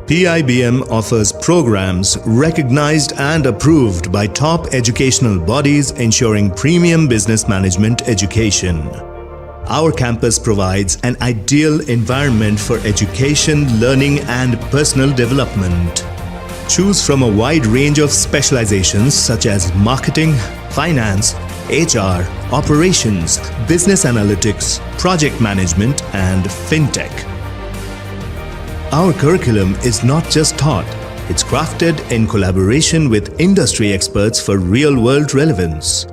PIBM offers programs recognized and approved by top educational bodies ensuring premium business management education. Our campus provides an ideal environment for education, learning and personal development. Choose from a wide range of specializations such as marketing, finance, HR, operations, business analytics, project management and fintech. Our curriculum is not just taught, it's crafted in collaboration with industry experts for real-world relevance.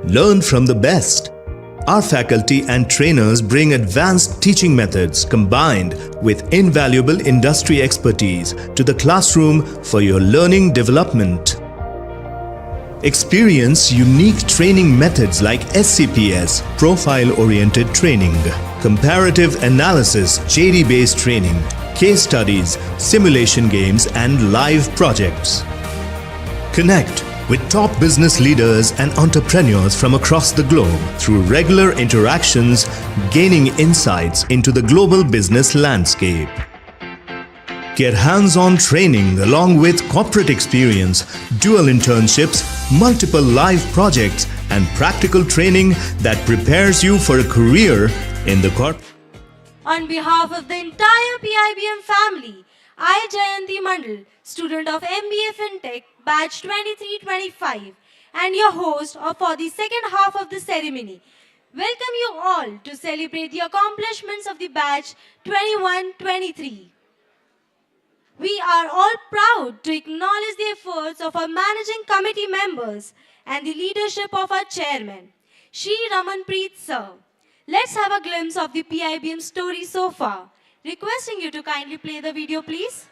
Learn from the best. Our faculty and trainers bring advanced teaching methods combined with invaluable industry expertise to the classroom for your learning development. Experience unique training methods like SCPS, profile-oriented training, comparative analysis, JD-based training, case studies, simulation games, and live projects. Connect with top business leaders and entrepreneurs from across the globe through regular interactions, gaining insights into the global business landscape. Get hands-on training along with corporate experience, dual internships, multiple live projects, and practical training that prepares you for a career in the corporate. On behalf of the entire PIBM family, I, Jayanti Mandal, student of MBA FinTech, batch 23-25, and your host for the second half of the ceremony, welcome you all to celebrate the accomplishments of the batch 21-23. We are all proud to acknowledge the efforts of our managing committee members and the leadership of our chairman, Shri Ramanpreet Sir. Let's have a glimpse of the PIBM story so far. Requesting you to kindly play the video, please.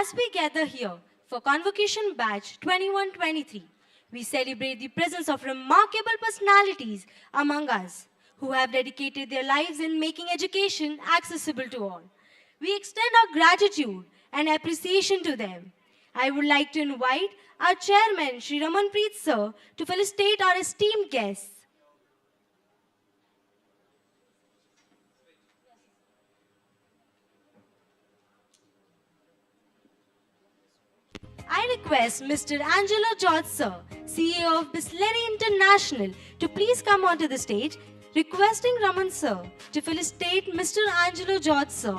As we gather here for Convocation Batch 21-23, we celebrate the presence of remarkable personalities among us who have dedicated their lives in making education accessible to all. We extend our gratitude and appreciation to them. I would like to invite our chairman, Shri Ramanpreet Sir, to felicitate our esteemed guests. I request Mr. Angelo George Sir, CEO of Bisleri International, to please come onto the stage, requesting Raman Sir to felicitate Mr. Angelo George Sir.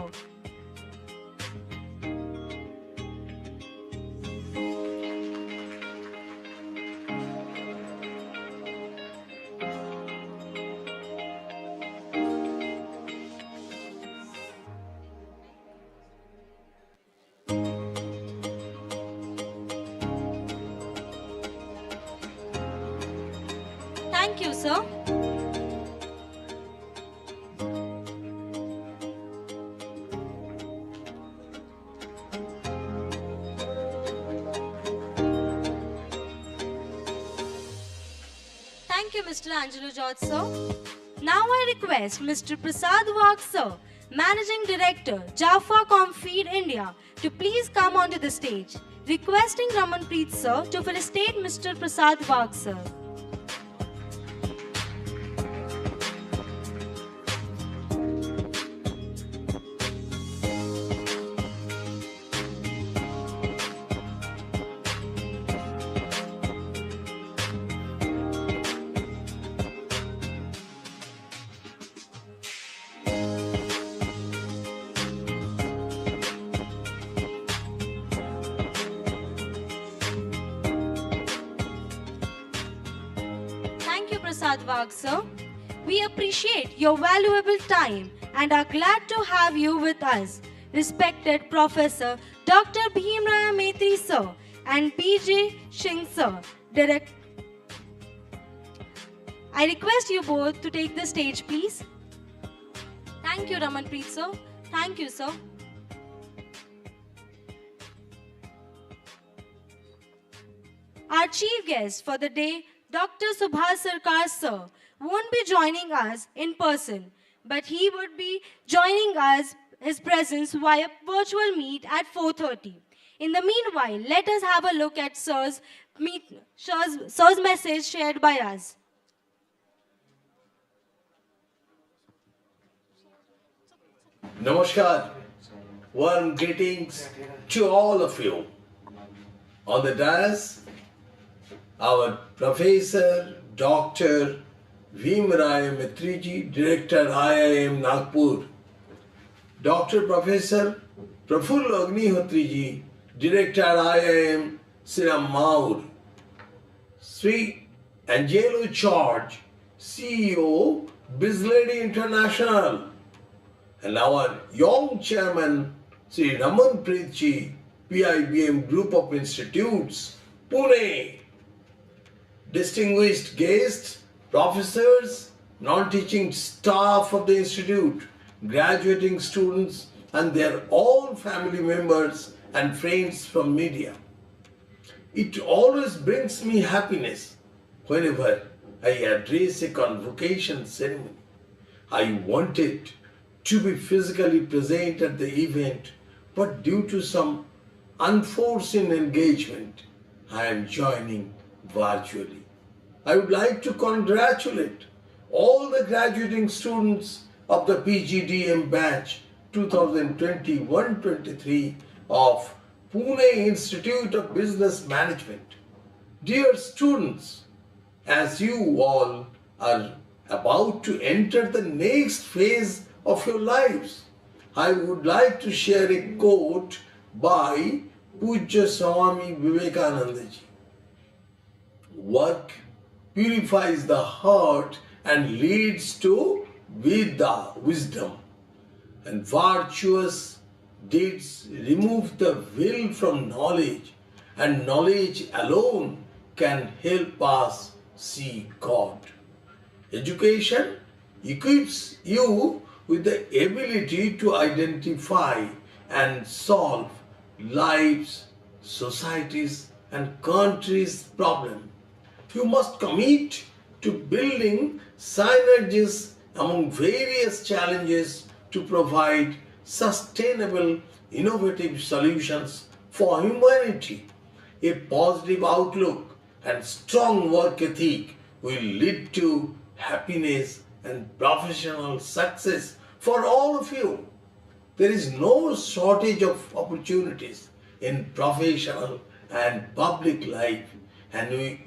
Thank you, sir. Thank you, Mr. Angelo George, sir. Now I request Mr. Prasad Wag, sir, Managing Director, Jaffa Comfeed India, to please come onto the stage, requesting Ramanpreet, sir, to felicitate Mr. Prasad Wag, sir. Thank you, Prasad Wag, sir. We appreciate your valuable time and are glad to have you with us, respected Professor Dr. Bhimraya Maitri, sir, and P.J. Singh, sir. I request you both to take the stage, please. Thank you, Ramanpreet, sir. Thank you, sir. Our chief guest for the day, Dr. Subhas Sarkar, sir, won't be joining us in person, but he would be joining us, his presence via virtual meet at 4:30. In the meanwhile, let us have a look at Sir's message shared by us. Namaskar. Warm greetings to all of you. On the dais, our Professor Dr. Bhimraya Maitriji, Director IIM Nagpur. Dr. Professor Prafull Agnihotriji, Director IIM Siram Maur. Sri Angelo George, CEO Bisleri International. And our young chairman, Sri Ramanpreet Ji, PIBM Group of Institutes, Pune. Distinguished guests, professors, non-teaching staff of the institute, graduating students, and their own family members and friends from media. It always brings me happiness whenever I address a convocation ceremony. I wanted to be physically present at the event, but due to some unforeseen engagement, I am joining virtually. I would like to congratulate all the graduating students of the PGDM batch 2021-23 of Pune Institute of Business Management. Dear students, as you all are about to enter the next phase of your lives, I would like to share a quote by Pujya Swami Vivekananda ji. Work purifies the heart and leads to wisdom, and virtuous deeds remove the will from knowledge, and knowledge alone can help us see God. Education equips you with the ability to identify and solve lives, societies, and countries' problem. You must commit to building synergies among various challenges to provide sustainable, innovative solutions for humanity. A positive outlook and strong work ethic will lead to happiness and professional success for all of you. There is no shortage of opportunities in professional and public life, and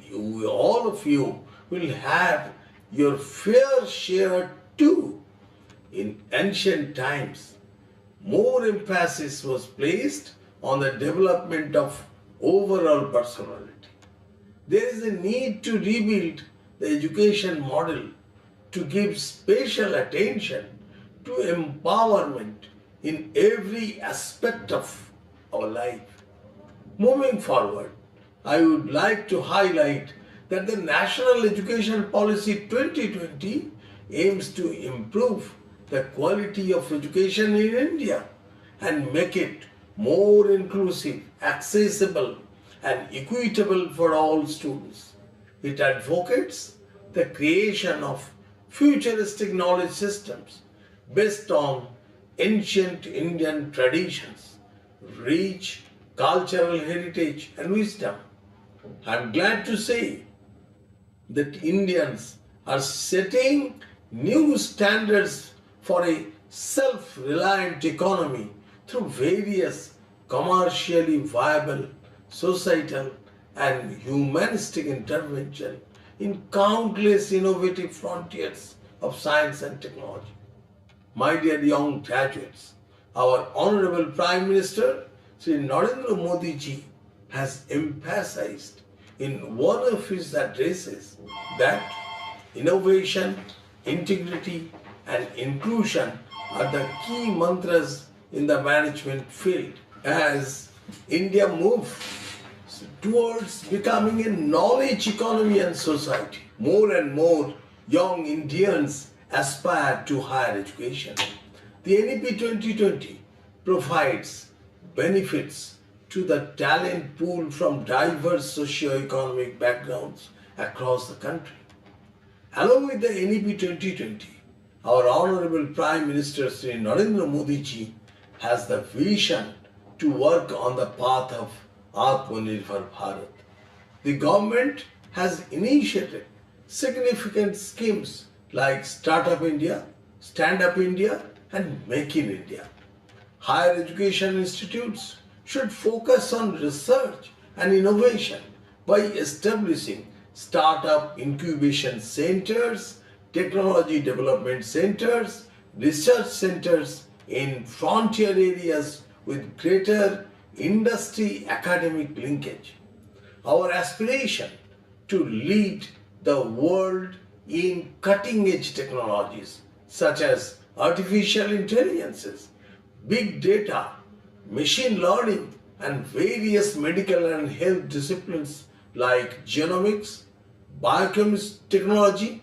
all of you will have your fair share too. In ancient times, more emphasis was placed on the development of overall personality. There is a need to rebuild the education model to give special attention to empowerment in every aspect of our life. Moving forward, I would like to highlight that the National Education Policy 2020 aims to improve the quality of education in India and make it more inclusive, accessible, and equitable for all students. It advocates the creation of futuristic knowledge systems based on ancient Indian traditions, rich cultural heritage, and wisdom. I am glad to say that Indians are setting new standards for a self-reliant economy through various commercially viable, societal, and humanistic intervention in countless innovative frontiers of science and technology. My dear young graduates, our Honorable Prime Minister, Sri Narendra Modi ji, has emphasized in one of his addresses that innovation, integrity, and inclusion are the key mantras in the management field as India moves towards becoming a knowledge economy and society. More and more young Indians aspire to higher education. The NEP 2020 provides benefits to the talent pool from diverse socio-economic backgrounds across the country. Along with the NEP 2020, our Honorable Prime Minister Sri Narendra Modi ji has the vision to work on the path of Atmanirbhar Bharat. The government has initiated significant schemes like Startup India, Stand Up India, and Make in India. Higher education institutes should focus on research and innovation by establishing startup incubation centers, technology development centers, research centers in frontier areas with greater industry academic linkage. Our aspiration to lead the world in cutting edge technologies such as artificial intelligences, big data, machine learning, and various medical and health disciplines like genomics, biochemistry technology,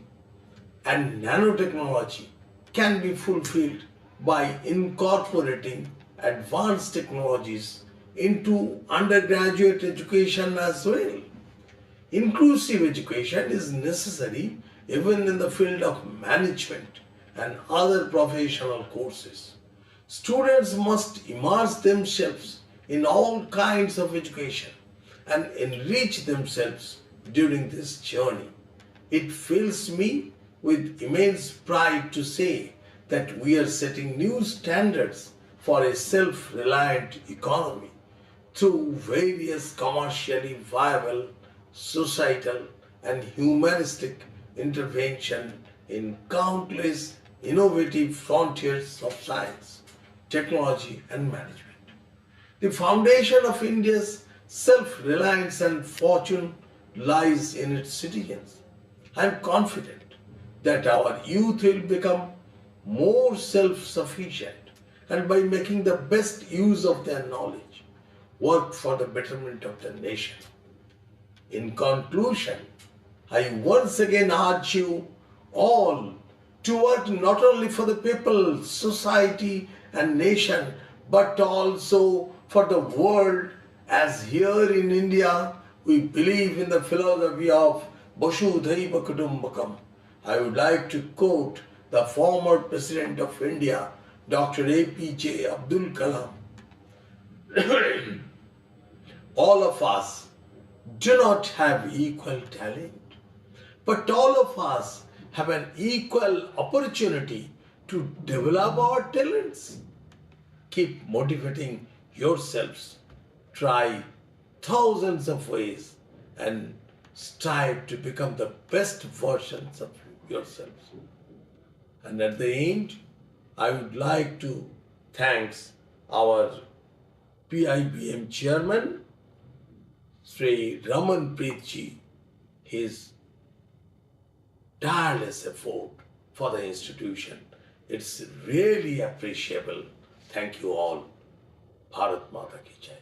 and nanotechnology can be fulfilled by incorporating advanced technologies into undergraduate education as well. Inclusive education is necessary even in the field of management and other professional courses. Students must immerse themselves in all kinds of education and enrich themselves during this journey. It fills me with immense pride to say that we are setting new standards for a self-reliant economy through various commercially viable, societal, and humanistic intervention in countless innovative frontiers of science, technology, and management. The foundation of India's self-reliance and fortune lies in its citizens. I am confident that our youth will become more self-sufficient and by making the best use of their knowledge, work for the betterment of the nation. In conclusion, I once again urge you all to work not only for the people, society, and nation, but also for the world, as here in India we believe in the philosophy of Vasudhaiva Kutumbakam. I would like to quote the former President of India, Dr. APJ Abdul Kalam. All of us do not have equal talent, but all of us have an equal opportunity to develop our talents. Keep motivating yourselves. Try thousands of ways and strive to become the best versions of yourselves. And at the end, I would like to thank our PIBM chairman, Sri Raman Preetji, his tireless effort for the institution. It's really appreciable. Thank you all. Bharat Mata Ki Jai.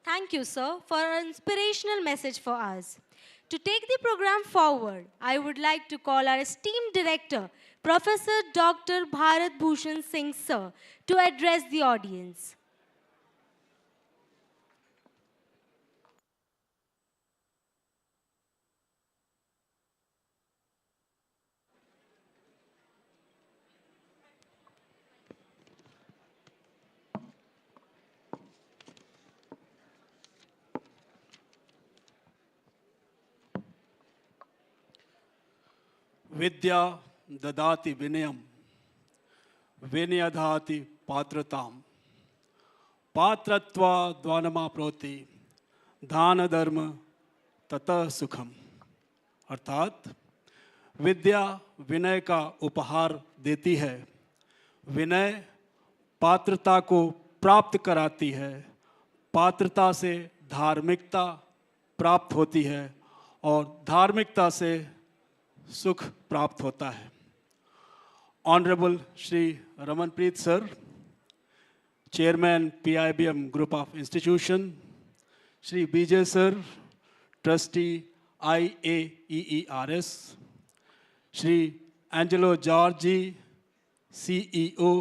Thank you, sir, for an inspirational message for us. To take the program forward, I would like to call our esteemed director, Professor Dr. Bharat Bhushan Singh, sir, to address the audience. विद्या ददाति विनयम विनयधाति पात्रताम पात्रत्वा द्वानमाप्नोति दान धर्म ततः सुखम। अर्थात विद्या विनय का उपहार देती है, विनय पात्रता को प्राप्त कराती है, पात्रता से धार्मिकता प्राप्त होती है और धार्मिकता से सुख प्राप्त होता है। Honourable Shri Ramanpreet sir, chairman PIBM group of institution, Shri BJ sir, trustee IAEERS, Shri Angelo George ji, CEO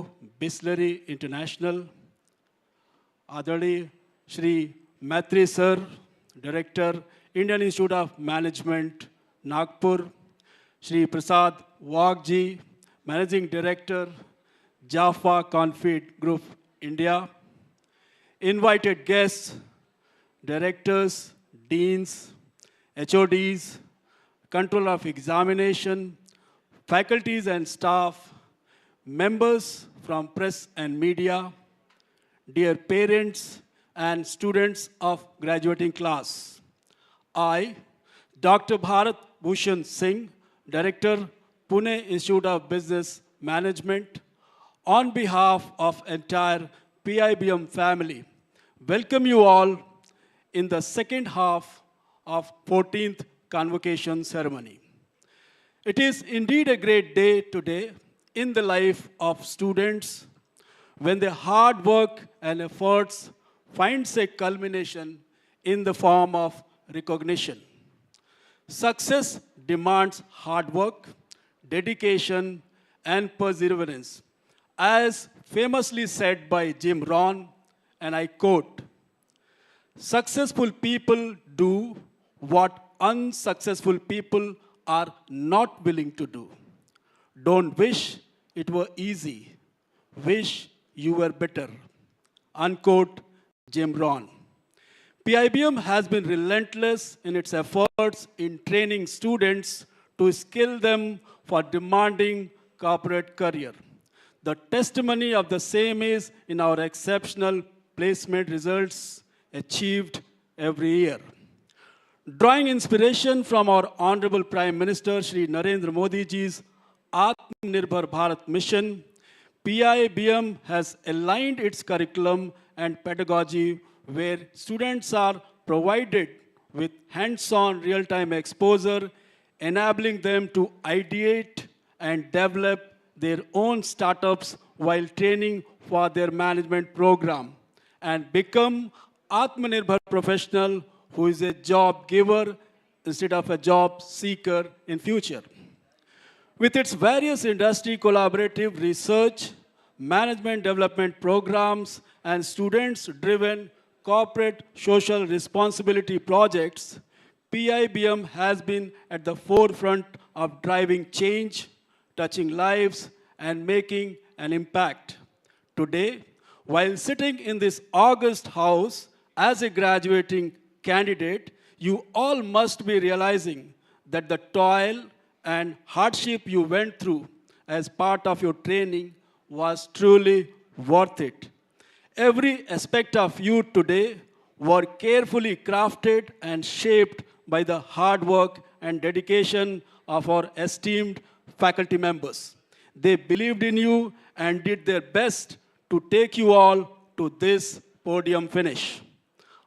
Bisleri international, आदरणीय Shri Maitri sir, director Indian institute of management Nagpur, Shri Prasad Wag ji, managing director Japfa Comfeed group India, invited guests, directors, deans, HODs, control of examination, faculties and staff, members from press and media, dear parents and students of graduating class. I, Dr. Bharat Bhushan Singh, Director, Pune Institute of Business Management, on behalf of entire PIBM family, welcome you all in the second half of 14th Convocation ceremony. It is indeed a great day today in the life of students when their hard work and efforts finds a culmination in the form of recognition. Success demands hard work, dedication, and perseverance. As famously said by Jim Rohn, and I quote, "Successful people do what unsuccessful people are not willing to do. Don't wish it were easy. Wish you were better." Unquote, Jim Rohn. PIBM has been relentless in its efforts in training students to skill them for demanding corporate career. The testimony of the same is in our exceptional placement results achieved every year. Drawing inspiration from our Honorable Prime Minister Shri Narendra Modi ji's Atmanirbhar Bharat mission, PIBM has aligned its curriculum and pedagogy where students are provided with hands-on real-time exposure, enabling them to ideate and develop their own startups while training for their management program and become Atmanirbhar professional who is a job giver instead of a job seeker in future. With its various industry collaborative research, management development programs, and students-driven corporate social responsibility projects, PIBM has been at the forefront of driving change, touching lives, and making an impact. Today, while sitting in this august house as a graduating candidate, you all must be realizing that the toil and hardship you went through as part of your training was truly worth it. Every aspect of you today were carefully crafted and shaped by the hard work and dedication of our esteemed faculty members. They believed in you and did their best to take you all to this podium finish.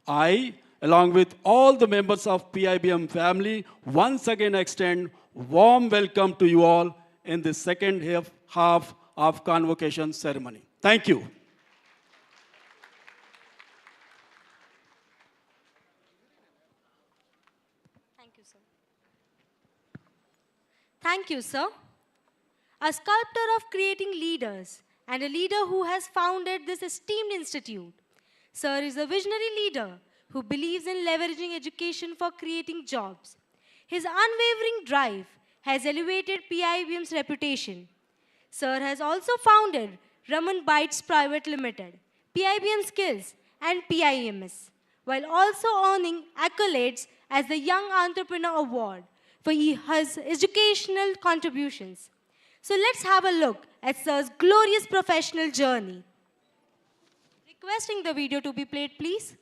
I, along with all the members of PIBM family, once again extend warm welcome to you all in the second half of convocation ceremony. Thank you. Thank you, sir. Thank you, sir. A sculptor of creating leaders and a leader who has founded this esteemed institute. Sir is a visionary leader who believes in leveraging education for creating jobs. His unwavering drive has elevated PIBM's reputation. Sir has also founded Raman Bites Private Limited, PIBM Skills, and PIMS, while also earning accolades as the Young Entrepreneur Award for his educational contributions. So let's have a look at Sir's glorious professional journey. Requesting the video to be played, please.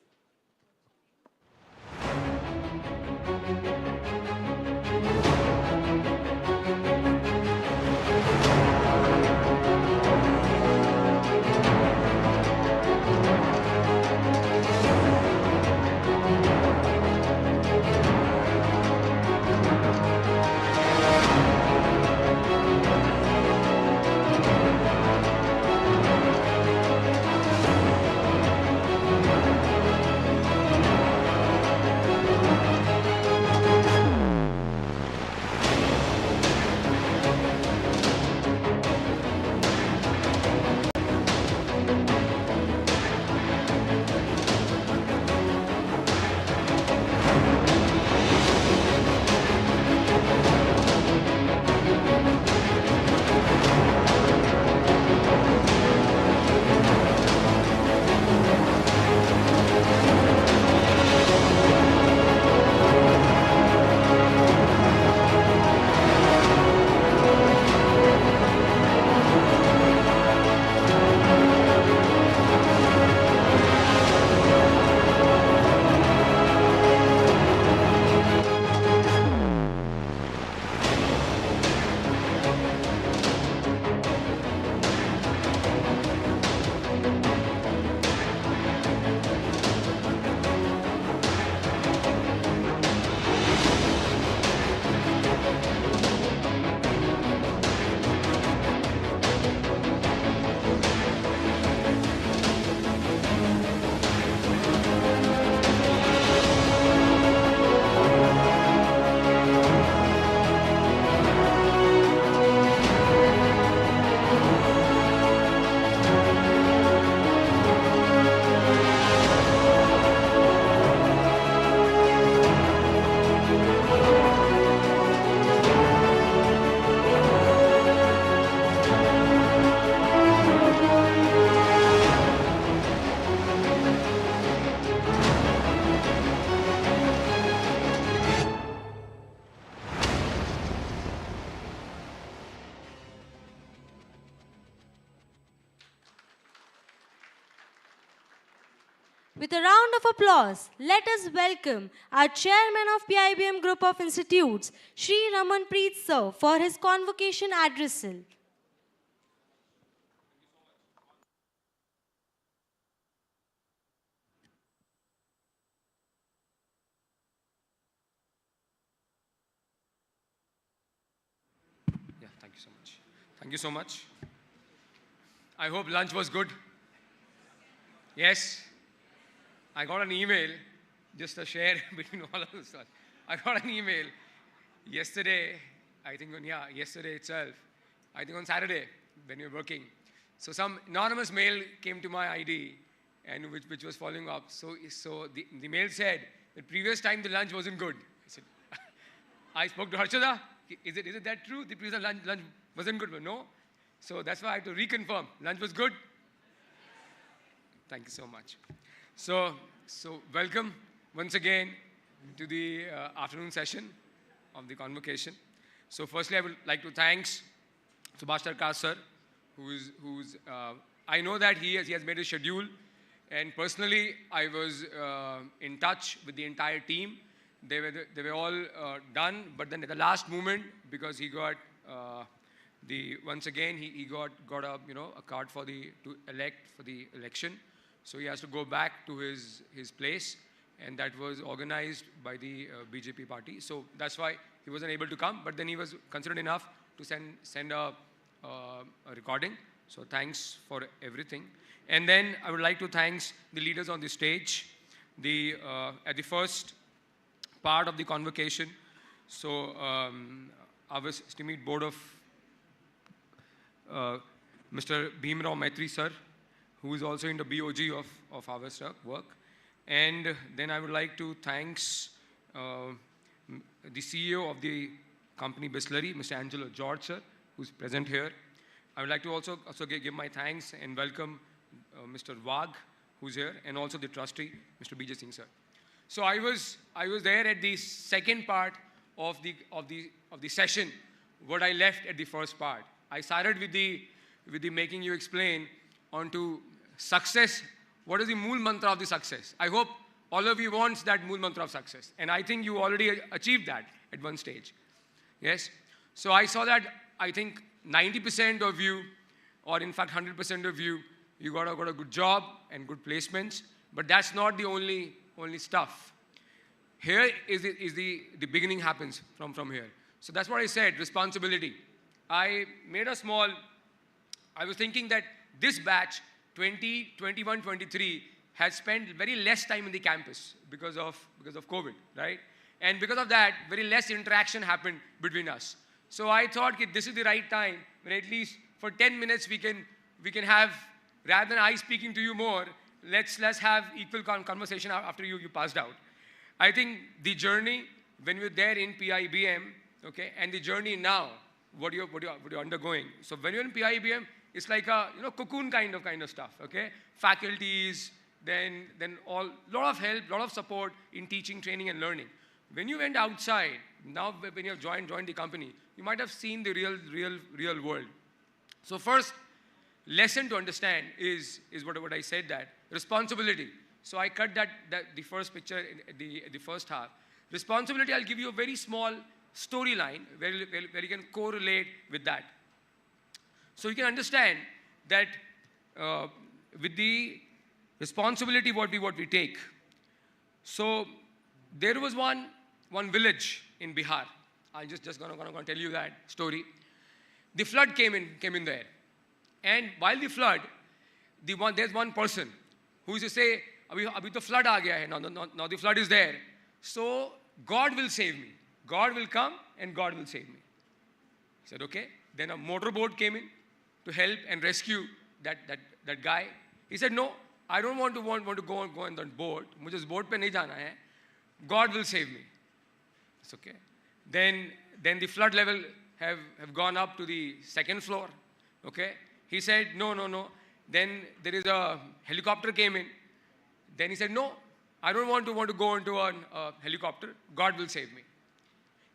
With a round of applause, let us welcome our chairman of PIBM Group of Institutes, Shri Ramanpreet Sir, for his convocation address. Yeah, thank you so much. Thank you so much. I hope lunch was good. Yes. I got an email, just a share between all of us. I got an email yesterday I think on, yesterday itself, I think on Saturday when we were working. So some anonymous mail came to my ID and which was following up. So the mail said, the previous time the lunch wasn't good. I said, I spoke to Harshada. Is it that true? The previous lunch wasn't good? But no. So that's why I had to reconfirm. Lunch was good. Thank you so much. So welcome once again to the afternoon session of the convocation. So firstly, I would like to thank Subhash Tarkar sir, who's I know that he has made a schedule, and personally I was in touch with the entire team. They were all done, but then at the last moment, because he got once again he got a card to elect for the election, so he has to go back to his place, and that was organized by the BJP party. So that's why he wasn't able to come, but then he was considerate enough to send a recording. So thanks for everything. And then I would like to thank the leaders on the stage. At the first part of the convocation, so our esteemed board of Mr. Bhimrao Maitri sir, who is also in the BOG of our work. And then I would like to thank the CEO of the company Bisleri, Mr. Angelo George sir, who's present here. I would like to also give my thanks and welcome Mr. Wag, who's here, and also the trustee, Mr. B.J. Singh sir. So I was there at the second part of the session, what I left at the first part. I started with the making you explain onto success. What is the mool mantra of the success? I hope all of you wants that mool mantra of success, and I think you already achieved that at one stage. Yes. So I saw that I think 90% of you, or in fact 100% of you, you got a good job and good placements. But that's not the only stuff. Here is the beginning happens from here. So that's what I said, responsibility. I was thinking that this batch, 2021, 23, has spent very less time in the campus because of COVID, right? And because of that, very less interaction happened between us. So I thought this is the right time when at least for 10 minutes we can have, rather than I speaking to you more, let's have equal conversation after you passed out. I think the journey when you're there in PIBM, okay, and the journey now, what you're undergoing. So when you're in PIBM, it's like a cocoon kind of stuff, okay? Faculties, then lot of help, lot of support in teaching, training, and learning. When you went outside, now when you have joined the company, you might have seen the real world. So first lesson to understand is what I said, that responsibility. So I cut the first picture at the first half. Responsibility, I'll give you a very small storyline where you can correlate with that. So you can understand that with the responsibility what we take. So there was one village in Bihar. I'm just gonna tell you that story. The flood came in there, and while the flood, there's one person who used to say, "Abhi to flood aa gaya hai." Now the flood is there. So God will save me. God will come and God will save me. He said, okay. Then a motorboat came in to help and rescue that guy. He said, no, I don't want to go on that boat. Mujhe us boat pe nahi jana hai. God will save me. It's okay. Then the flood level have gone up to the second floor. Okay. He said, no. Then there is a helicopter came in. Then he said, no, I don't want to go into a helicopter. God will save me.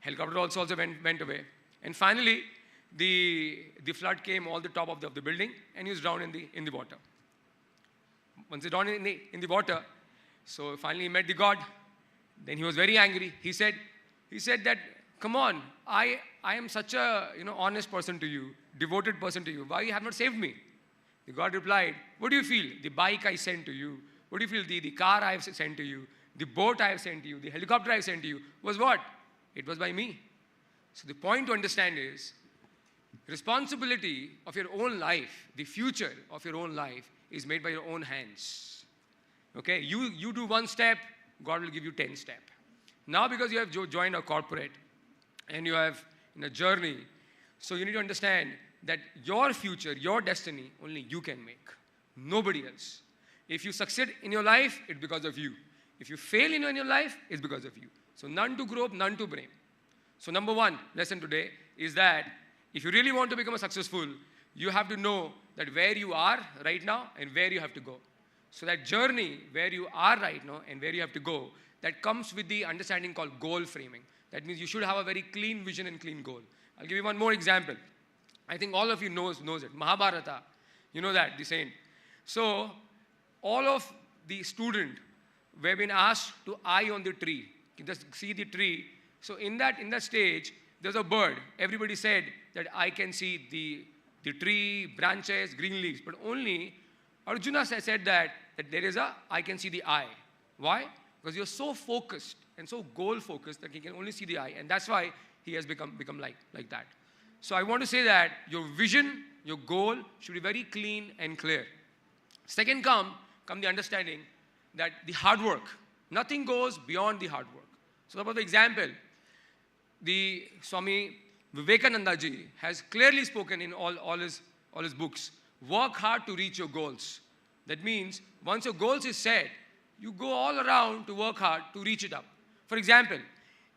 Helicopter also went away. And finally, the flood came all the top of the building, and he was drowned in the water. Once he drowned in the water, so finally he met the God. Then he was very angry. He said that, come on, I am such a honest person to you, devoted person to you. Why you have not saved me? The God replied, what do you feel? The bike I sent to you. What do you feel? The car I have sent to you. The boat I have sent to you. The helicopter I have sent to you. Was what? It was by me. So the point to understand is, responsibility of your own life, the future of your own life, is made by your own hands. Okay? You do one step, God will give you 10 steps. Now because you have joined a corporate, and you have in a journey. So you need to understand that your future, your destiny, only you can make. Nobody else. If you succeed in your life, it's because of you. If you fail in your life, it's because of you. So none to grope, none to blame. So number one lesson today is that if you really want to become a successful, you have to know that where you are right now and where you have to go. So that journey where you are right now and where you have to go, that comes with the understanding called goal framing. That means you should have a very clean vision and clean goal. I'll give you one more example. I think all of you knows it. Mahabharata, you know that, the saint. So all of the students were being asked to eye on the tree. Just see the tree. So in that stage, there's a bird. Everybody said that I can see the tree, branches, green leaves. But only Arjuna said that there is I can see the eye. Why? Because you're so focused and so goal focused that he can only see the eye. And that's why he has become like that. So I want to say that your vision, your goal should be very clean and clear. Second come the understanding that the hard work, nothing goes beyond the hard work. So about the example, the Swami Vivekananda ji has clearly spoken in all his books, work hard to reach your goals. That means once your goals is set, you go all around to work hard to reach it up. For example,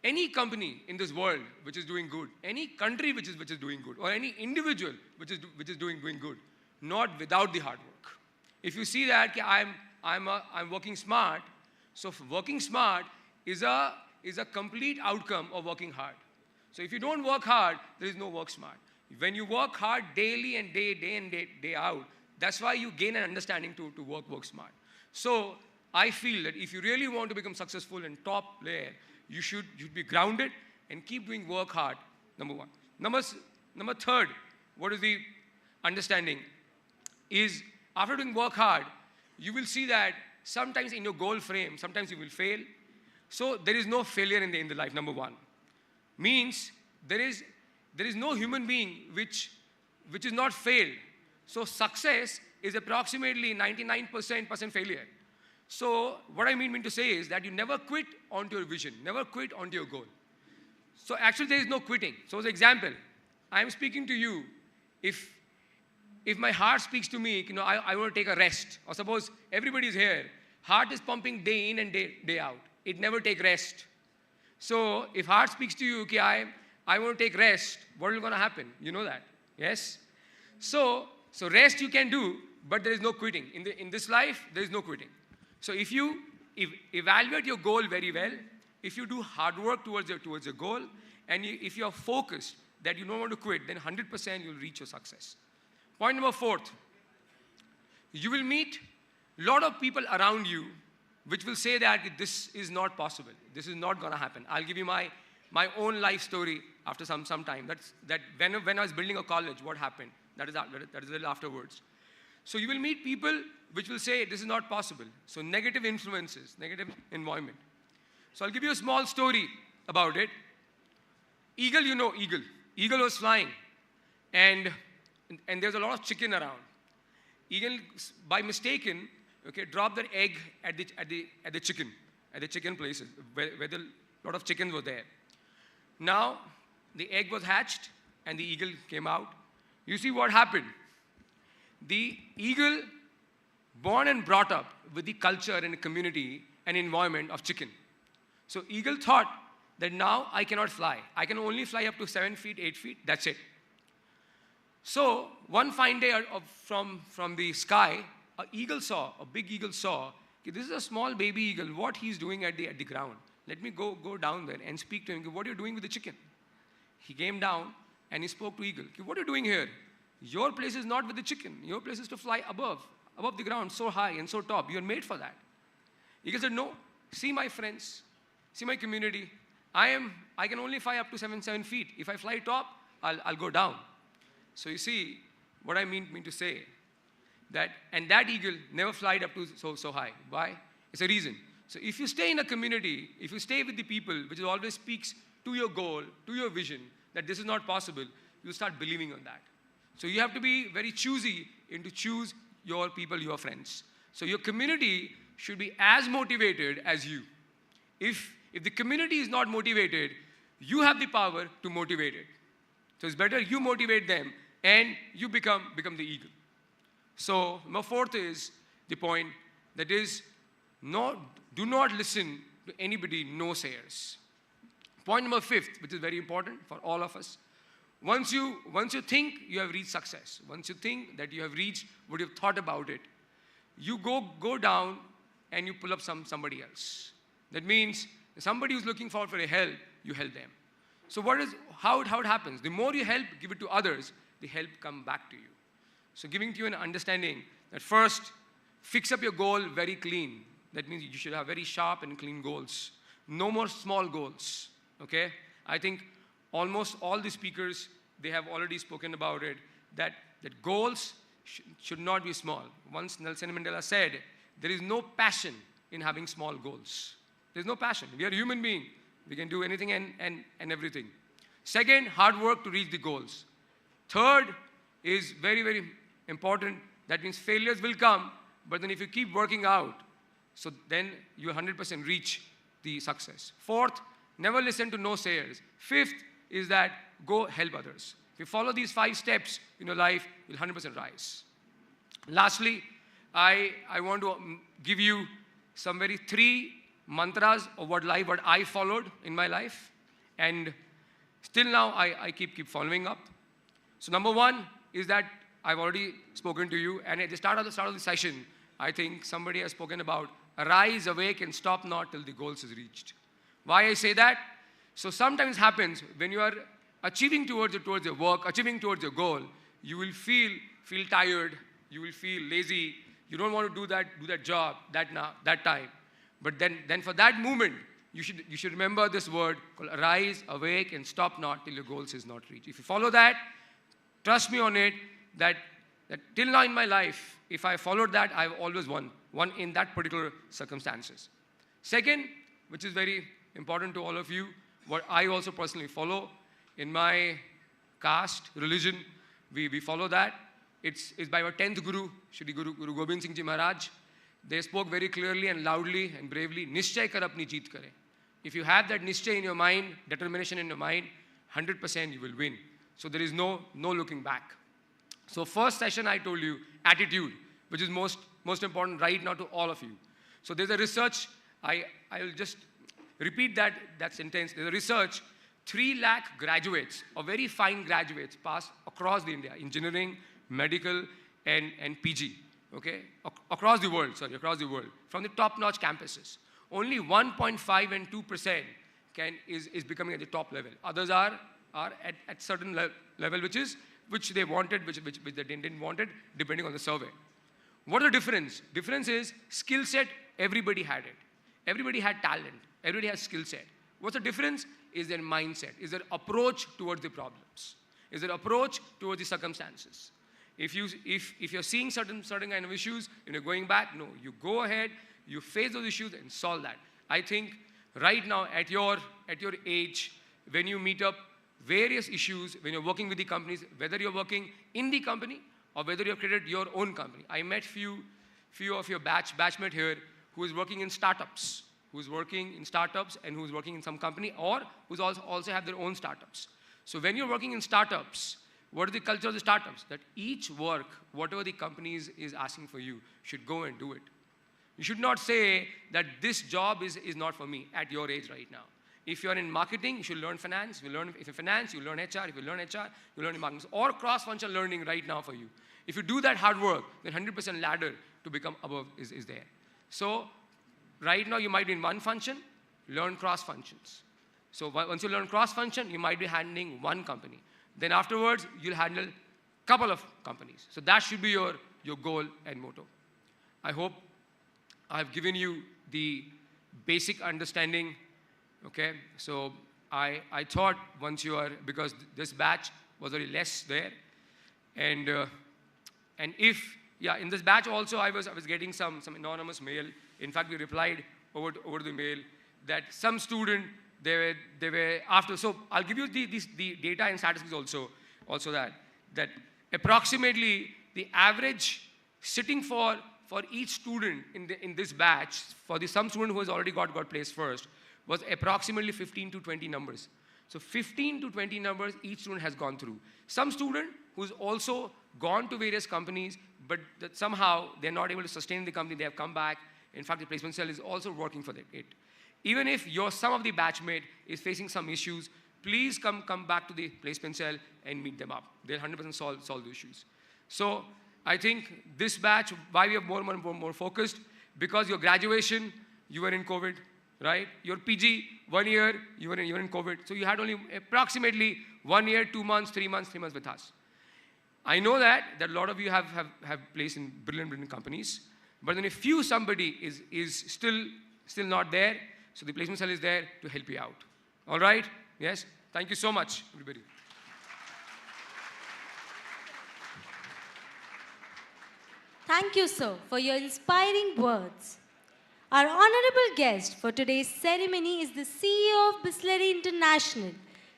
any company in this world which is doing good, any country which is doing good, or any individual which is doing good, not without the hard work. If you see that I'm working smart, so working smart is a complete outcome of working hard. So if you don't work hard, there is no work smart. When you work hard daily and day out, that's why you gain an understanding to work smart. So I feel that if you really want to become successful and top player, you should be grounded and keep doing work hard, number one. Number third, what is the understanding is after doing work hard, you will see that sometimes in your goal frame, sometimes you will fail. So there is no failure in the life, number one. Means there is no human being which is not failed. So success is approximately 99% failure. So what I mean to say is that you never quit onto your vision, never quit onto your goal. So actually there is no quitting. So as an example, I am speaking to you. If my heart speaks to me, I want to take a rest. Or suppose everybody is here, heart is pumping day in and day out. It never take rest. So if heart speaks to you, okay, I want to take rest, what is going to happen? You know that, yes? So rest you can do, but there is no quitting. In this life, there is no quitting. So if you evaluate your goal very well, if you do hard work towards your goal, and if you are focused that you don't want to quit, then 100% you'll reach your success. Point number 4, you will meet a lot of people around you which will say that this is not possible. This is not going to happen. I'll give you my own life story after some time. That when I was building a college, what happened? That is a little afterwards. So you will meet people which will say this is not possible. So negative influences, negative environment. So I'll give you a small story about it. Eagle, you know eagle. Eagle was flying, and there's a lot of chicken around. Eagle, by mistaken, dropped the egg at the chicken places where a lot of chickens were there. Now the egg was hatched and the eagle came out. You see what happened? The eagle, born and brought up with the culture and community and environment of chicken. So eagle thought that now I cannot fly. I can only fly up to 7 feet, 8 feet, that's it. So one fine day from the sky, a big eagle saw, okay, this is a small baby eagle, what he's doing at the ground. Let me go down there and speak to him. What are you doing with the chicken? He came down and he spoke to eagle. Okay, what are you doing here? Your place is not with the chicken. Your place is to fly above the ground, so high and so top. You're made for that. Eagle said, no, see my friends, see my community. I can only fly up to 7 feet. If I fly top, I'll go down. So you see what I mean to say. That eagle never flied up to so high. Why? It's a reason. So if you stay in a community, if you stay with the people, which always speaks to your goal, to your vision, that this is not possible, you start believing on that. So you have to be very choosy to choose your people, your friends. So your community should be as motivated as you. If the community is not motivated, you have the power to motivate it. So it's better you motivate them and you become the eagle. So number fourth is the point, that is, do not listen to anybody no-sayers. Point number fifth, which is very important for all of us. Once you think you have reached success, once you think that you have reached what you've thought about it, you go down and you pull up somebody else. That means somebody who's looking forward for a help, you help them. So how it happens? The more you help, give it to others, the help come back to you. So giving to you an understanding that first, fix up your goal very clean. That means you should have very sharp and clean goals. No more small goals, okay? I think almost all the speakers, they have already spoken about it, that goals should not be small. Once Nelson Mandela said, there is no passion in having small goals. There's no passion. We are a human being. We can do anything and everything. Second, hard work to reach the goals. Third is very, very important. That means failures will come, but then if you keep working out, so then you 100% reach the success. Fourth, never listen to no-sayers. Fifth is that go help others. If you follow these 5 steps in your life, you'll 100% rise. Lastly, I want to give you some 3 mantras of what I followed in my life, and still now I keep following up. So number 1 is that I've already spoken to you, and at the start of the session, I think somebody has spoken about arise, awake, and stop not till the goals is reached. Why I say that? So sometimes happens when you are achieving towards your work, achieving towards your goal, you will feel tired, you will feel lazy, you don't want to do that job that time. But then for that moment, you should remember this word called arise, awake, and stop not till your goals is not reached. If you follow that, trust me on it, that till now in my life, if I followed that, I've always won in that particular circumstances. Second, which is very important to all of you, what I also personally follow in my caste, religion, we follow that. It's by our 10th Guru, Shri Guru Gobind Singh Ji Maharaj. They spoke very clearly and loudly and bravely, Nishchay kar apni jeet kare. If you have that Nishchay in your mind, determination in your mind, 100% you will win. So there is no looking back. So first session I told you, attitude, which is most important right now to all of you. So there's a research, I'll just repeat that sentence. There's a research, 3 lakh graduates, or very fine graduates, pass across the India, engineering, medical, and PG, okay? Across the world, from the top-notch campuses. Only 1.5 and 2% is becoming at the top level. Others are at certain level, which they wanted, which they didn't want it, depending on the survey. What is the difference? Difference is skill set, everybody had it. Everybody had talent. Everybody has skill set. What's the difference? Is their mindset, is their approach towards the problems, is their approach towards the circumstances. If you're seeing certain kind of issues and you're going back, no, you go ahead, you face those issues and solve that. I think right now at your age, when you meet up various issues, when you're working with the companies, whether you're working in the company or whether you've created your own company. I met few of your batchmate here who is working in startups, and who's working in some company, or who's also have their own startups. So when you're working in startups, what is the culture of the startups? That each work, whatever the company is asking for you, should go and do it. You should not say that this job is not for me at your age right now. If you're in marketing, you should learn finance. If you're finance, you learn HR. If you learn HR, you learn marketing. Or cross-functional learning right now for you. If you do that hard work, then 100% ladder to become above is there. So right now you might be in one function, learn cross functions. So once you learn cross function, you might be handling one company. Then afterwards, you'll handle a couple of companies. So that should be your goal and motto. I hope I've given you the basic understanding. Okay, so I thought once you are, because this batch was very less there, and if, yeah, in this batch also I was getting some anonymous mail. In fact, we replied over the mail that some student, they were after, so I'll give you the data and statistics also that approximately the average sitting for each student in this batch, for some student who has already got placed first, was approximately 15 to 20 numbers. So 15 to 20 numbers each student has gone through. Some student who's also gone to various companies, but that somehow they're not able to sustain the company, they have come back. In fact, the placement cell is also working for it. Even if some of the batchmate is facing some issues, please come back to the placement cell and meet them up. They'll 100% solve the issues. So I think this batch, why we are more focused, because your graduation, you were in COVID, right? Your PG, 1 year, you were in COVID. So you had only approximately 1 year, 2 months, 3 months with us. I know that a lot of you have placed in brilliant companies, but then if somebody is still not there, so the placement cell is there to help you out. All right? Yes? Thank you so much, everybody. Thank you, sir, for your inspiring words. Our honorable guest for today's ceremony is the CEO of Bisleri International,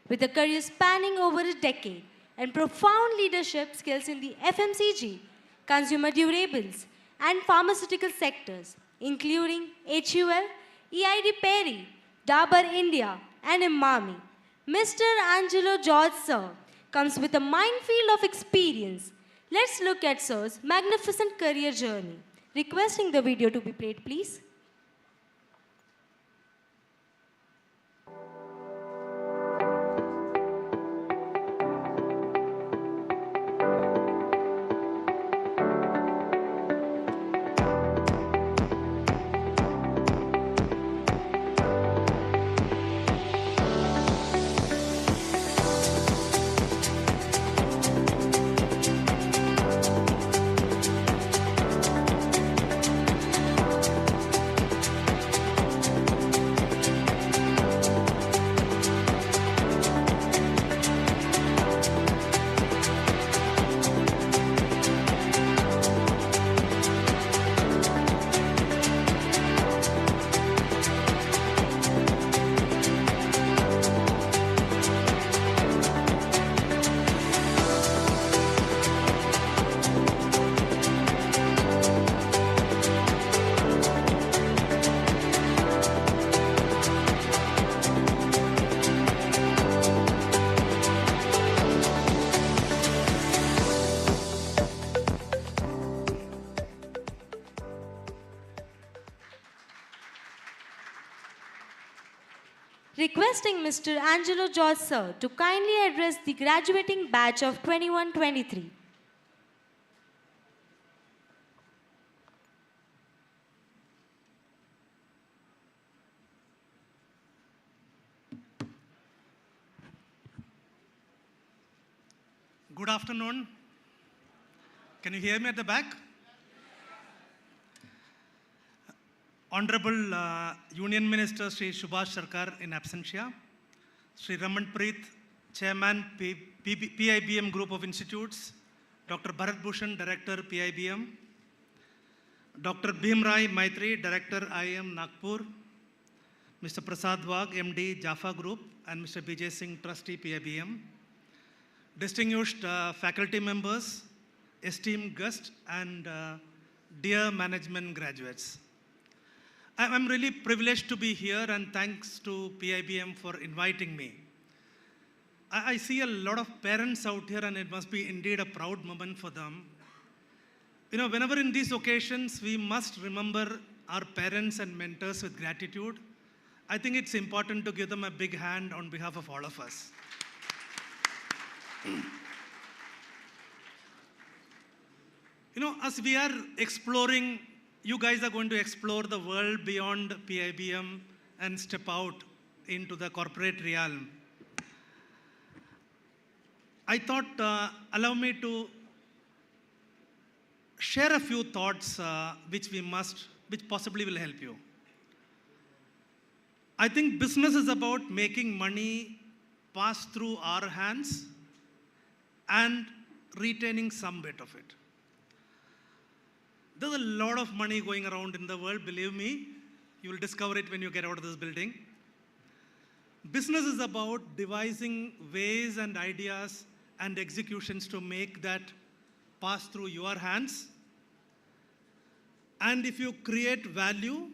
with a career spanning over a decade and profound leadership skills in the FMCG, consumer durables, and pharmaceutical sectors, including HUL, EID Perry, Dabur India, and Emami. Mr. Angelo George, sir, comes with a minefield of experience. Let's look at sir's magnificent career journey. Requesting the video to be played, please. Requesting Mr. Angelo George, sir, to kindly address the graduating batch of 21-23. Good afternoon. Can you hear me at the back? Honorable Union Minister Sri Subhash Sarkar in absentia, Sri Raman Preet, Chairman PIBM Group of Institutes, Dr. Bharat Bhushan, Director PIBM, Dr. Bhim Rai Maitri, Director IIM Nagpur, Mr. Prasad Wag, MD Jaffa Group, and Mr. Bijay Singh, Trustee PIBM, distinguished faculty members, esteemed guests, and dear management graduates. I'm really privileged to be here, and thanks to PIBM for inviting me. I see a lot of parents out here, and it must be indeed a proud moment for them. You know, whenever in these occasions, we must remember our parents and mentors with gratitude. I think it's important to give them a big hand on behalf of all of us. You know, as we are exploring, you guys are going to explore the world beyond PIBM and step out into the corporate realm. I thought, allow me to share a few thoughts which possibly will help you. I think business is about making money pass through our hands and retaining some bit of it. There's a lot of money going around in the world, believe me. You will discover it when you get out of this building. Business is about devising ways and ideas and executions to make that pass through your hands. And if you create value,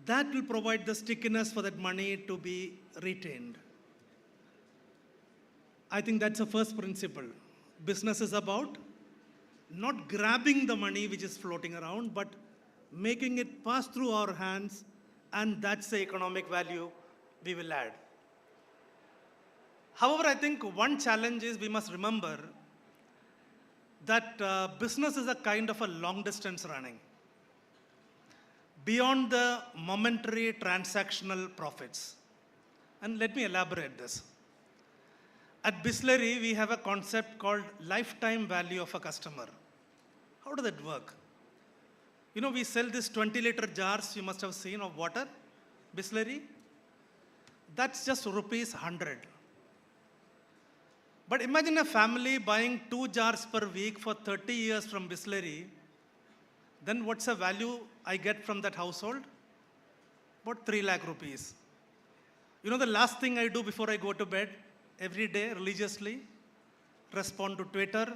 that will provide the stickiness for that money to be retained. I think that's the first principle. Business is about not grabbing the money which is floating around, but making it pass through our hands, and that's the economic value we will add. However, I think one challenge is we must remember that business is a kind of a long distance running. Beyond the momentary transactional profits. And let me elaborate this. At Bisleri, we have a concept called lifetime value of a customer. How does that work? You know, we sell these 20-liter jars, you must have seen, of water, Bisleri. That's just rupees 100. But imagine a family buying 2 jars per week for 30 years from Bisleri. Then what's the value I get from that household? About 3 lakh rupees. You know, the last thing I do before I go to bed every day religiously, respond to Twitter,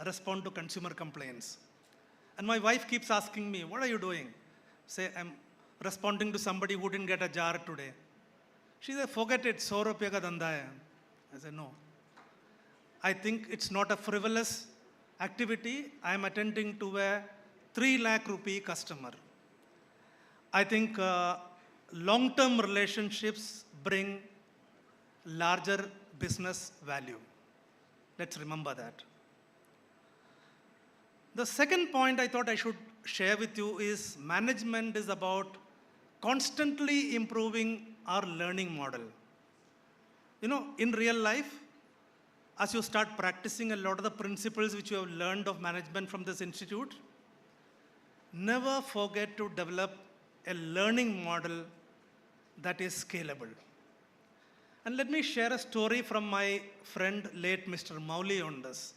respond to consumer complaints. And my wife keeps asking me, what are you doing? Say, I'm responding to somebody who didn't get a jar today. She said, forget it, 100 rupees ka dhanda hai. I said, no. I think it's not a frivolous activity. I'm attending to a 3 lakh rupee customer. I think long-term relationships bring larger business value. Let's remember that. The second point I thought I should share with you is management is about constantly improving our learning model. You know, in real life, as you start practicing a lot of the principles which you have learned of management from this institute, never forget to develop a learning model that is scalable. And let me share a story from my friend, late Mr. Mauli, on this.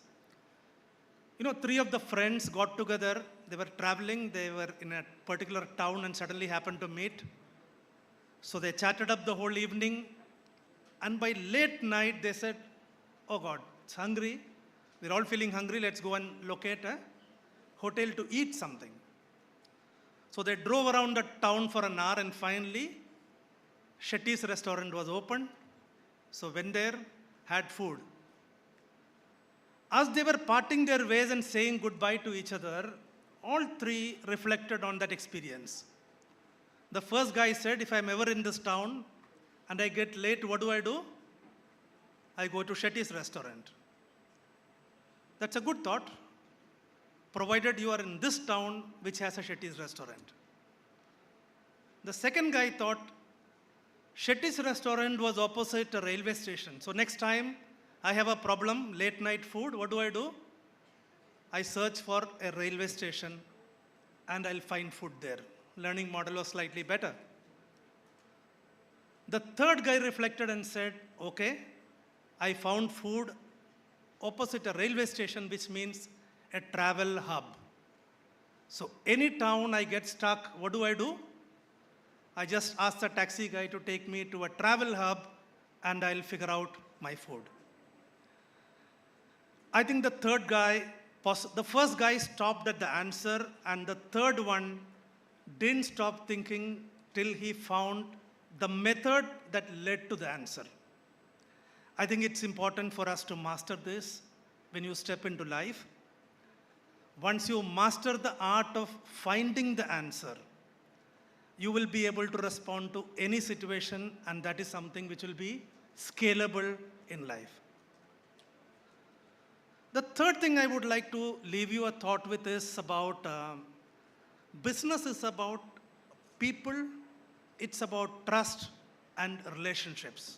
You know, 3 of the friends got together, they were traveling, they were in a particular town and suddenly happened to meet. So they chatted up the whole evening, and by late night they said, oh God, it's hungry, we're all feeling hungry, let's go and locate a hotel to eat something. So they drove around the town for an hour, and finally, Shetty's restaurant was open. So went there, had food. As they were parting their ways and saying goodbye to each other, all 3 reflected on that experience. The first guy said, if I'm ever in this town and I get late, what do? I go to Shetty's restaurant. That's a good thought, provided you are in this town which has a Shetty's restaurant. The second guy thought, Shetty's restaurant was opposite a railway station. So next time I have a problem, late night food, what do? I search for a railway station and I'll find food there. Learning model was slightly better. The third guy reflected and said, okay, I found food opposite a railway station, which means a travel hub. So any town I get stuck, what do? I just ask the taxi guy to take me to a travel hub and I'll figure out my food. I think the third guy, the first guy stopped at the answer, and the third one didn't stop thinking till he found the method that led to the answer. I think it's important for us to master this when you step into life. Once you master the art of finding the answer, you will be able to respond to any situation, and that is something which will be scalable in life. The third thing I would like to leave you a thought with is about business is about people, it's about trust and relationships.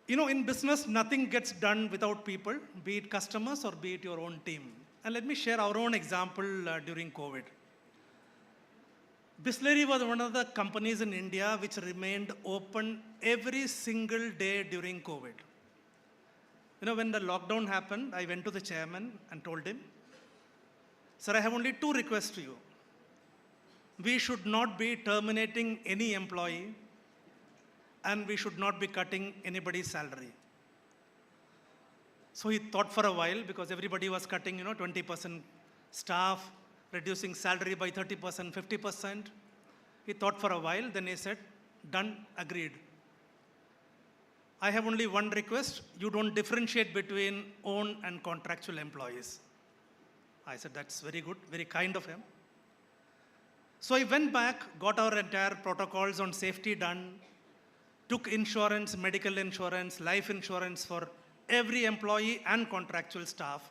You know, in business, nothing gets done without people, be it customers or be it your own team. And let me share our own example during COVID. Bisleri was one of the companies in India which remained open every single day during COVID. You know, when the lockdown happened, I went to the chairman and told him, sir, I have only 2 requests to you. We should not be terminating any employee, and we should not be cutting anybody's salary. So he thought for a while, because everybody was cutting, 20% staff, reducing salary by 30%, 50%. He thought for a while, then he said, done, agreed. I have only one request. You don't differentiate between own and contractual employees. I said, that's very good, very kind of him. So I went back, got our entire protocols on safety done, took insurance, medical insurance, life insurance for every employee and contractual staff.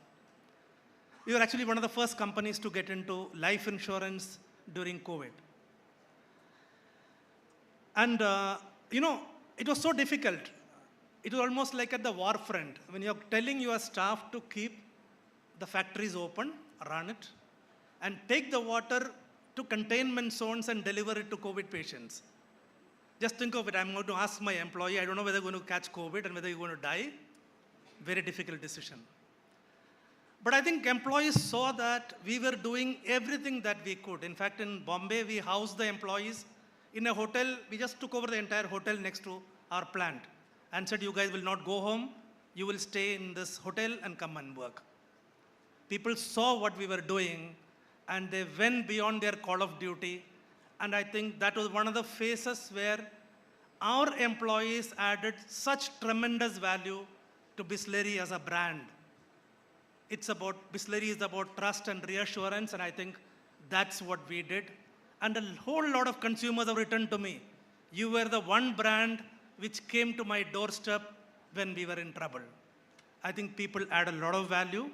We were actually one of the first companies to get into life insurance during COVID. And, it was so difficult. It was almost like at the war front. When you're telling your staff to keep the factories open, run it, and take the water to containment zones and deliver it to COVID patients. Just think of it. I'm going to ask my employee, I don't know whether they're going to catch COVID and whether you're going to die. Very difficult decision. But I think employees saw that we were doing everything that we could. In fact, in Bombay, we housed the employees in a hotel. We just took over the entire hotel next to our plant and said, you guys will not go home. You will stay in this hotel and come and work. People saw what we were doing and they went beyond their call of duty. And I think that was one of the phases where our employees added such tremendous value to Bisleri as a brand. Bisleri is about trust and reassurance, and I think that's what we did. And a whole lot of consumers have written to me, you were the one brand which came to my doorstep when we were in trouble. I think people add a lot of value.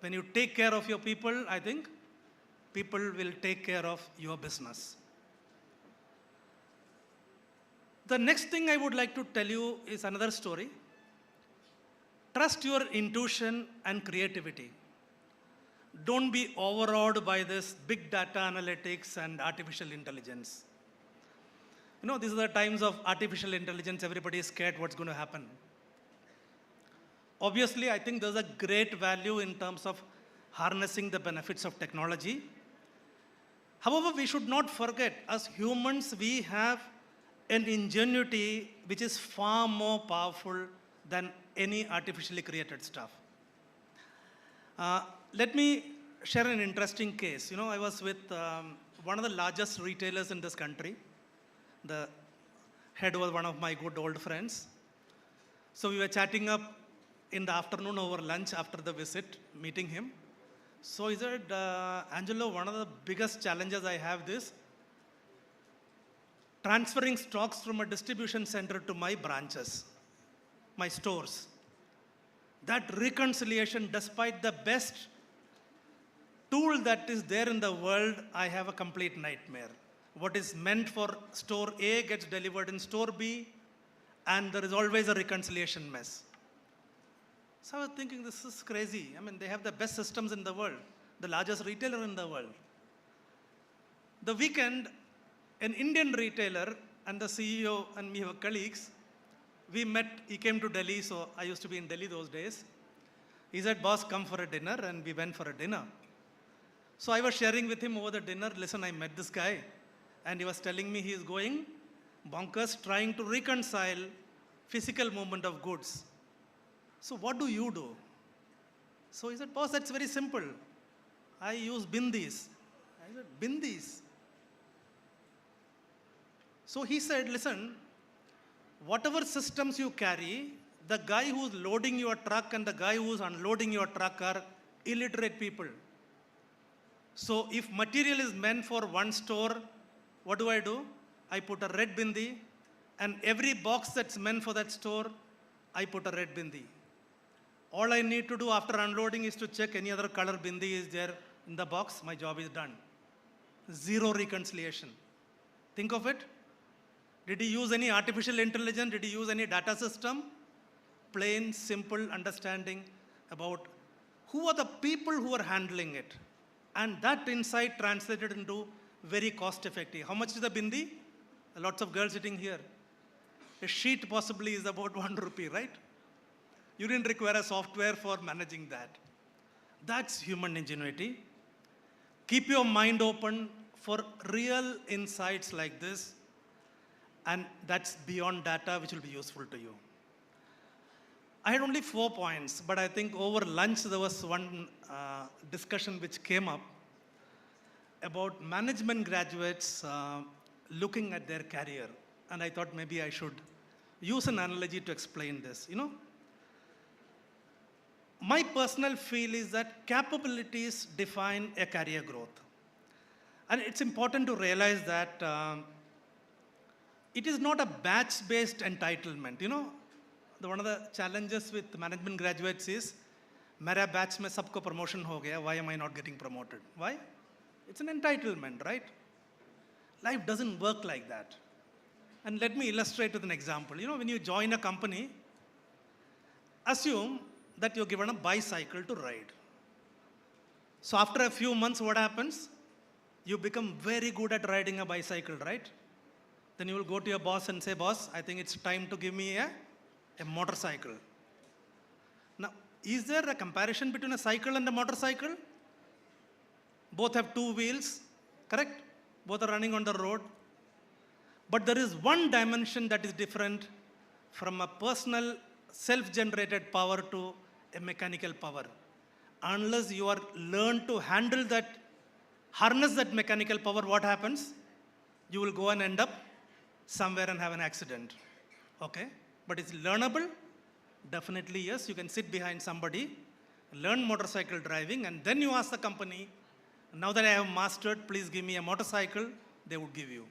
When you take care of your people, I think people will take care of your business. The next thing I would like to tell you is another story. Trust your intuition and creativity. Don't be overawed by this big data analytics and artificial intelligence. These are the times of artificial intelligence. Everybody is scared what's going to happen. Obviously, I think there's a great value in terms of harnessing the benefits of technology. However, we should not forget, as humans, we have an ingenuity which is far more powerful than any artificially created stuff. Let me share an interesting case. I was with one of the largest retailers in this country. The head was one of my good old friends. So we were chatting up in the afternoon over lunch after the visit, meeting him. So he said, Angelo, one of the biggest challenges I have is transferring stocks from a distribution center to my branches, my stores. That reconciliation, despite the best tool that is there in the world, I have a complete nightmare. What is meant for store A gets delivered in store B, and there is always a reconciliation mess. So I was thinking, this is crazy. They have the best systems in the world, the largest retailer in the world. The weekend, an Indian retailer and the CEO and me were colleagues. We met, he came to Delhi, so I used to be in Delhi those days. He said, boss, come for a dinner, and we went for a dinner. So I was sharing with him over the dinner, listen, I met this guy, and he was telling me he is going bonkers trying to reconcile physical movement of goods. So what do you do? So he said, boss, that's very simple. I use bindis. I said, bindis? So he said, listen, whatever systems you carry, the guy who's loading your truck and the guy who's unloading your truck are illiterate people. So if material is meant for one store, what do? I put a red bindi, and every box that's meant for that store, I put a red bindi. All I need to do after unloading is to check any other color bindi is there in the box, my job is done. Zero reconciliation. Think of it. Did he use any artificial intelligence? Did he use any data system? Plain, simple understanding about who are the people who are handling it. And that insight translated into very cost effective. How much is the bindi? Lots of girls sitting here. A sheet possibly is about 1 rupee, right? You didn't require a software for managing that. That's human ingenuity. Keep your mind open for real insights like this. And that's beyond data, which will be useful to you. I had only 4 points, but I think over lunch there was one discussion which came up about management graduates looking at their career. And I thought maybe I should use an analogy to explain this. You know, my personal feel is that capabilities define a career growth. And it's important to realize that it is not a batch-based entitlement. You know, one of the challenges with management graduates is, मेरा batch में सबको promotion हो गया, why am I not getting promoted? Why? It's an entitlement, right? Life doesn't work like that. And let me illustrate with an example. You know, when you join a company, assume that you're given a bicycle to ride. So after a few months, what happens? You become very good at riding a bicycle, right? Then you will go to your boss and say, boss, I think it's time to give me a motorcycle. Now, is there a comparison between a cycle and a motorcycle? Both have two wheels, correct? Both are running on the road. But there is one dimension that is different from a personal self-generated power to a mechanical power. Unless you are learned to handle that, harness that mechanical power, what happens? You will go and end up somewhere and have an accident. Okay? But it's learnable? Definitely yes. You can sit behind somebody, learn motorcycle driving, and then you ask the company, now that I have mastered, please give me a motorcycle, they would give you.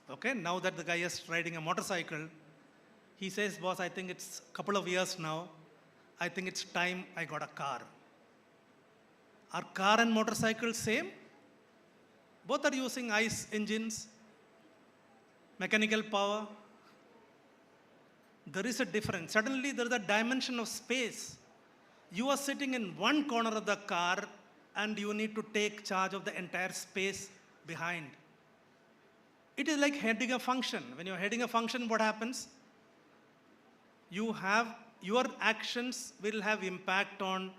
Okay? Now that the guy is riding a motorcycle, he says, boss, I think it's a couple of years now, I think it's time I got a car. Are car and motorcycle same? Both are using ICE engines, mechanical power. There is a difference. Suddenly there is a dimension of space. You are sitting in one corner of the car and you need to take charge of the entire space behind. It is like heading a function. When you're heading a function, what happens? Your actions will have impact on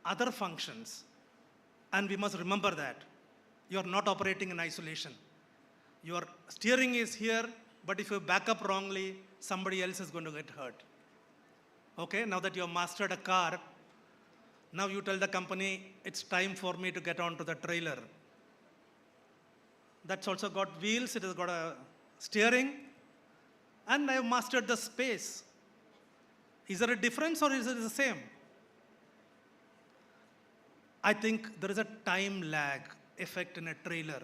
other functions. And we must remember that. You are not operating in isolation. Your steering is here, but if you back up wrongly, somebody else is going to get hurt. Okay, now that you have mastered a car, now you tell the company, it's time for me to get onto the trailer. That's also got wheels, it has got a steering, and I have mastered the space. Is there a difference or is it the same? I think there is a time lag effect in a trailer.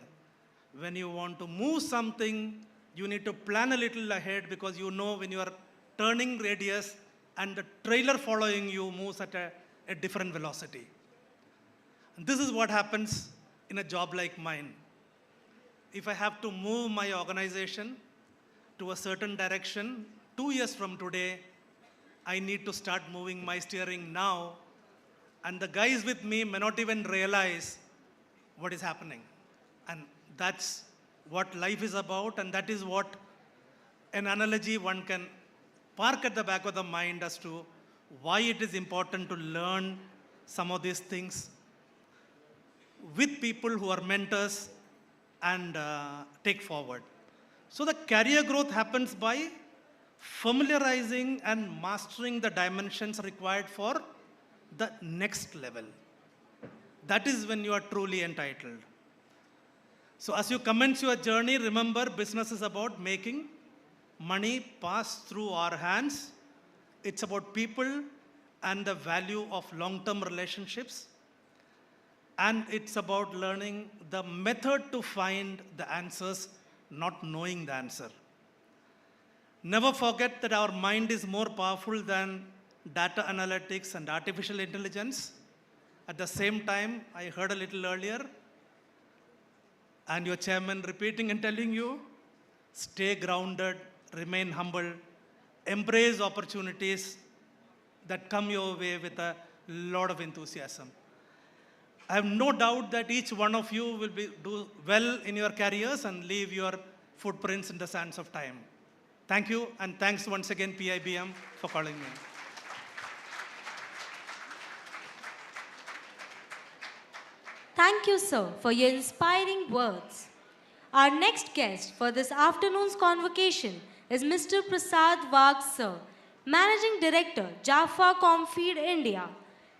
When you want to move something, you need to plan a little ahead because you know when you are turning radius and the trailer following you moves at a different velocity. And this is what happens in a job like mine. If I have to move my organization to a certain direction, 2 years from today, I need to start moving my steering now. And the guys with me may not even realize what is happening. And that's what life is about, and that is what an analogy one can park at the back of the mind as to why it is important to learn some of these things with people who are mentors and take forward. So the career growth happens by familiarizing and mastering the dimensions required for the next level. That is when you are truly entitled. So as you commence your journey, remember business is about making money pass through our hands. It's about people and the value of long-term relationships. And it's about learning the method to find the answers, not knowing the answer. Never forget that our mind is more powerful than data analytics and artificial intelligence. At the same time, I heard a little earlier, and your chairman repeating and telling you, stay grounded, remain humble, embrace opportunities that come your way with a lot of enthusiasm. I have no doubt that each one of you will do well in your careers and leave your footprints in the sands of time. Thank you, and thanks once again, PIBM, for calling me. Thank you, sir, for your inspiring words. Our next guest for this afternoon's convocation is Mr. Prasad Wag, sir, Managing Director, Jaffa Comfeed India.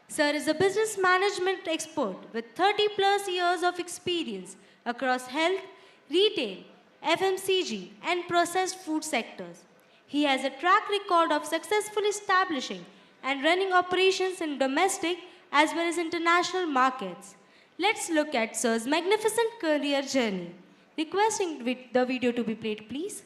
Sir is a business management expert with 30+ years of experience across health, retail, FMCG, and processed food sectors. He has a track record of successfully establishing and running operations in domestic as well as international markets. Let's look at Sir's magnificent career journey. Requesting the video to be played, please.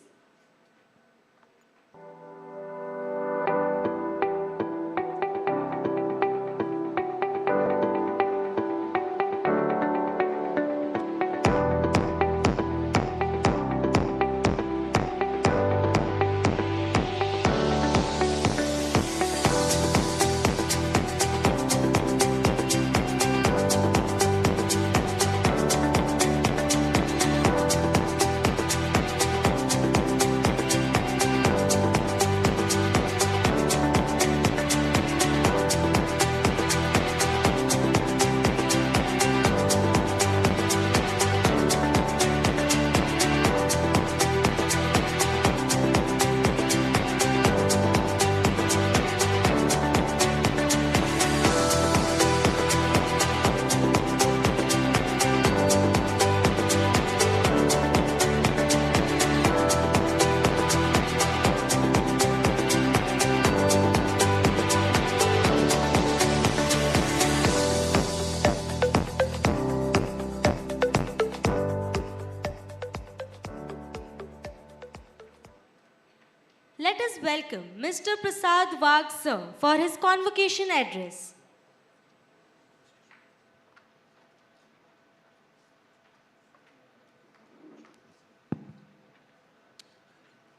Let us welcome Mr. Prasad Wag, sir, for his convocation address.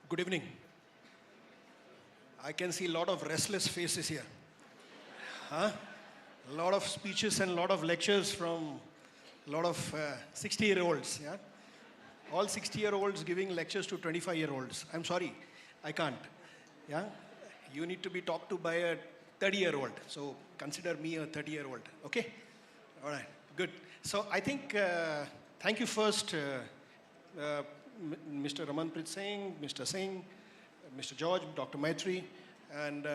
Good evening. I can see a lot of restless faces here. A lot of speeches and a lot of lectures from a lot of 60-year-olds. Yeah? All 60-year-olds giving lectures to 25-year-olds. I'm sorry, I can't. Yeah? You need to be talked to by a 30-year-old. So consider me a 30-year-old. Okay? All right, good. So I think, thank you first, Mr. Ramanpreet Singh, Mr. Singh, Mr. George, Dr. Maitri, and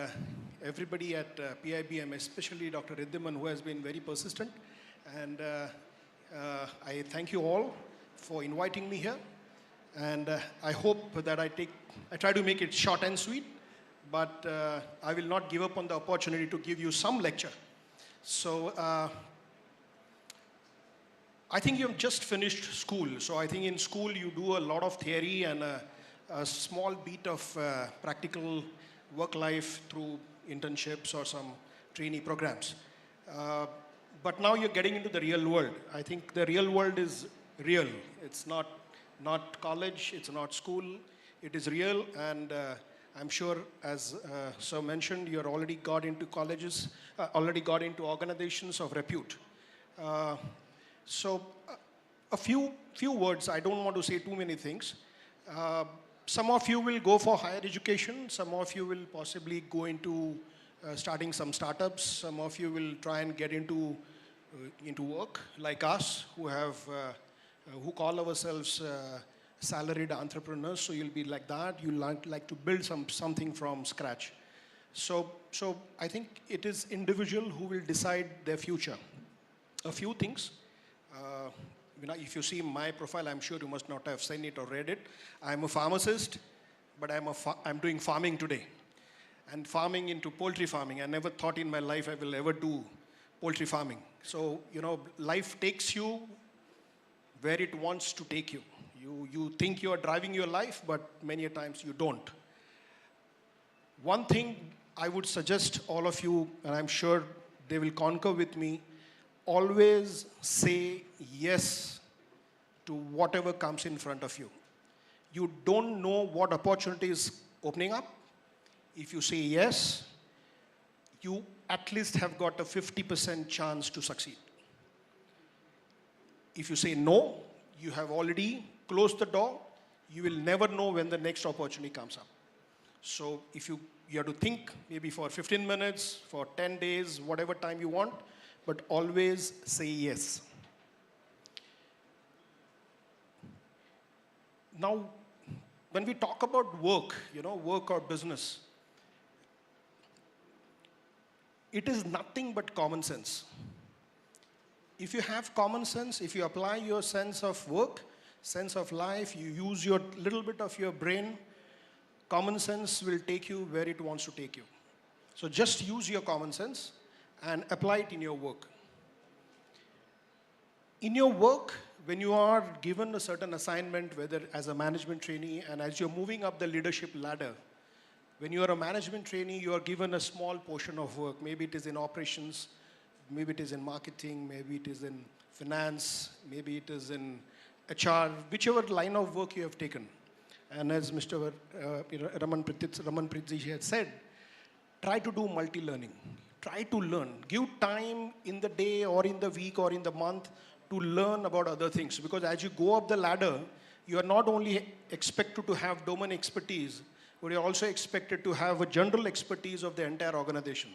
everybody at PIBM, especially Dr. Riddiman, who has been very persistent. And I thank you all for inviting me here. And I hope that I try to make it short and sweet, but I will not give up on the opportunity to give you some lecture. So I think you have just finished school. So I think in school you do a lot of theory and a small bit of practical work life through internships or some trainee programs. But now you're getting into the real world. I think the real world is real. It's not college, it's not school, it is real. And I'm sure, as Sir mentioned, you're already got into colleges, already got into organizations of repute. So a few words. I don't want to say too many things. Some of you will go for higher education. Some of you will possibly go into starting some startups. Some of you will try and get into work, like us, who call ourselves salaried entrepreneurs. So you'll be like that. You'll like to build something from scratch. So I think it is individual who will decide their future. A few things. If you see my profile, I'm sure you must not have seen it or read it. I'm a pharmacist, but I'm doing farming today. And farming into poultry farming. I never thought in my life I will ever do poultry farming. So, life takes you where it wants to take you. You think you are driving your life, but many a times you don't. One thing I would suggest all of you, and I'm sure they will concur with me, always say yes to whatever comes in front of you. You don't know what opportunity is opening up. If you say yes, you at least have got a 50% chance to succeed. If you say no, you have already closed the door. You will never know when the next opportunity comes up. So if you have to think maybe for 15 minutes, for 10 days, whatever time you want, but always say yes. Now, when we talk about work, work or business, it is nothing but common sense. If you have common sense, if you apply your sense of work, sense of life, you use your little bit of your brain, common sense will take you where it wants to take you. So just use your common sense and apply it in your work. In your work, when you are given a certain assignment, whether as a management trainee and as you're moving up the leadership ladder, when you are a management trainee, you are given a small portion of work. Maybe it is in operations, maybe it is in marketing, maybe it is in finance, maybe it is in HR, whichever line of work you have taken. And as Mr. Raman Preet had said, try to do multi-learning. Try to learn. Give time in the day or in the week or in the month to learn about other things. Because as you go up the ladder, you are not only expected to have domain expertise, but you're also expected to have a general expertise of the entire organization.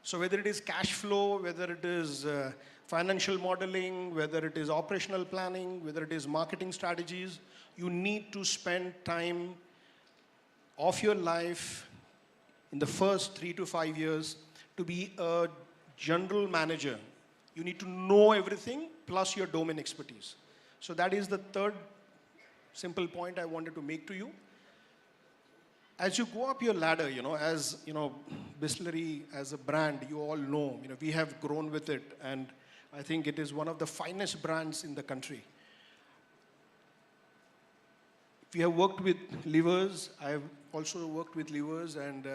So whether it is cash flow, whether it is financial modeling, whether it is operational planning, whether it is marketing strategies, you need to spend time of your life in the first 3 to 5 years to be a general manager. You need to know everything plus your domain expertise. So that is the third simple point I wanted to make to you. As you go up your ladder, as Bisleri as a brand, you all know, we have grown with it, and I think it is one of the finest brands in the country. We have worked with levers. I have also worked with levers, and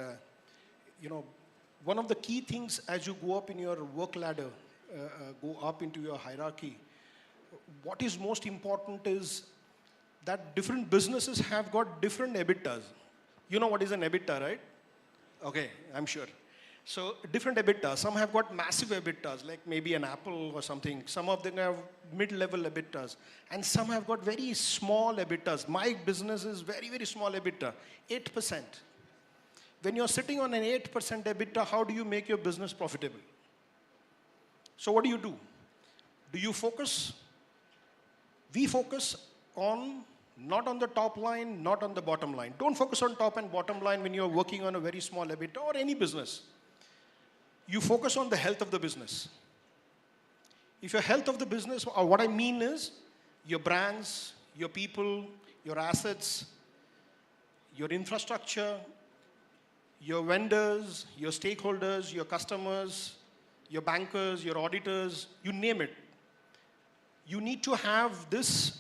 one of the key things as you go up in your work ladder, go up into your hierarchy, what is most important is that different businesses have got different EBITDAs. You know what is an EBITDA, right? Okay, I'm sure. So different EBITDAs. Some have got massive EBITDAs, like maybe an Apple or something. Some of them have mid-level EBITDAs. And some have got very small EBITDAs. My business is very, very small EBITDA, 8%. When you're sitting on an 8% EBITDA, how do you make your business profitable? So what do? Do you focus? We focus on not on the top line, not on the bottom line. Don't focus on top and bottom line when you're working on a very small EBITDA or any business. You focus on the health of the business. If your health of the business, or what I mean is your brands, your people, your assets, your infrastructure, your vendors, your stakeholders, your customers, your bankers, your auditors, you name it. You need to have this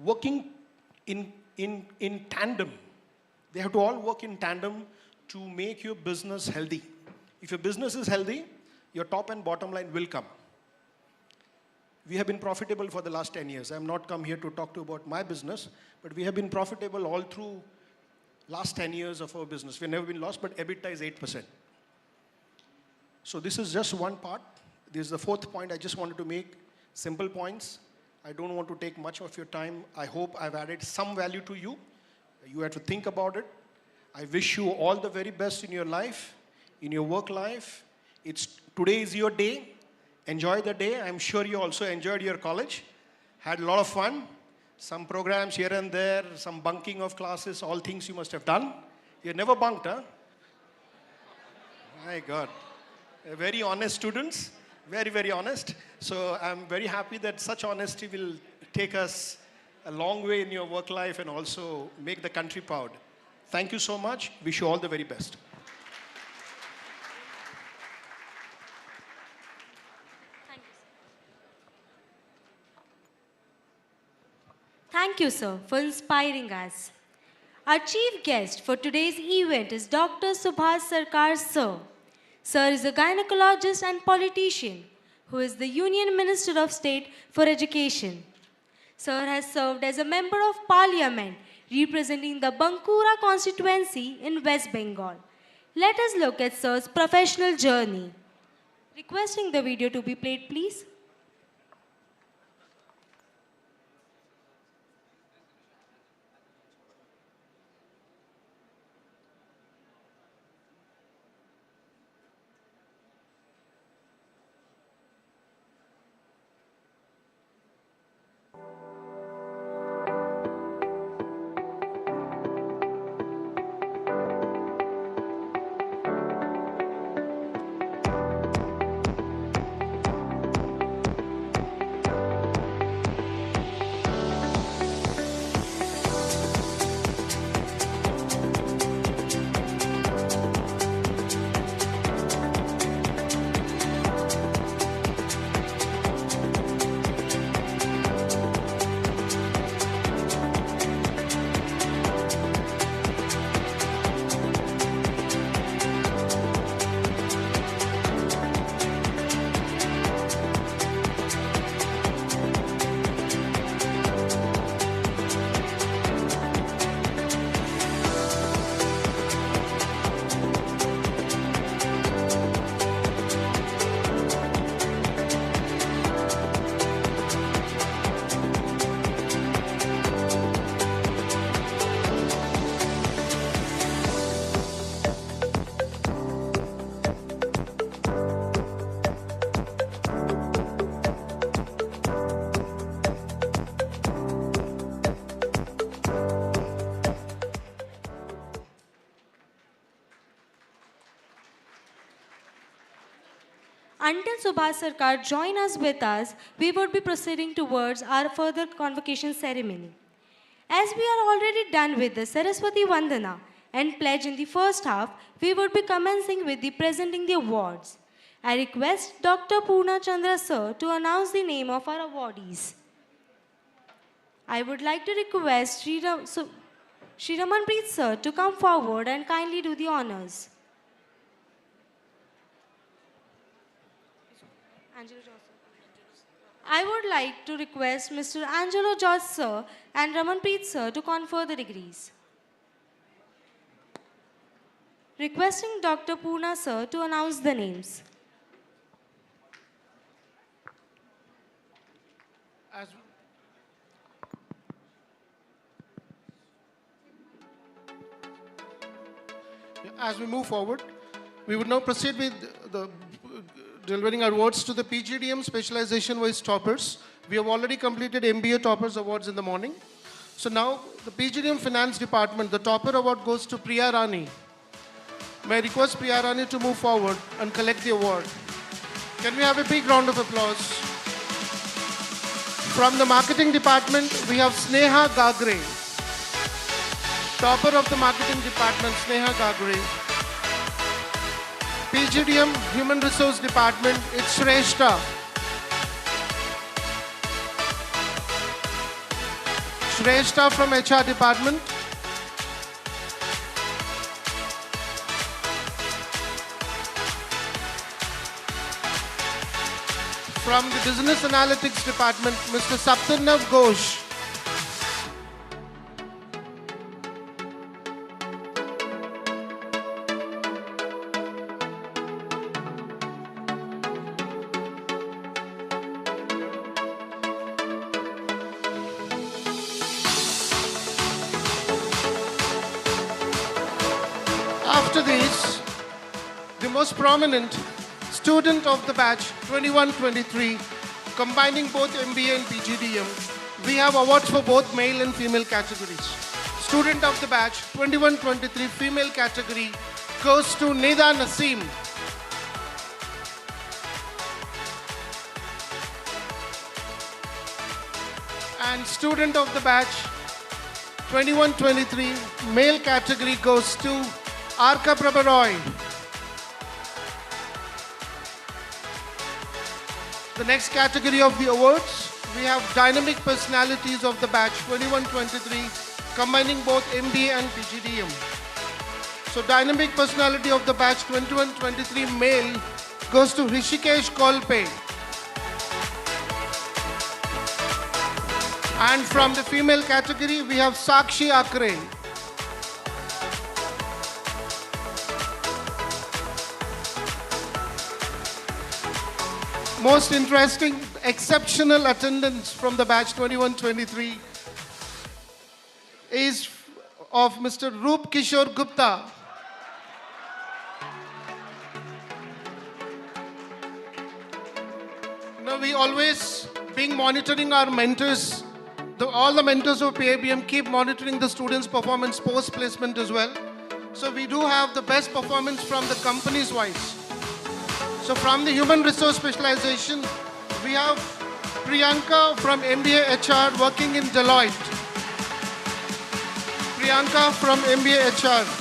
working in tandem. They have to all work in tandem to make your business healthy. If your business is healthy, your top and bottom line will come. We have been profitable for the last 10 years. I have not come here to talk to you about my business, but we have been profitable all through last 10 years of our business. We've never been lost, but EBITDA is 8%. So this is just one part. This is the fourth point I just wanted to make. Simple points. I don't want to take much of your time. I hope I've added some value to you. You have to think about it. I wish you all the very best in your life, in your work life. Today is your day. Enjoy the day. I'm sure you also enjoyed your college. Had a lot of fun. Some programs here and there, some bunking of classes, all things you must have done. You never bunked, huh? My God. Very honest students. Very, very honest. So I'm very happy that such honesty will take us a long way in your work life and also make the country proud. Thank you so much. Wish you all the very best. Thank you, sir, for inspiring us. Our chief guest for today's event is Dr. Subhash Sarkar, sir. Sir is a gynecologist and politician who is the Union Minister of State for Education. Sir has served as a Member of Parliament representing the Bankura constituency in West Bengal. Let us look at Sir's professional journey. Requesting the video to be played, please. Until Subhash Sarkar join us with us, we would be proceeding towards our further convocation ceremony. As we are already done with the Saraswati Vandana and pledge in the first half, we would be commencing with the presenting the awards. I request Dr. Poorna Chandra sir to announce the name of our awardees. I would like to request Shri Ramanpreet sir to come forward and kindly do the honors. Angelo George, sir. I would like to request Mr. Angelo George sir and Ramanpreet sir to confer the degrees. Requesting Dr. Poorna sir to announce the names. As we move forward, we would now proceed with the delivering awards to the PGDM specialization-wise toppers. We have already completed MBA toppers awards in the morning. So now the PGDM Finance Department, the topper award goes to Priya Rani. May I request Priya Rani to move forward and collect the award. Can we have a big round of applause? From the marketing department, we have Sneha Gagre. Topper of the marketing department, Sneha Gagre. PGDM Human Resource Department, it's Shrestha. Shrestha from HR Department. From the Business Analytics Department, Mr. Saptarnav Ghosh. After these, the most prominent student of the batch 21-23, combining both MBA and PGDM, we have awards for both male and female categories. Student of the batch 21-23 female category goes to Nida Naseem. And student of the batch 21-23 male category goes to Arka Prabha Roy. The next category of the awards, we have dynamic personalities of the batch 21-23, combining both MBA and PGDM. So dynamic personality of the batch 21-23 male goes to Rishikesh Kolpe. And from the female category, we have Sakshi Akre. Most interesting, exceptional attendance from the batch 21-23 is of Mr. Roop Kishore Gupta. Now we always being monitoring our mentors. All the mentors of PIBM keep monitoring the students' performance post-placement as well. So we do have the best performance from the companies wise. So from the human resource specialization, we have Priyanka from MBA HR working in Deloitte. Priyanka from MBA HR.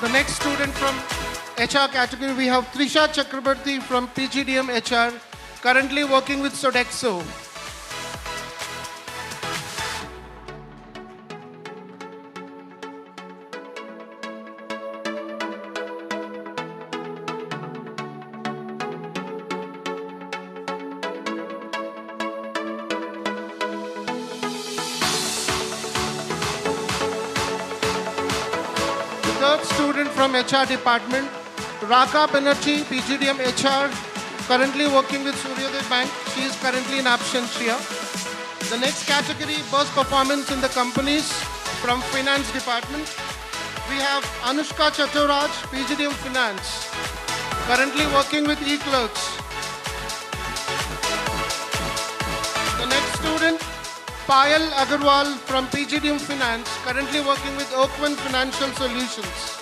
The next student from HR category, we have Trisha Chakrabarti from PGDM HR, currently working with Sodexo. Third student from HR department, Raka Banerjee, PGDM HR, currently working with Suryoday Bank. She is currently in absentia. The next category, best performance in the companies from Finance Department. We have Anushka Chaturaj, PGDM Finance, currently working with e-clerks. The next student, Payal Agarwal from PGDM Finance, currently working with Oakland Financial Solutions.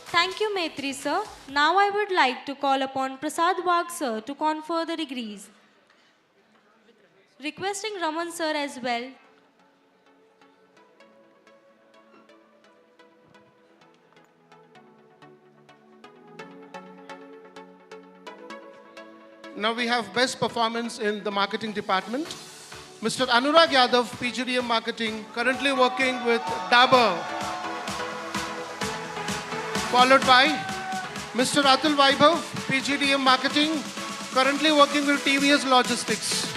Thank you, Maitri sir. Now I would like to call upon Prasad Wag sir to confer the degrees. Requesting Raman sir as well. Now we have best performance in the marketing department. Mr. Anurag Yadav, PGDM Marketing, currently working with Dabur. Followed by Mr. Atul Vaibhav, PGDM Marketing, currently working with TVS Logistics.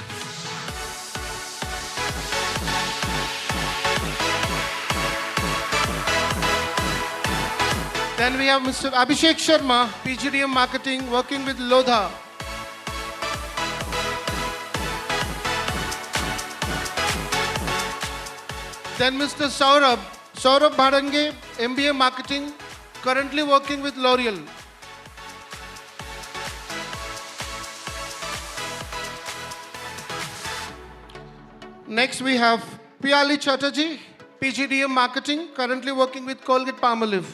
Then we have Mr. Abhishek Sharma, PGDM Marketing, working with Lodha. Then Mr. Saurabh Bharange, MBA Marketing, currently working with L'Oreal. Next we have Piyali Chatterjee, PGDM Marketing, currently working with Colgate-Palmolive.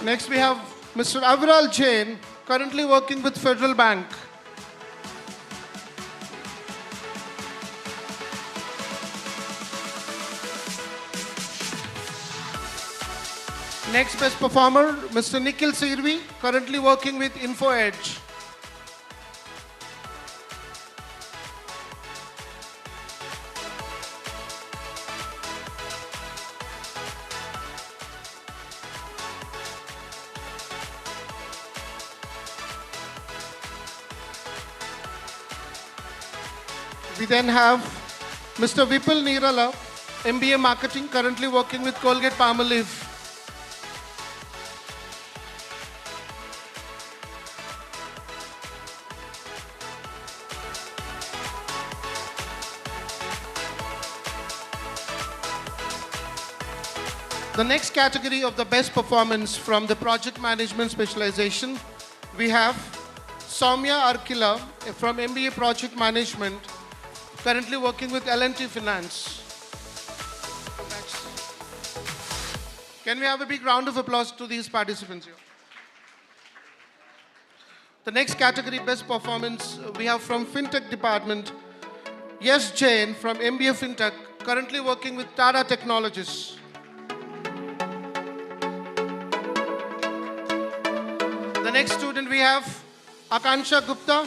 Next we have Mr. Aviral Jain, currently working with Federal Bank. Next best performer, Mr. Nikhil Sirvi, currently working with InfoEdge. We then have Mr. Vipul Nirala, MBA Marketing, currently working with Colgate-Palmolive. The next category of the best performance from the project management specialization, we have Soumya Arkila from MBA Project Management, currently working with L&T Finance. Can we have a big round of applause to these participants here? The next category, best performance, we have from FinTech Department, Yes Jain from MBA FinTech, currently working with Tata Technologies. The next student we have Akansha Gupta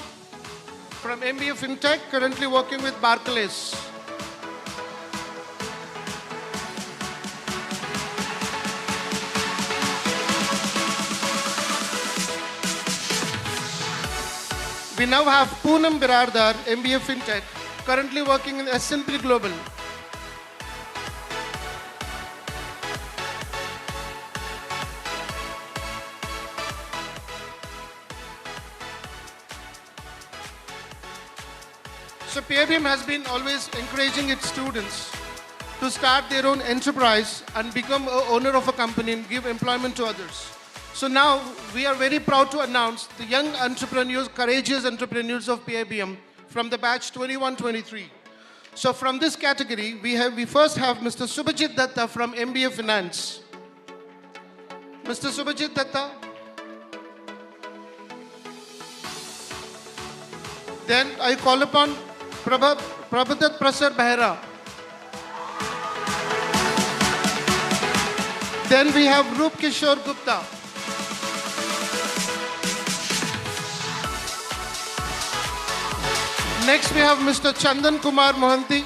from MBA FinTech, currently working with Barclays. We now have Poonam Birardar, MBA FinTech, currently working in S&P Global. So PIBM has been always encouraging its students to start their own enterprise and become an owner of a company and give employment to others. So now we are very proud to announce the young entrepreneurs, courageous entrepreneurs of PIBM from the batch 21-23. So from this category, we first have Mr. Subhajit Datta from MBA Finance. Mr. Subhajit Datta. Then I call upon Prabhadat Prasad Behra. Then we have Rup Kishore Gupta. Next we have Mr. Chandan Kumar Mohanty.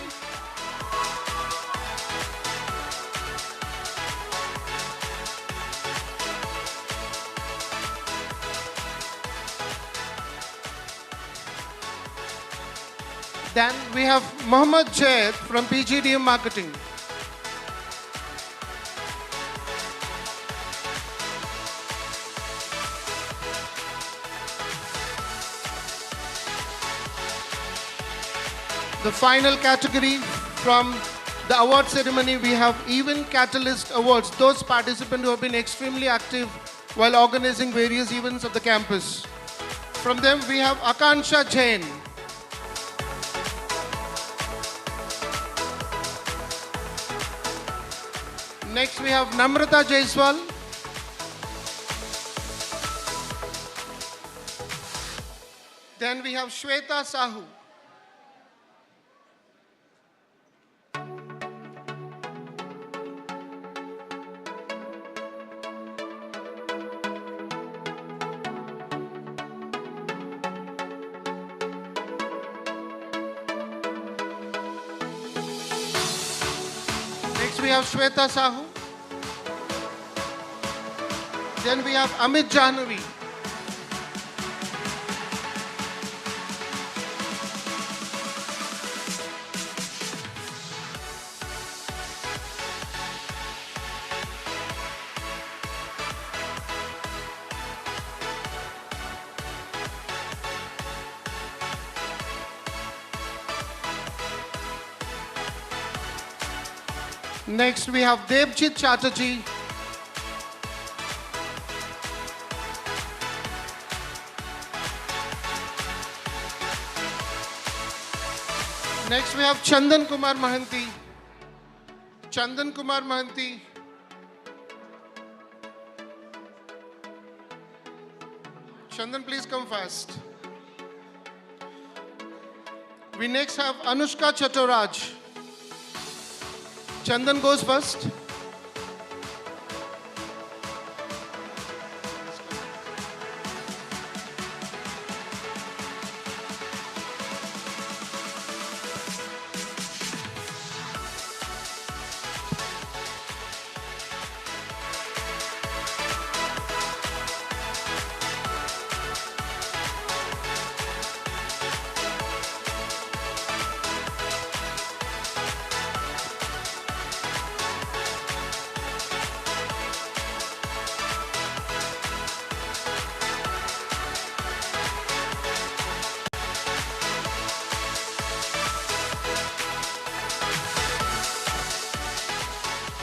Then we have Mohammad Jaid from PGDM Marketing. The final category from the award ceremony, we have Event Catalyst Awards. Those participants who have been extremely active while organizing various events at the campus. From them, we have Akansha Jain. Next, we have Namrata Jaiswal. Then we have Shweta Sahu. Next we have Shweta Sahu. Then we have Amit Jahnavi. Next we have Devjit Chatterjee. Next we have Chandan Kumar Mahanti. Chandan Kumar Mahanti. Chandan, please come fast. We next have Anushka Chaturaj. Chandan goes first.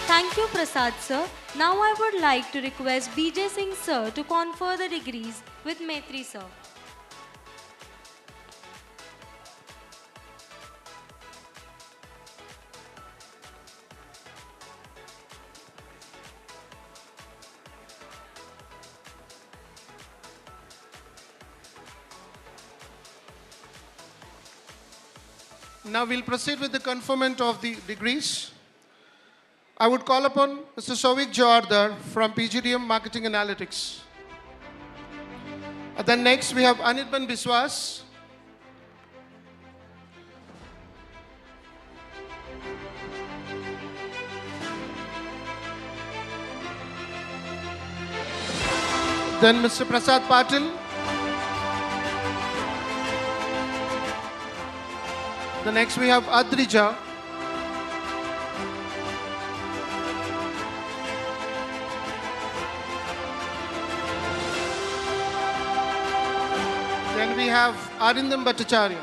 Thank you, Prasad sir. Now I would like to request BJ Singh sir to confer the degrees with Maitri sir. Now we'll proceed with the conferment of the degrees. I would call upon Mr. Souvik Jawardar from PGDM Marketing Analytics. And then next we have Anirban Biswas. Then Mr. Prasad Patil. The next we have Adrija. Then we have Arindam Bhattacharya.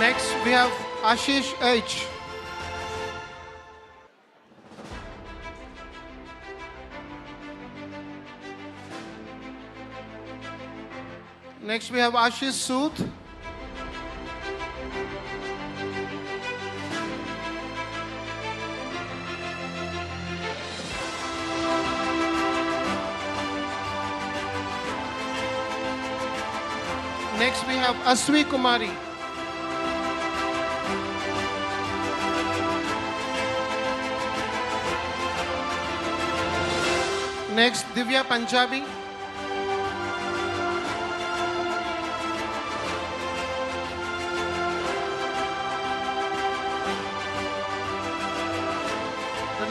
Next we have Ashish H. Next we have Ashish Sood. Next we have Aswi Kumari. Next, Divya Punjabi.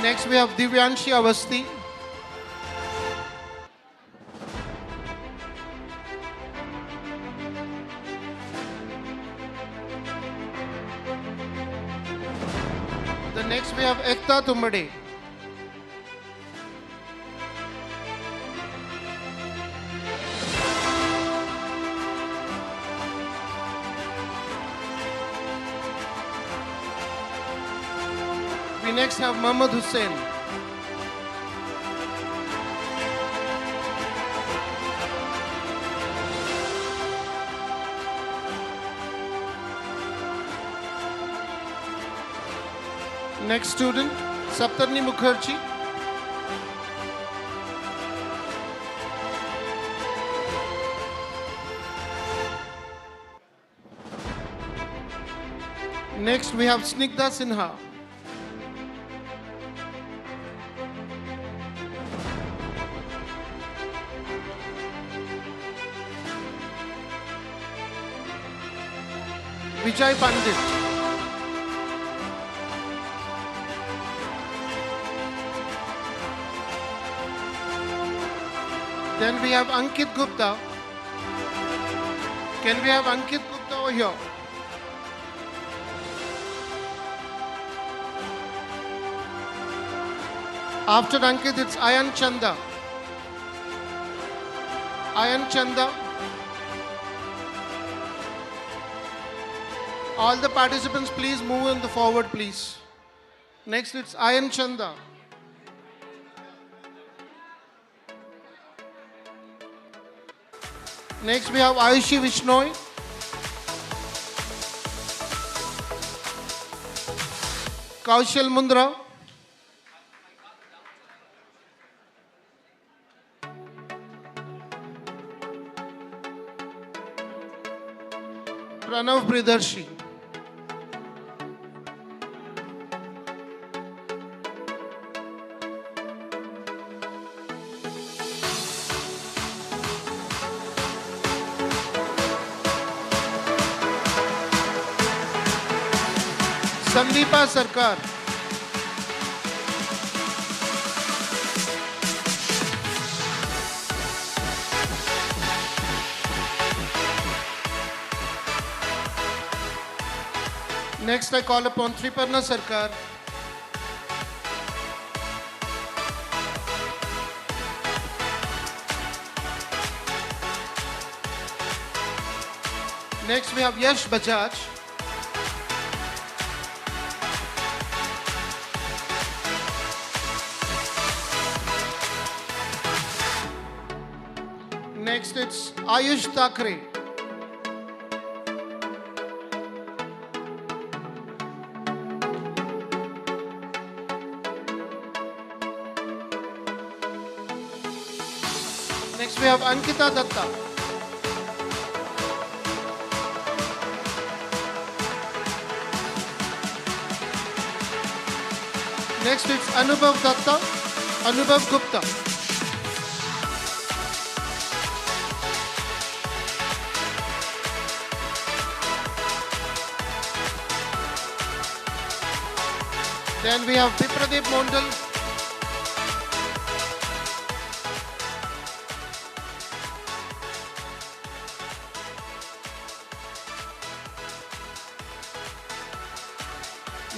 Next we have Divyanshi Avasti. The next we have Ekta Tumbade. We next have Mohammad Hussain. Next student, Saptarni Mukherjee. Next we have Snigdha Sinha. Vijay Pandit. Then we have Ankit Gupta. Can we have Ankit Gupta over here? After Ankit, it's Ayan Chanda. Ayan Chanda. All the participants, please move in the forward, please. Next, it's Ayan Chanda. Next, we have Ayushi Vishnoi. Kaushal Mundra. Pranav Pridarshi. Sandeepa Sarkar. Next, I call upon Triparna Sarkar. Next, we have Yash Bajaj. Next, it's Ayush Thakre. Next, we have Ankita Datta. Next, it's Anubhav Datta, Anubhav Gupta. Then we have Bipradeep Mondal.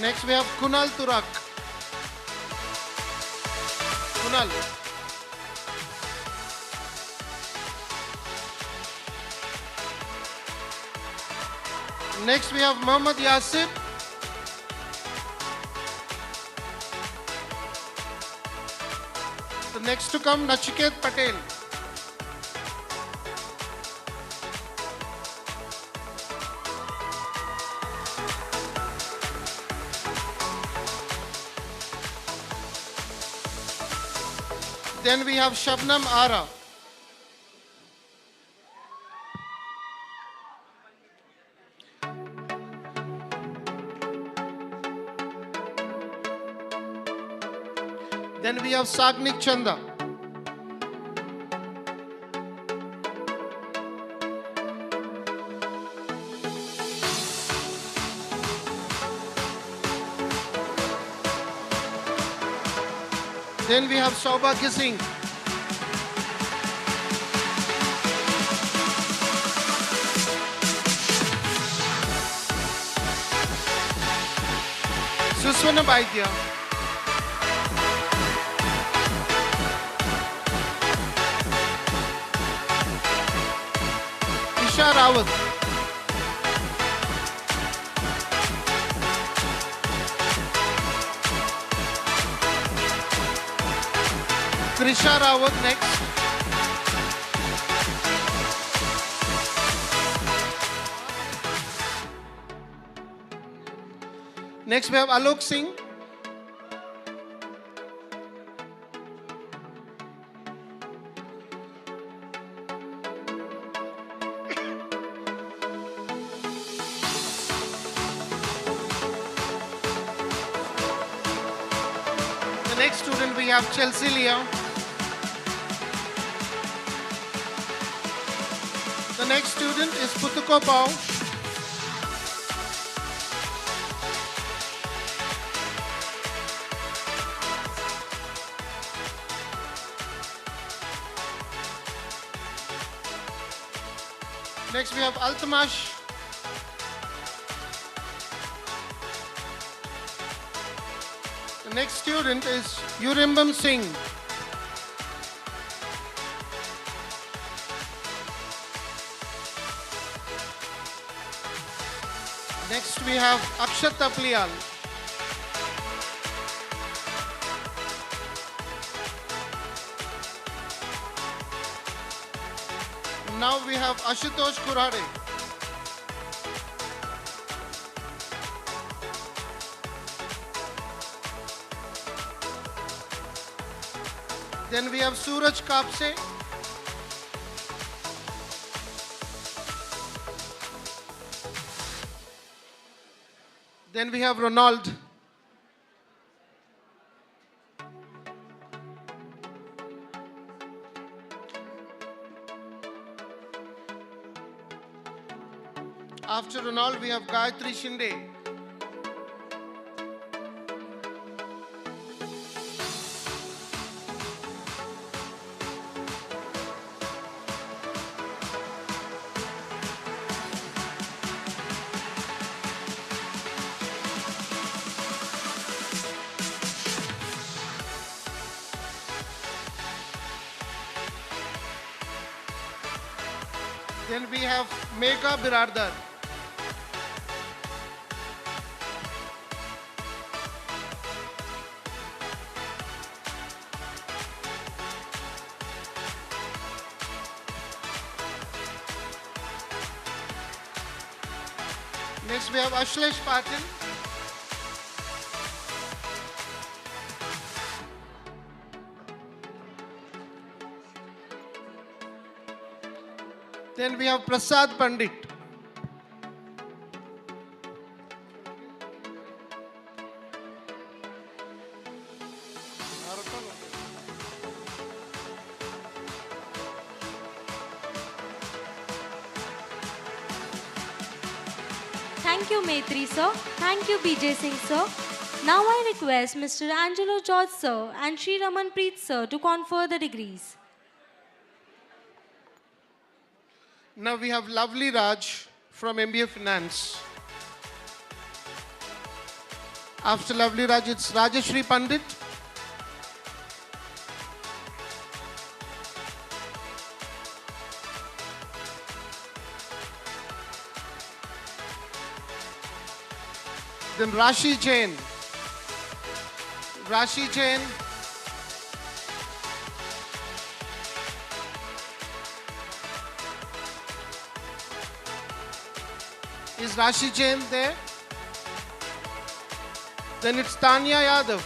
Next we have Kunal Turak. Kunal. Next we have Muhammad Yasir. The next to come, Nachiket Patel. Then we have Shabnam Ara. have Sagnik Chanda. Then we have Saubhagya Singh. Suswana Baidya. Isha Rawat. Krisha Rawat next. Next we have Alok Singh. The next student we have Chelsea Leah. The next student is Putuko Pao. Next we have Altamash. The next student is Yurimbam Singh. Next we have Akshat Tapliyal. Now we have Ashutosh Kurade. Then we have Suraj Kapse. Then we have Ronald. After Ronald, we have Gayatri Shinde. Then we have Megha Birardar. Next we have Ashlesh Patil. Then we have Prasad Pandit. Thank you, Maitri sir. Thank you, BJ Singh sir. Now I request Mr. Angelo George sir and Sri Raman Preet sir to confer the degrees. Now we have Lovely Raj from MBA Finance. After Lovely Raj, it's Rajashri Pandit. Then Rashi Jain. Rashi Jain. Is Rashi Jain there? Then it's Tanya Yadav.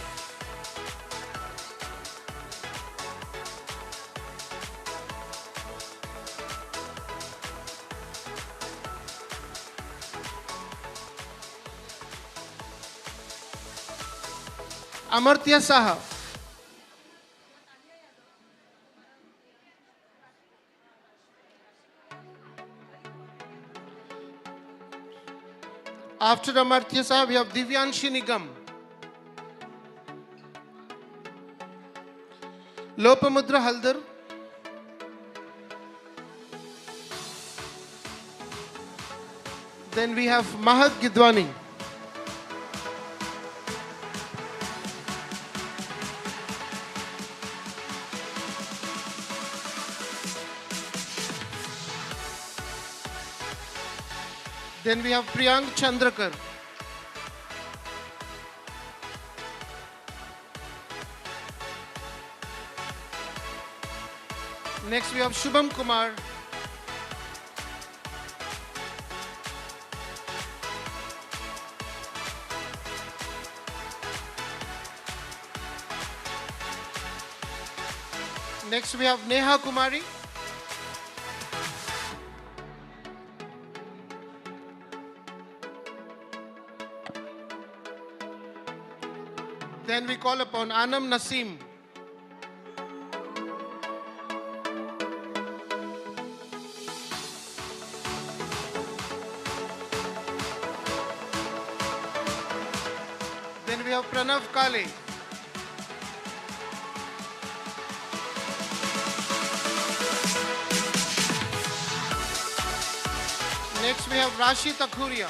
Amartya Saha. After Amartya Sahib, we have Divyanshi Nigam. Lopamudra Haldar. Then we have Mahad Gidwani. Then we have Priyank Chandrakar. Next we have Shubham Kumar. Next we have Neha Kumari. Then we call upon Anam Nasim. Then we have Pranav Kale. Next we have Rashi Takhuria.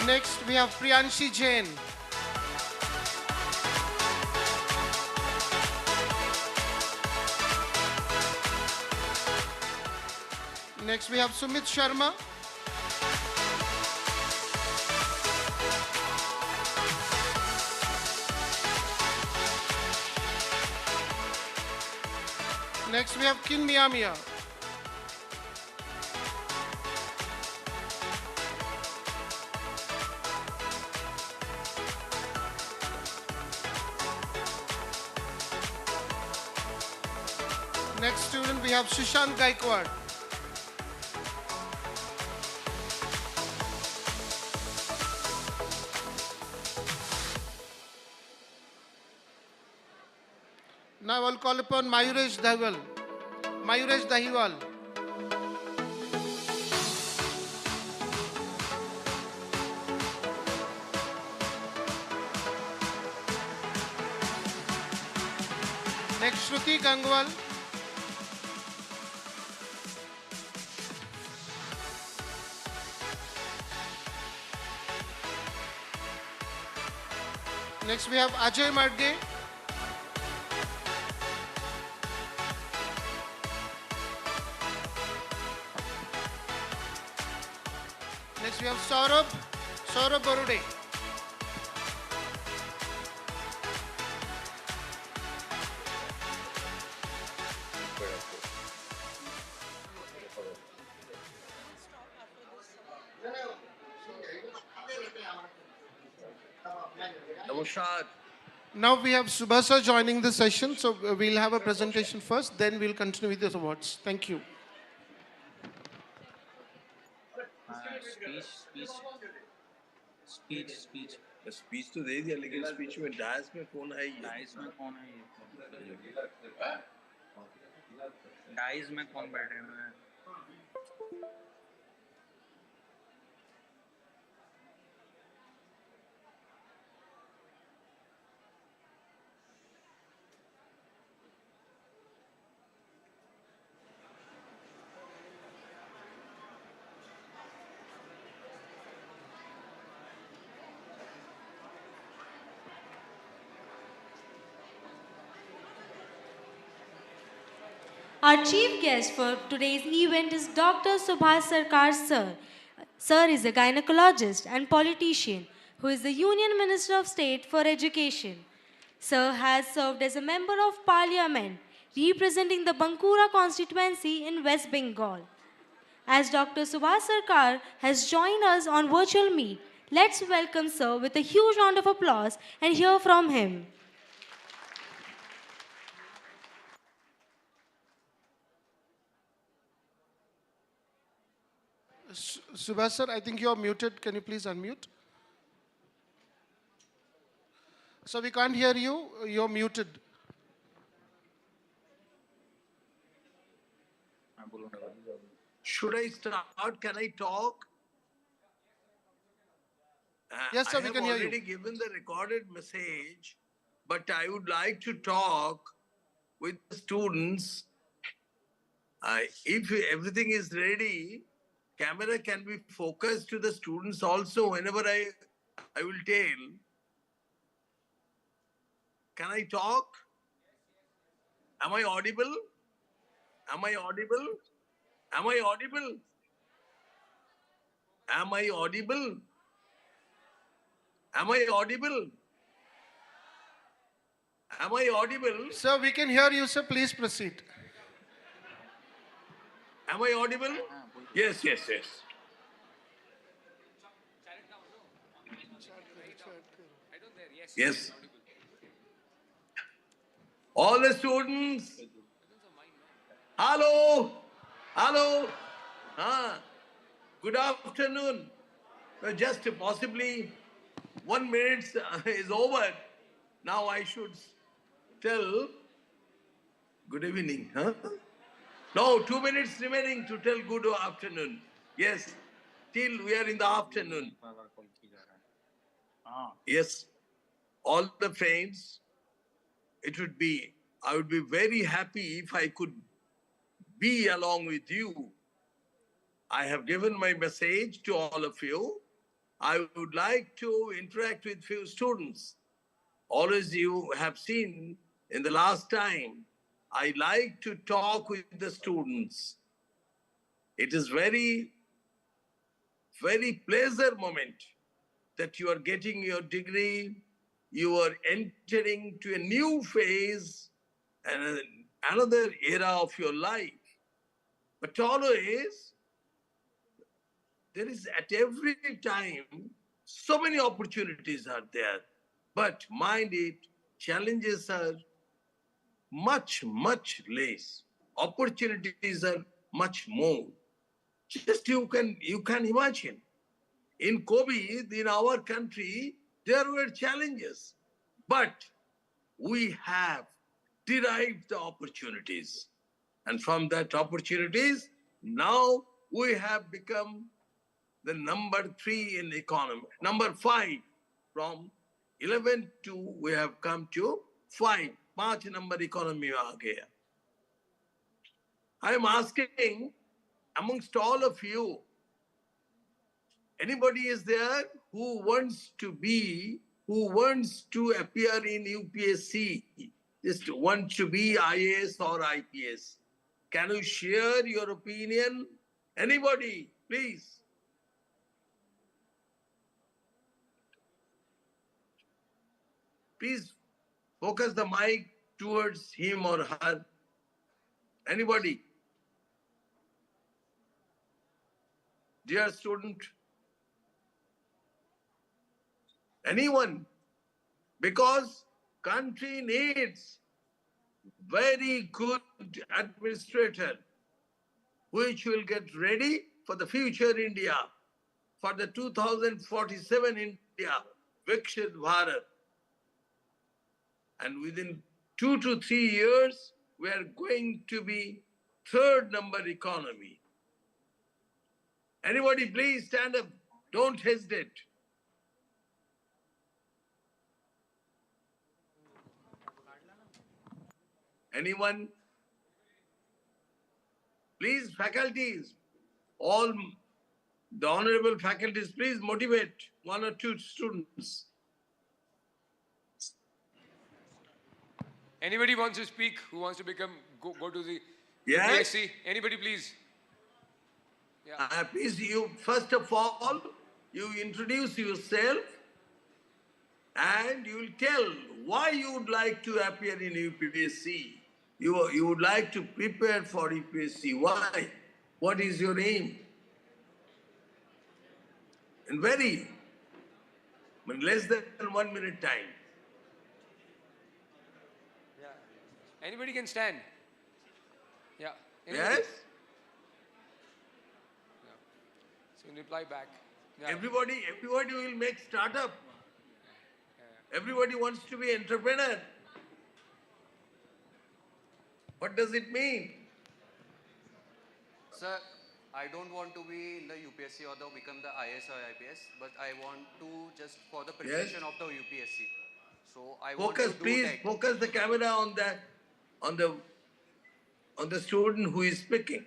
Next we have Priyanshi Jain. Next we have Sumit Sharma. Next we have Kin Miyamiya. Next student we have Shishant Gaikwad. Now I'll call upon Mayuresh Dahiwal. Mayuresh Dahiwal. Next Shruti Gangwal. Next we have Ajay Madge. Next we have Saurabh Barude. Now we have Subhasa joining the session, so we'll have a presentation first, then we'll continue with the awards. Thank you. Speech तो दे दिया लेकिन speech में DISE में कौन है ये dice में कौन बैठे हैं Our chief guest for today's event is Dr. Subhash Sarkar Sir. Sir is a gynecologist and politician who is the Union Minister of State for Education. Sir has served as a member of Parliament representing the Bankura constituency in West Bengal. As Dr. Subhash Sarkar has joined us on virtual meet, let's welcome Sir with a huge round of applause and hear from him. Subhash sir, I think you are muted. Can you please unmute? So we can't hear you. You're muted. Should I start? Can I talk? Yes, sir, I we have can hear you. already given the recorded message, but I would like to talk with the students. If everything is ready, camera can be focused to the students also whenever I will tell. Can I talk? Am I audible? Am I audible? Am I audible? Am I audible? Am I audible? Am I audible? Sir, we can hear you, sir. Please proceed. Am I audible? Yes, yes, yes. Yes. All the students. Hello. Hello. Good afternoon. Just possibly 1 minute is over. Now I should tell good evening. No, 2 minutes remaining to tell good afternoon. Yes, till we are in the afternoon. Yes, all the friends, I would be very happy if I could be along with you. I have given my message to all of you. I would like to interact with few students. Always you have seen in the last time, I like to talk with the students. It is very, very pleasure moment that you are getting your degree, you are entering to a new phase and another era of your life. But always, there is at every time, so many opportunities are there. But mind it, challenges are much, much less. Opportunities are much more. Just you can imagine. In COVID, in our country, there were challenges. But we have derived the opportunities. And from that opportunities, now we have become the number 3 in the economy. Number 5 from 11 to we have come to 5. 5 number economy aa gaya. I am asking amongst all of you, anybody is there who wants to appear in UPSC, just want to be IAS or IPS? Can you share your opinion? Anybody, please. Please focus the mic towards him or her. Anybody? Dear student, anyone? Because country needs very good administrator which will get ready for the future India, for the 2047 India, Viksit Bharat. And within 2 to 3 years, we are going to be 3rd number economy. Anybody please stand up. Don't hesitate. Anyone? Please, faculties, all the honorable faculties, please motivate 1 or 2 students. Anybody wants to speak? Who wants to go to the Yes? UPSC? Anybody, please? Yeah. Please, you first of all, you introduce yourself and you will tell why you would like to appear in UPSC. You would like to prepare for UPSC. Why? What is your aim? In less than 1 minute time. Yeah. Anybody can stand. Yeah. Anybody? Yes? Yeah. So you reply back. Yeah. Everybody will make startup. Everybody wants to be entrepreneur. What does it mean? Sir, I don't want to be in the UPSC or become the IS or IPS, but I want to just for the preparation of the UPSC. So I want to Focus, do please. that. Focus the camera on that, on the student who is speaking.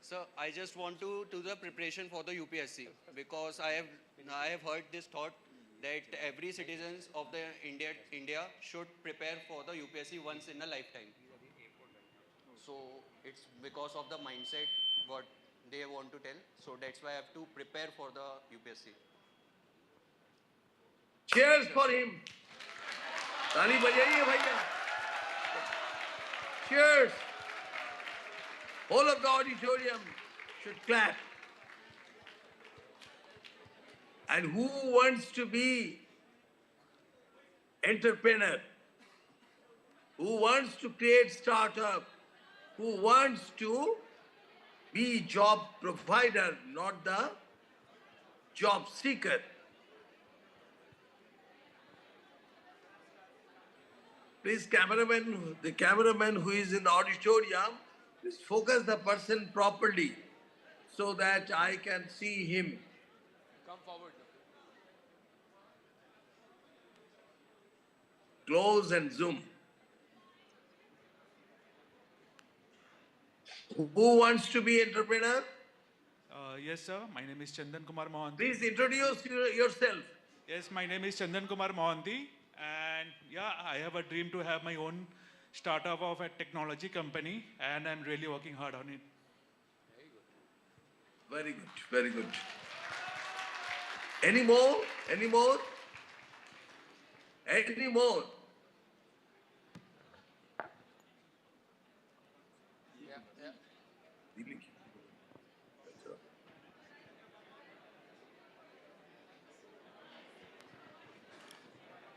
Sir, I just want to do the preparation for the UPSC because I have heard this thought that every citizens of the India should prepare for the UPSC once in a lifetime. So it's because of the mindset what they want to tell. So that's why I have to prepare for the UPSC. Cheers for him. ताली बजाइए भैया. Cheers. All of the auditorium should clap. And who wants to be entrepreneur? Who wants to create startup? Who wants to be job provider, not the job seeker? Please, cameraman, the cameraman who is in the auditorium, please focus the person properly so that I can see him. Come forward. Close and zoom. Who wants to be entrepreneur? Yes, sir. My name is Chandan Kumar Mohanty. Please introduce yourself. Yes, my name is Chandan Kumar Mohanty. And yeah, I have a dream to have my own startup of a technology company, and I'm really working hard on it. Very good, very good. Any more? Any more? Any more?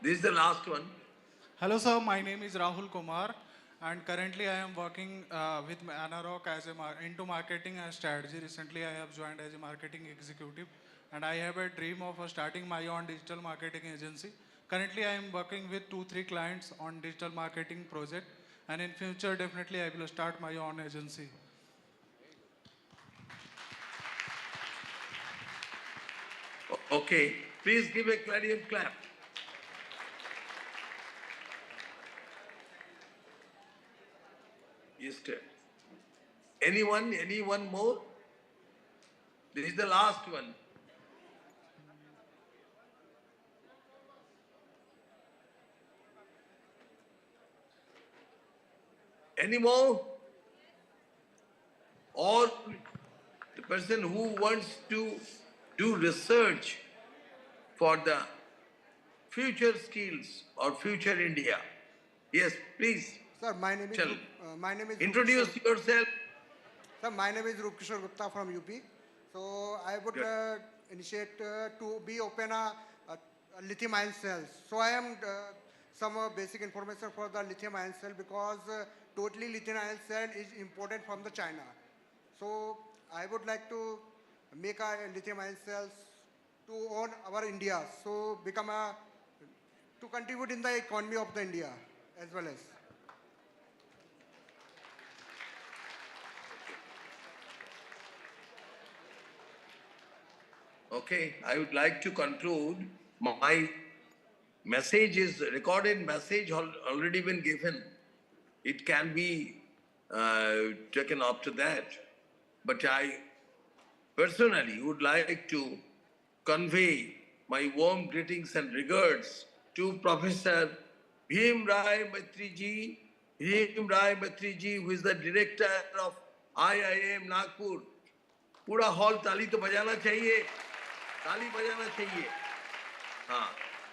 This is the last one. Hello, sir. My name is Rahul Kumar, and currently I am working with Anarok into marketing and strategy. Recently, I have joined as a marketing executive, and I have a dream of starting my own digital marketing agency. Currently, I am working with 2-3 clients on digital marketing project, and in future, definitely I will start my own agency. Okay, please give a clarion clap. Yes, sir. Anyone more? This is the last one. Any more? Or the person who wants to do research for the future skills or future India. Yes, please. Sir, my name is Introduce yourself. Sir, my name is Rupkishore Gupta from UP. So I would initiate to be open a lithium ion cells. So I am some basic information for the lithium ion cell because totally lithium ion cell is imported from the China. So I would like to make a lithium ion cells to own our India. So become to contribute in the economy of the India as well as. Okay, I would like to conclude. My message is recorded message already been given. It can be taken after that. But I personally would like to convey my warm greetings and regards to Professor Bhim Rai Maitri ji, who is the director of IIM Nagpur. पूरा hall ताली तो बजाना चाहिए. ताली बजाना चाहिए. हाँ.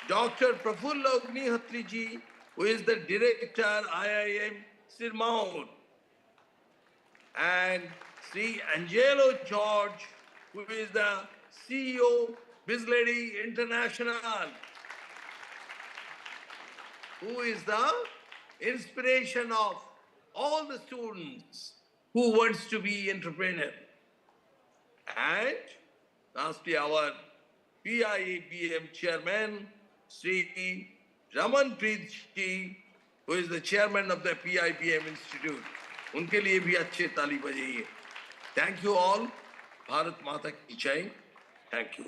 Dr. Prafulla Agnihatri ji, who is the director IIM Sirmaur, and Sri Angelo George, who is the CEO Bislady International, who is the inspiration of all the students who wants to be entrepreneur. And lastly, our PIBM chairman, Sri Raman Preet ji, who is the chairman of the PIBM Institute. उनके लिए भी अच्छे ताली बजाइए. Thank you all. Bharat Mata ki Jai. Thank you.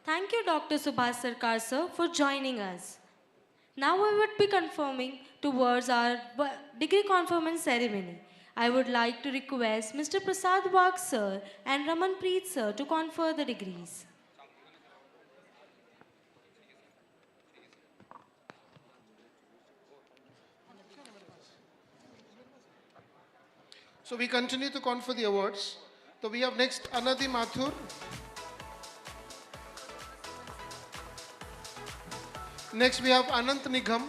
Thank you, Dr. Subhash Sarkar, sir, for joining us. Now we would be conforming towards our degree conferment ceremony. I would like to request Mr. Prasad Wag, sir, and Raman Preet, sir, to confer the degrees. So we continue to confer the awards. So we have next Anadi Mathur. Next we have Anant Nigam.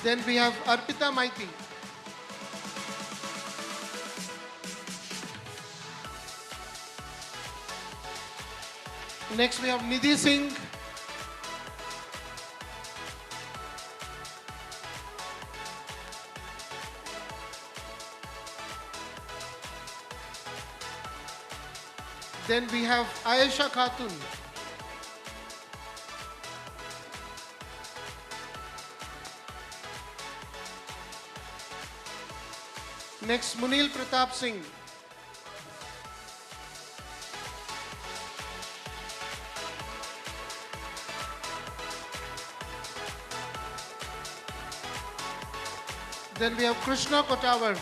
Then we have Arpita Maiti. Next we have Nidhi Singh. Then we have Ayesha Khatun. Next, Munil Pratap Singh. Then we have Krishna Kotawar.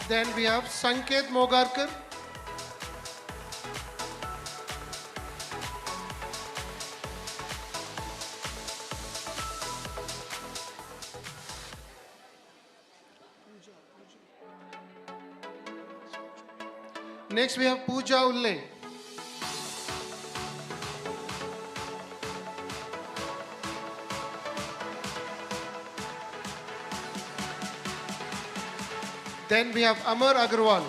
Then we have Sanket Mogarkar. Next we have Pooja Ulle. Then we have Amar Agarwal.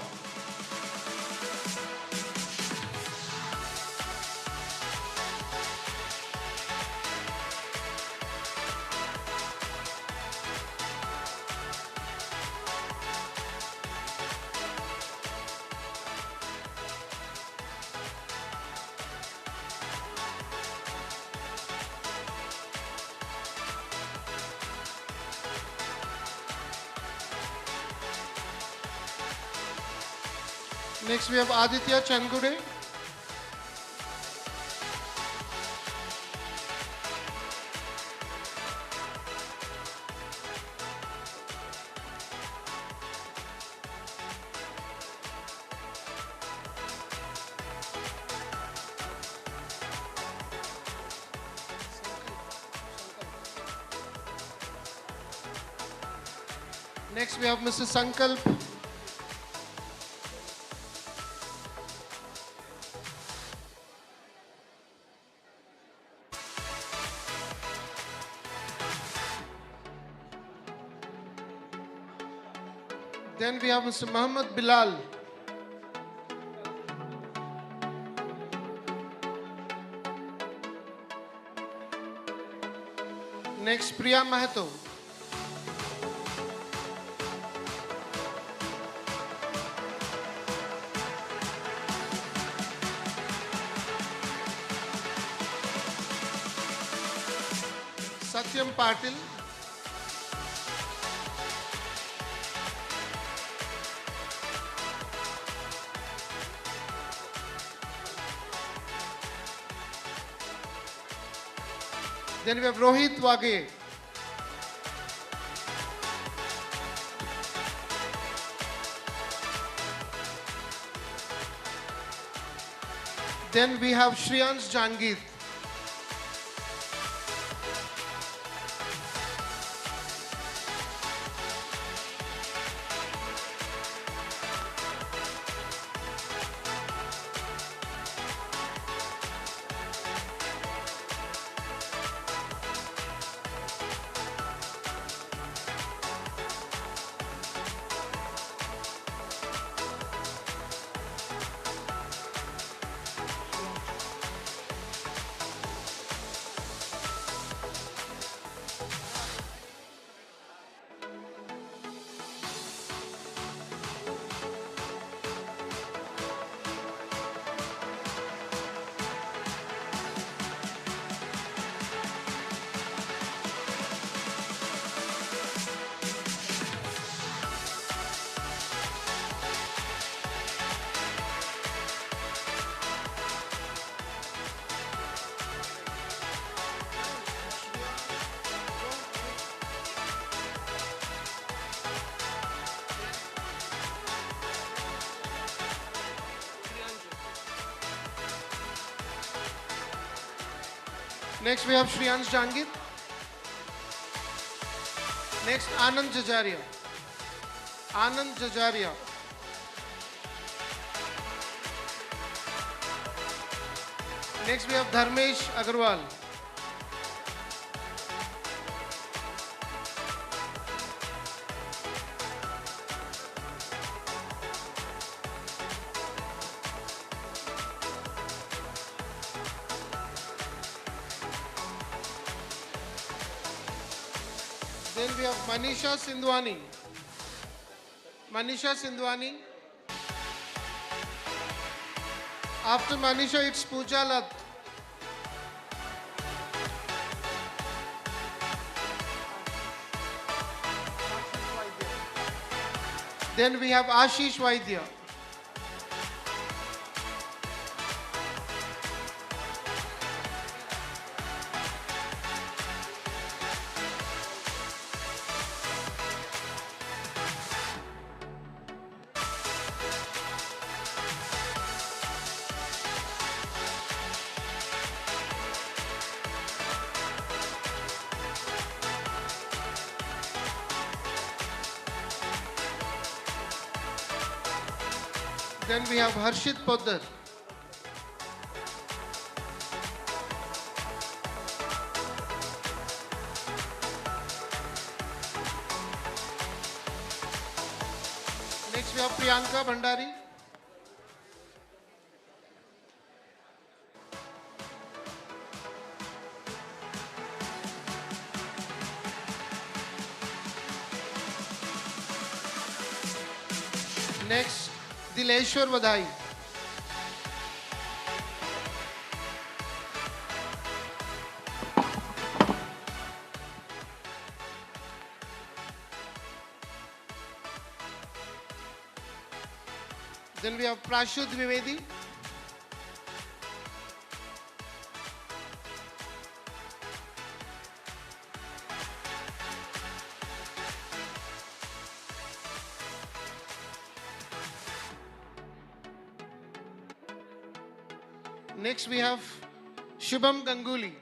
Next we have Aditya Changude. Next we have Mr. Sankalp. Then we have Mr. Muhammad Bilal. Next, Priya Mahato. Satyam Patil. Then we have Rohit Wage. Then we have Shriyans Jangir. Next we have Shriyansh Jangir. Next Anand Jajaria. Anand Jajaria. Next we have Dharmesh Agarwal. Then we have Manisha Sindhwani. Manisha Sindhwani. After Manisha, it's Pooja Lat. Then we have Ashish Vaidya. Then we have Harshit Poddar. Next we have Priyanka Bhandari. Next, Dileshwar Vadhai. Then we have Prashud Vivedi. Next we have Shubham Ganguly.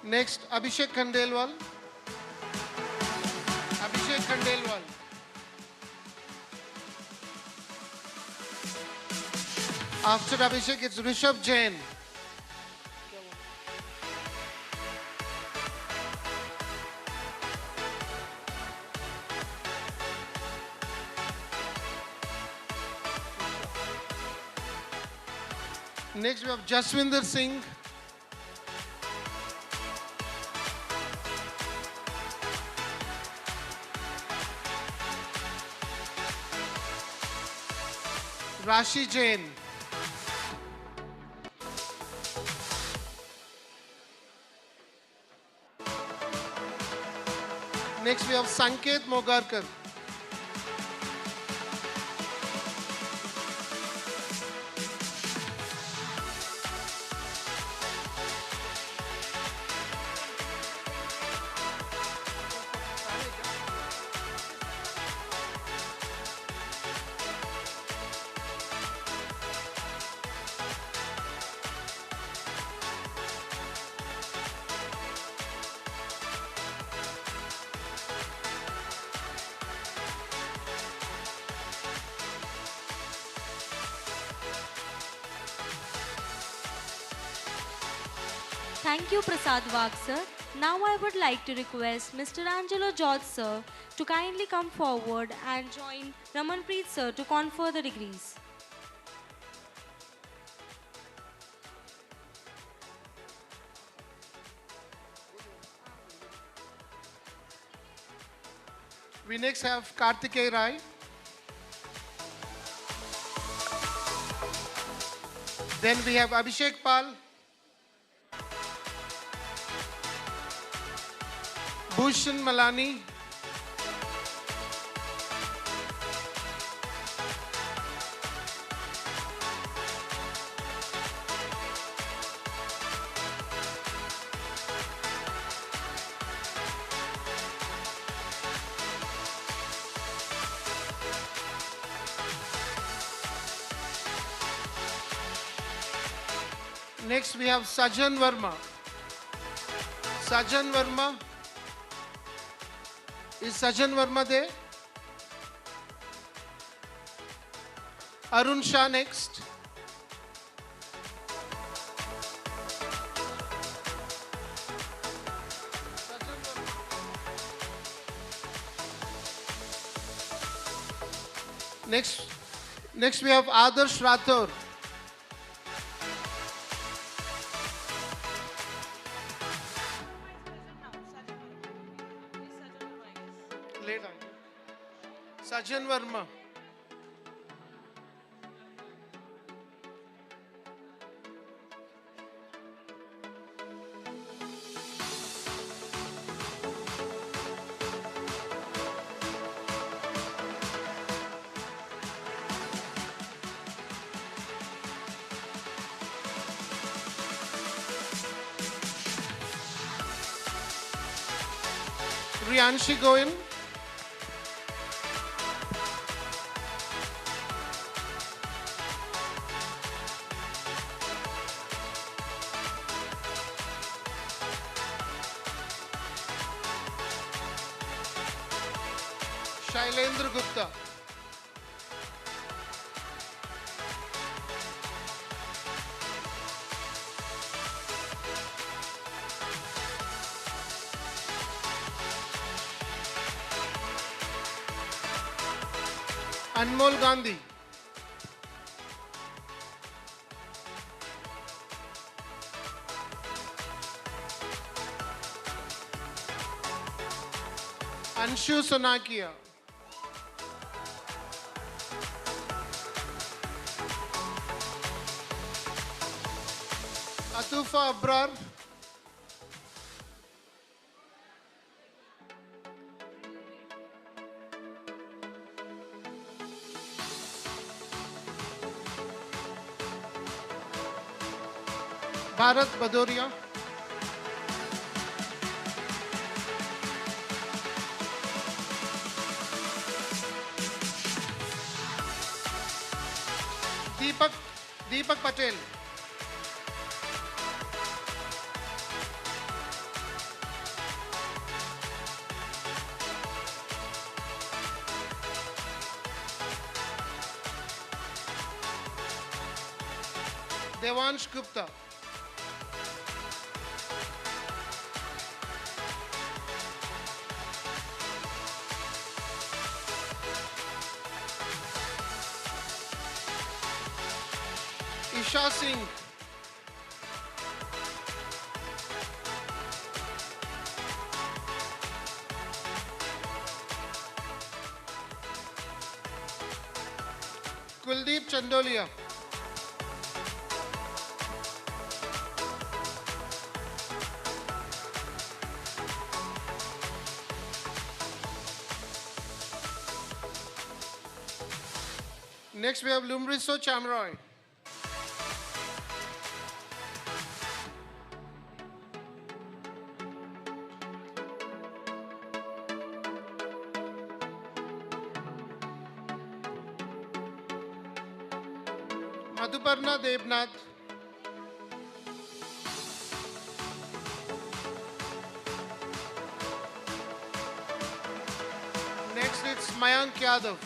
Next Abhishek Khandelwal. Abhishek Khandelwal. After Abhishek it's Rishabh Jain. Next we have Jaswinder Singh. Rashi Jain. Next we have Sanket Mogarkar. Thank you, Prasad Wag, sir. Now I would like to request Mr. Angelo George, sir, to kindly come forward and join Ramanpreet, sir, to confer the degrees. We next have Kartikeya Rai. Then we have Abhishek Pal. Bhushan Malani. Next we have Sajan Verma. Sajan Verma. Is Sajan Verma there? Arun Shah next. Next we have Adarsh Rathor. Later. Sajan Verma. Rianshi Goin. Shailendra Gupta. Anmol Gandhi. Anshu Sonakia. Atufa Abrar. Bharat Badoria. Deepak Patel. Devansh Gupta. Isha Singh. Kuldeep Chandolia. Next we have Lumriso Chamroy. Madhuparna Devnath. Next it's Mayank Yadav.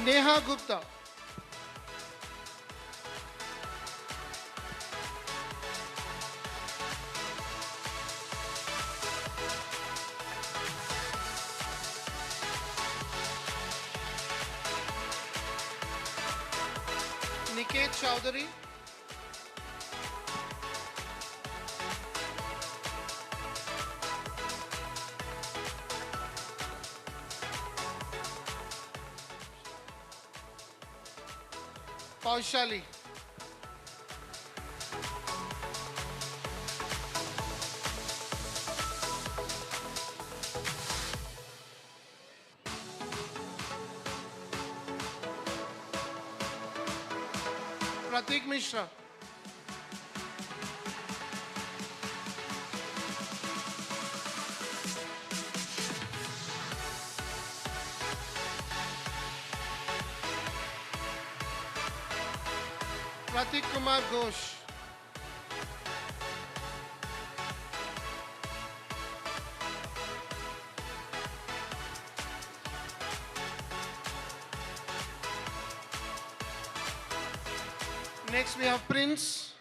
Neha Gupta. Niket Chowdhury. Paushali. Pratik Mishra. Pratik Kumar Ghosh. Next we have Prince.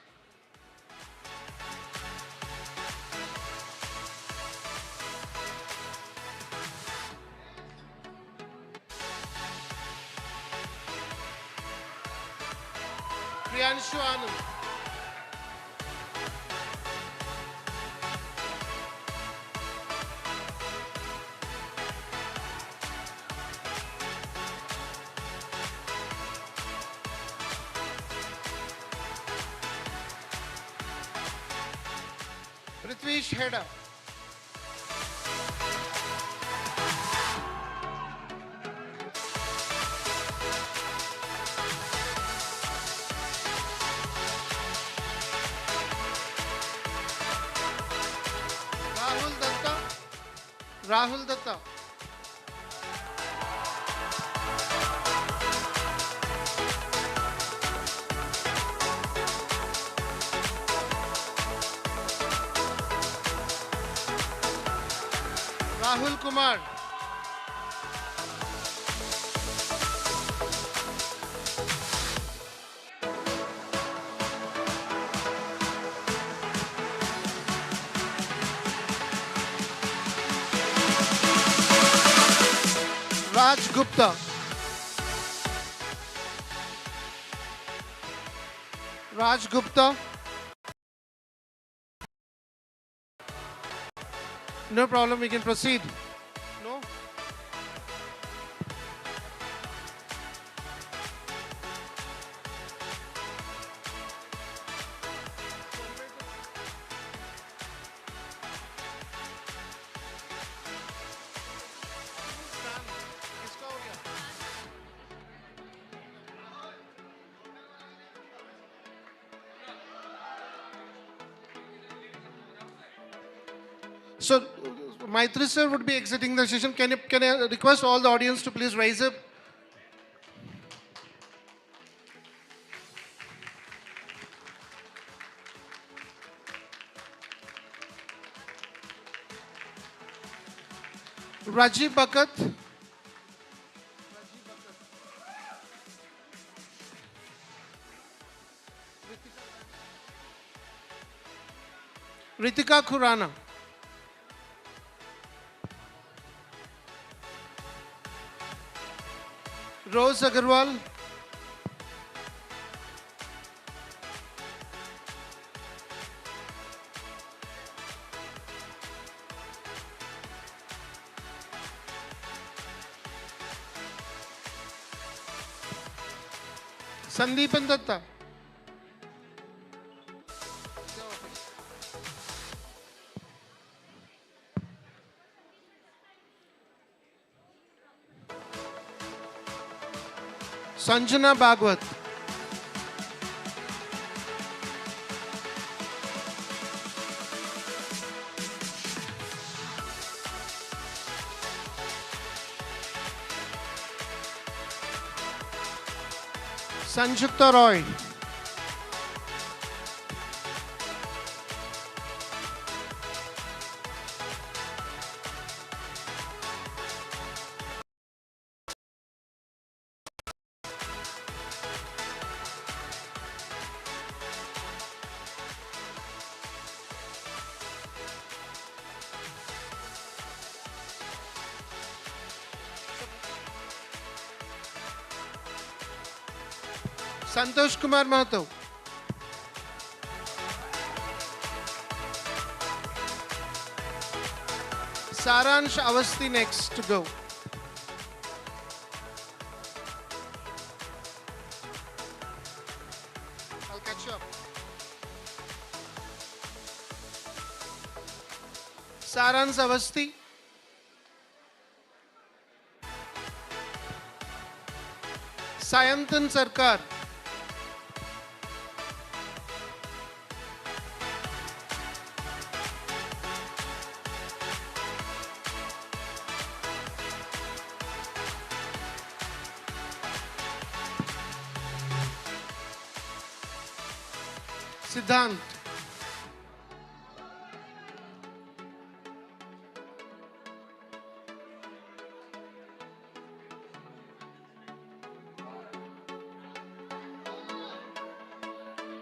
Priyanshu Anand. Prithvish Heda. Rahul Datta. Rahul Datta. Rahul Kumar. Raj Gupta. Raj Gupta. No problem, we can proceed. No? So, Maitri sir would be exiting the session. Can I request all the audience to please rise up? Rajiv Bakat. Ritika Khurana. Rose Agarwal. Sandeepan Datta. Sanjana Bhagwat. Sanjukta Roy. Santosh Kumar Mahato. Saransh Avasti next to go. I'll catch you up. Saransh Avasti. Sayantan Sarkar. Siddhant.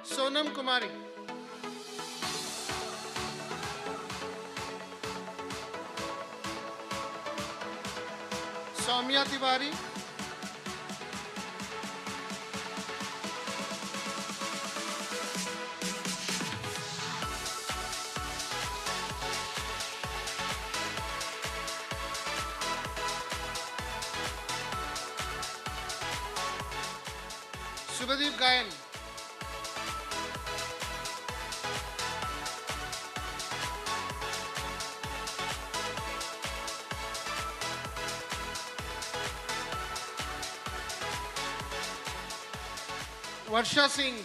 Sonam Kumari. Soumya Tiwari. Subhadeep Gayan. Varsha Singh.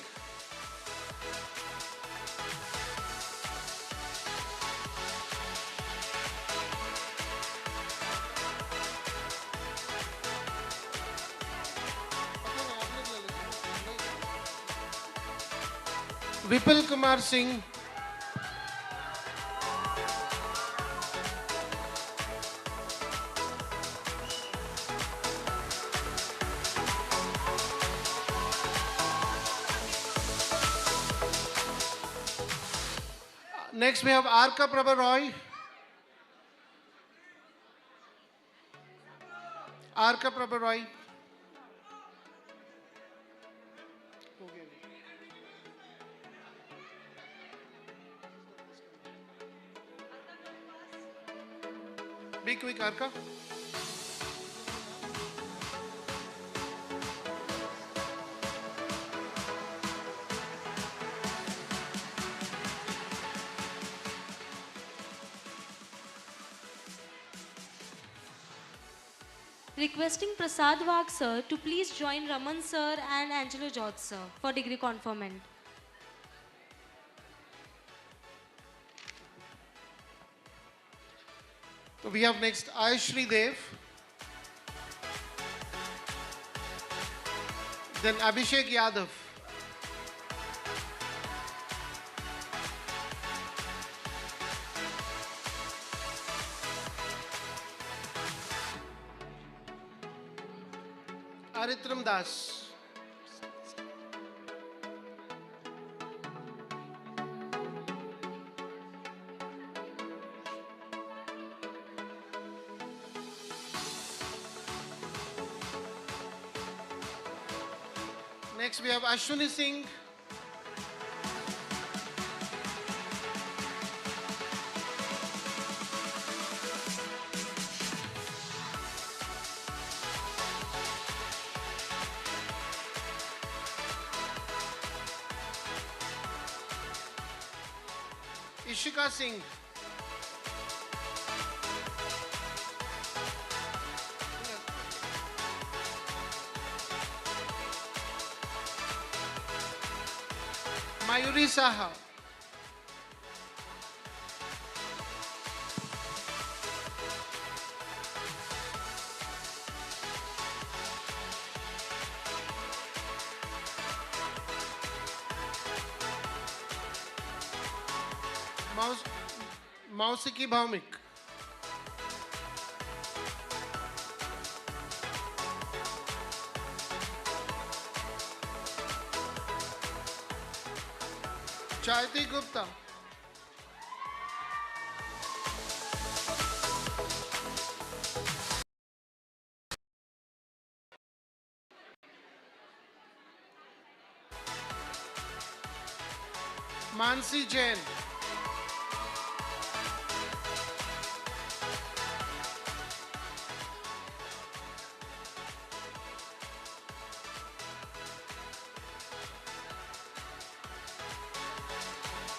Vipul Kumar Singh. Next we have Arka Prabha Roy. Arka Prabha Roy. Be quick, Arka. Requesting Prasad Wag sir to please join Raman sir and Angelo George sir for degree conferment. So we have next Ayushri Dev. Then Abhishek Yadav. Aritram Das. Next we have Ashwini Singh. Ishika Singh. Mayuri Saha. Mausiki Bhaumik. Chaiti Gupta. Mansi Jain.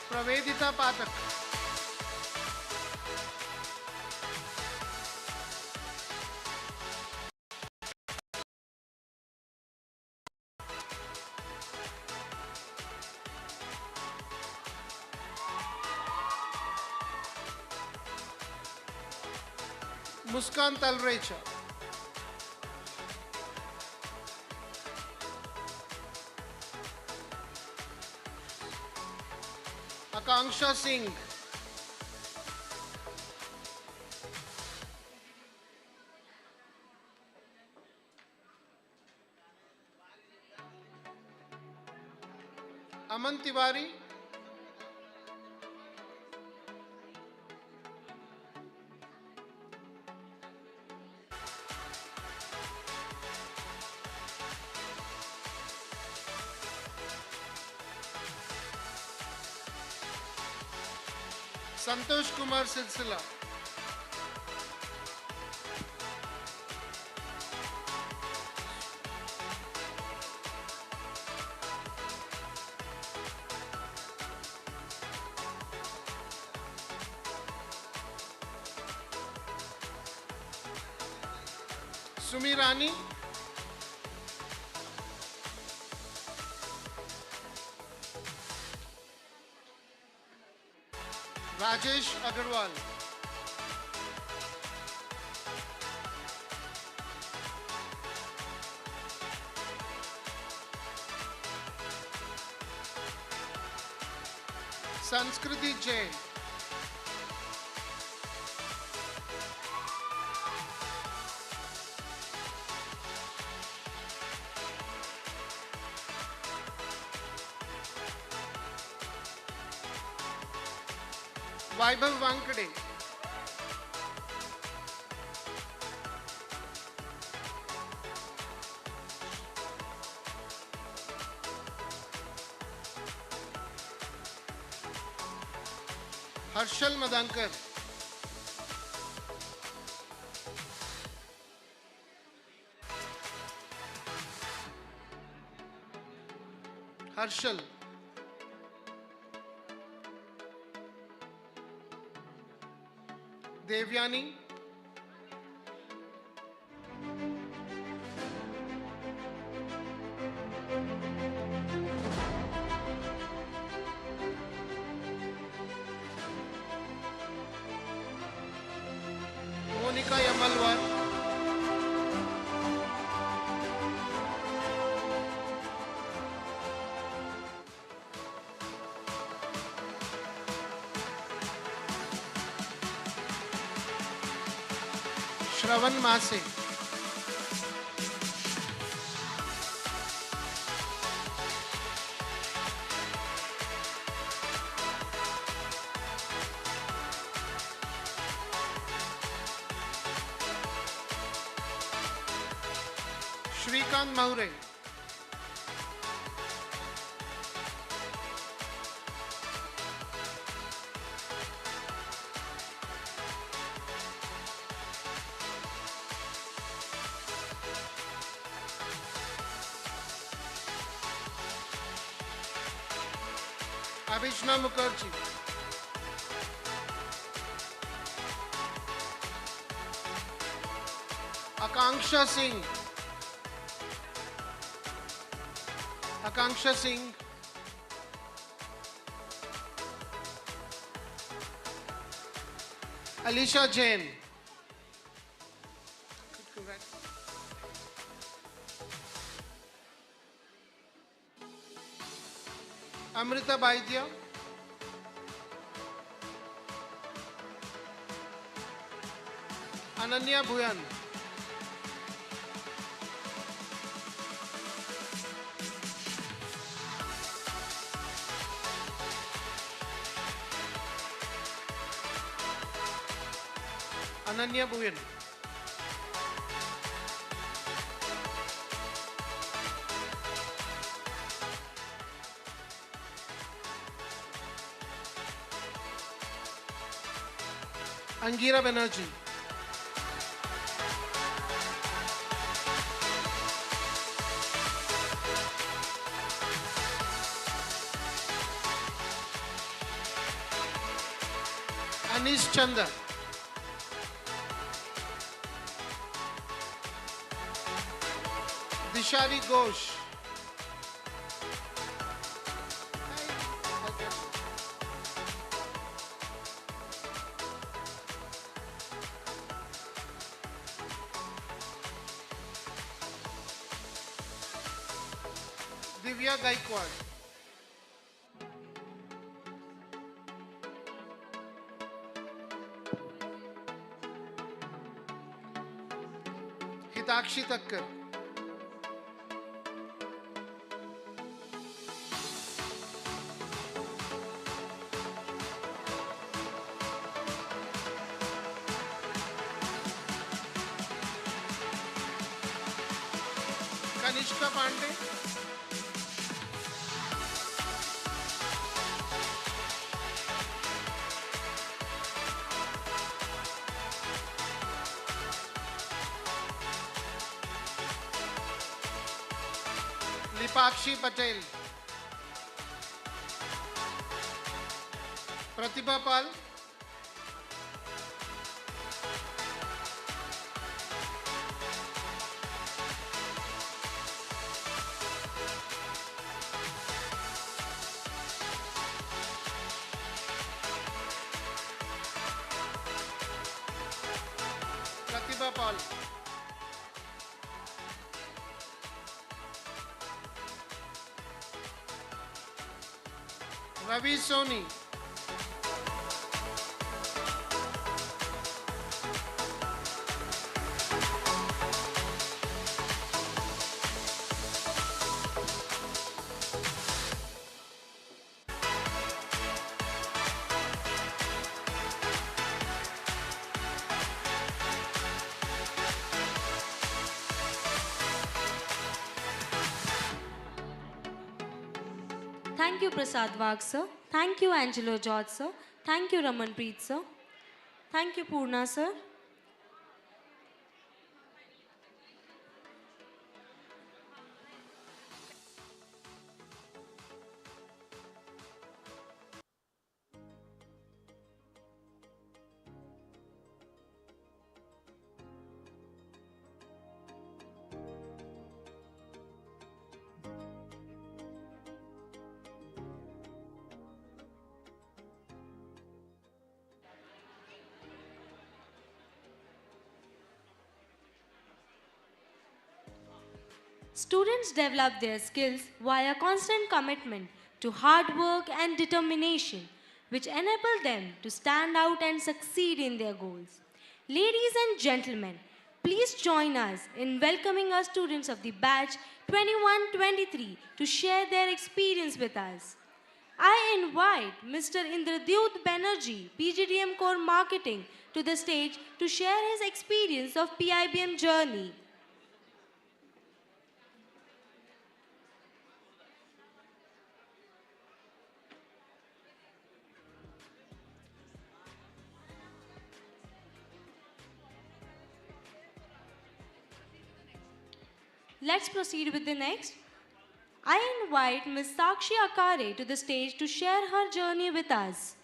Pravedita Patak. Muskan Talrecha. Akanksha Singh. Aman Tiwari. Santosh Kumar Silsila. Sumirani. Rajesh Agarwal. Sanskriti Jain. Vaibhav Vankade. Harshal Madankar. Harshal. Devyani. Monica Yamalwar. Shravan Mase. Shrikant Maure. Abhishna Mukherjee. Akanksha Singh. Akanksha Singh. Alisha Jain. Amrita Baidya. Ananya Bhuyan. Ananya Bhuyan. Angira Banerjee. Anish Chanda. Dishari Ghosh. Divya Gaikwad. Sakshi Takkar. Kanishka Pandey. Lipakshi Patel. Pratibha Pal. Pratibha Pal. Ravi Soni. Thank you, Prasad Wag, sir. Thank you, Angelo George, sir. Thank you, Ramanpreet, sir. Thank you, Purna, sir. Students develop their skills via constant commitment to hard work and determination, which enable them to stand out and succeed in their goals. Ladies and gentlemen, please join us in welcoming our students of the batch 21-23 to share their experience with us. I invite Mr. Indradyut Banerjee, PGDM Core Marketing, to the stage to share his experience of PIBM journey. Let's proceed with the next. I invite Ms. Sakshi Akare to the stage to share her journey with us.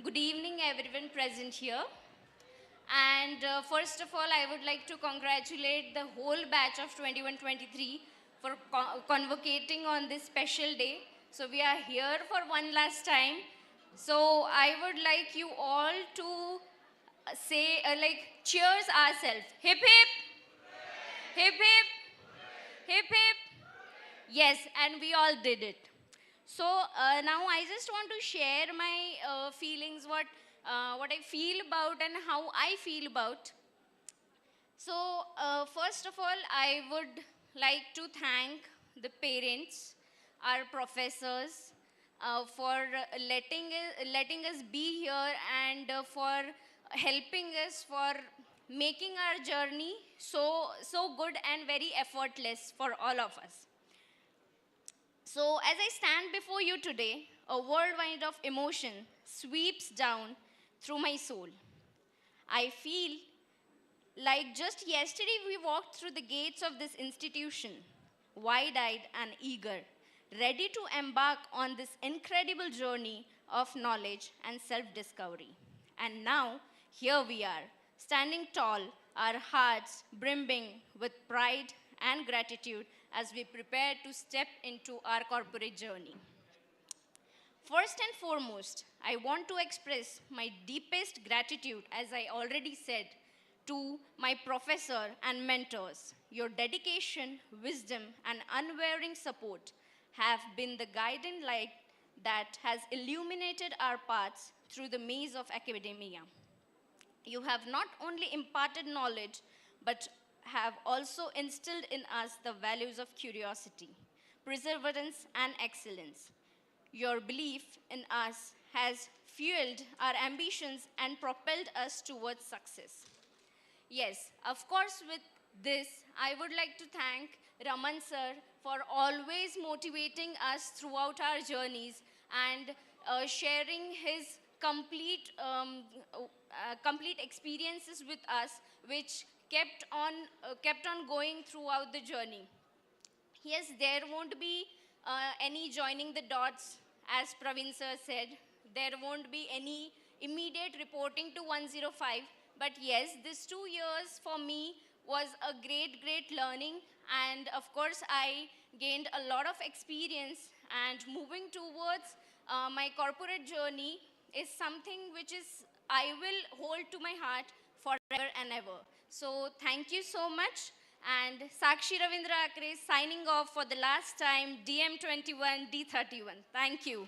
Good evening, everyone present here. And first of all, I would like to congratulate the whole batch of 21-23 for convocating on this special day. So we are here for one last time. So I would like you all to say, cheers ourselves. Hip hip! Hip hip! Hip hip! Yes, and we all did it. So now I just want to share my feelings, what I feel about and how I feel about. So first of all, I would like to thank the parents, our professors, for letting us be here and for helping us, for making our journey so good and very effortless for all of us. So as I stand before you today, a whirlwind of emotion sweeps down through my soul. I feel like just yesterday we walked through the gates of this institution, wide-eyed and eager, ready to embark on this incredible journey of knowledge and self-discovery. And now, here we are, standing tall, our hearts brimming with pride and gratitude as we prepare to step into our corporate journey. First and foremost, I want to express my deepest gratitude, as I already said, to my professor and mentors. Your dedication, wisdom, and unwavering support have been the guiding light that has illuminated our paths through the maze of academia. You have not only imparted knowledge, but have also instilled in us the values of curiosity, perseverance, and excellence. Your belief in us has fueled our ambitions and propelled us towards success. Yes, of course, with this, I would like to thank Raman sir for always motivating us throughout our journeys and sharing his complete experiences with us, which kept on going throughout the journey. Yes, there won't be any joining the dots, as Praveen sir said. There won't be any immediate reporting to 105. But yes, these 2 years for me was a great learning. And of course, I gained a lot of experience. And moving towards my corporate journey is something which is I will hold to my heart forever and ever. So thank you so much. And Sakshi Ravindra Akre signing off for the last time, DM21, D31. Thank you.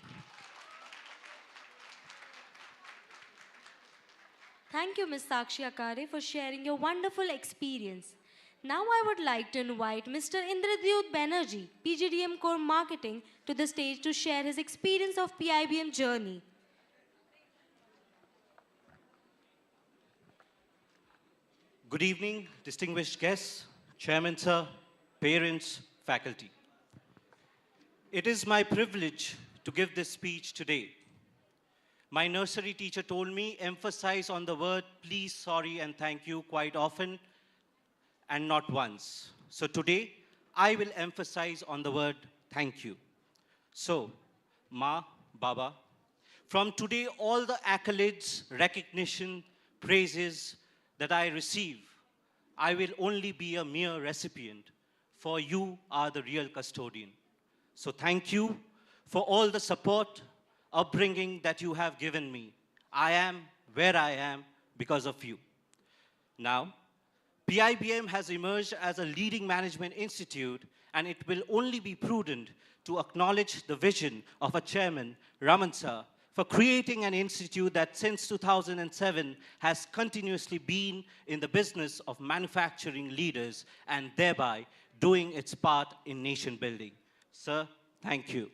Thank you, Ms. Sakshi Akare, for sharing your wonderful experience. Now I would like to invite Mr. Indradyut Banerjee, PGDM Core Marketing, to the stage to share his experience of PIBM journey. Good evening, distinguished guests, Chairman Sir, parents, faculty. It is my privilege to give this speech today. My nursery teacher told me emphasize on the word please, sorry, and thank you quite often and not once. So today, I will emphasize on the word thank you. So, Ma, Baba, from today, all the accolades, recognition, praises that I receive, I will only be a mere recipient, for you are the real custodian. So thank you for all the support, upbringing that you have given me. I am where I am because of you. Now, PIBM has emerged as a leading management institute, and it will only be prudent to acknowledge the vision of our chairman, Raman sir, for creating an institute that since 2007 has continuously been in the business of manufacturing leaders and thereby doing its part in nation building. Sir, thank you.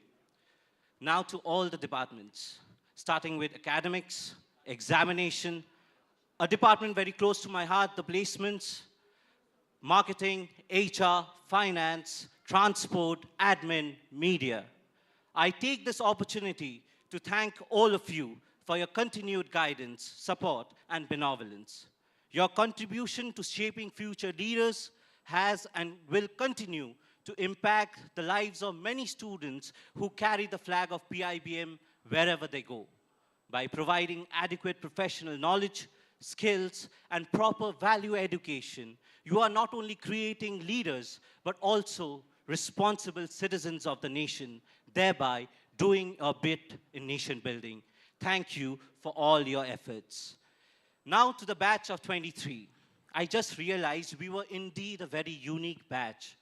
Now to all the departments, starting with academics, examination, a department very close to my heart, the placements, marketing, HR, finance, transport, admin, media. I take this opportunity to thank all of you for your continued guidance, support, and benevolence. Your contribution to shaping future leaders has and will continue to impact the lives of many students who carry the flag of PIBM wherever they go. By providing adequate professional knowledge, skills, and proper value education, you are not only creating leaders, but also responsible citizens of the nation, thereby doing a bit in nation building. Thank you for all your efforts. Now to the batch of 23. I just realized we were indeed a very unique batch.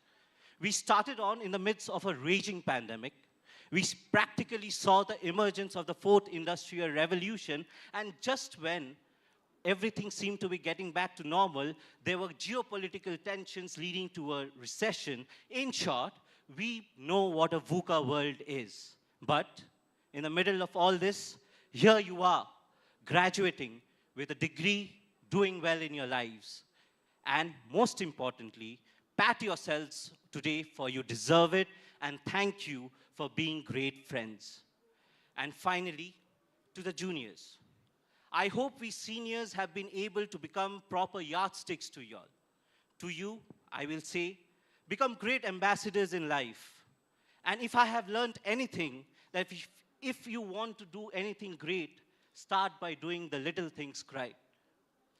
We started on in the midst of a raging pandemic. We practically saw the emergence of the fourth industrial revolution, and just when everything seemed to be getting back to normal, there were geopolitical tensions leading to a recession. In short, we know what a VUCA world is. But in the middle of all this, here you are, graduating with a degree, doing well in your lives. And most importantly, pat yourselves today for you deserve it, and thank you for being great friends. And finally, to the juniors. I hope we seniors have been able to become proper yardsticks to y'all. To you, I will say, become great ambassadors in life. And if I have learned anything, that if you want to do anything great, start by doing the little things right.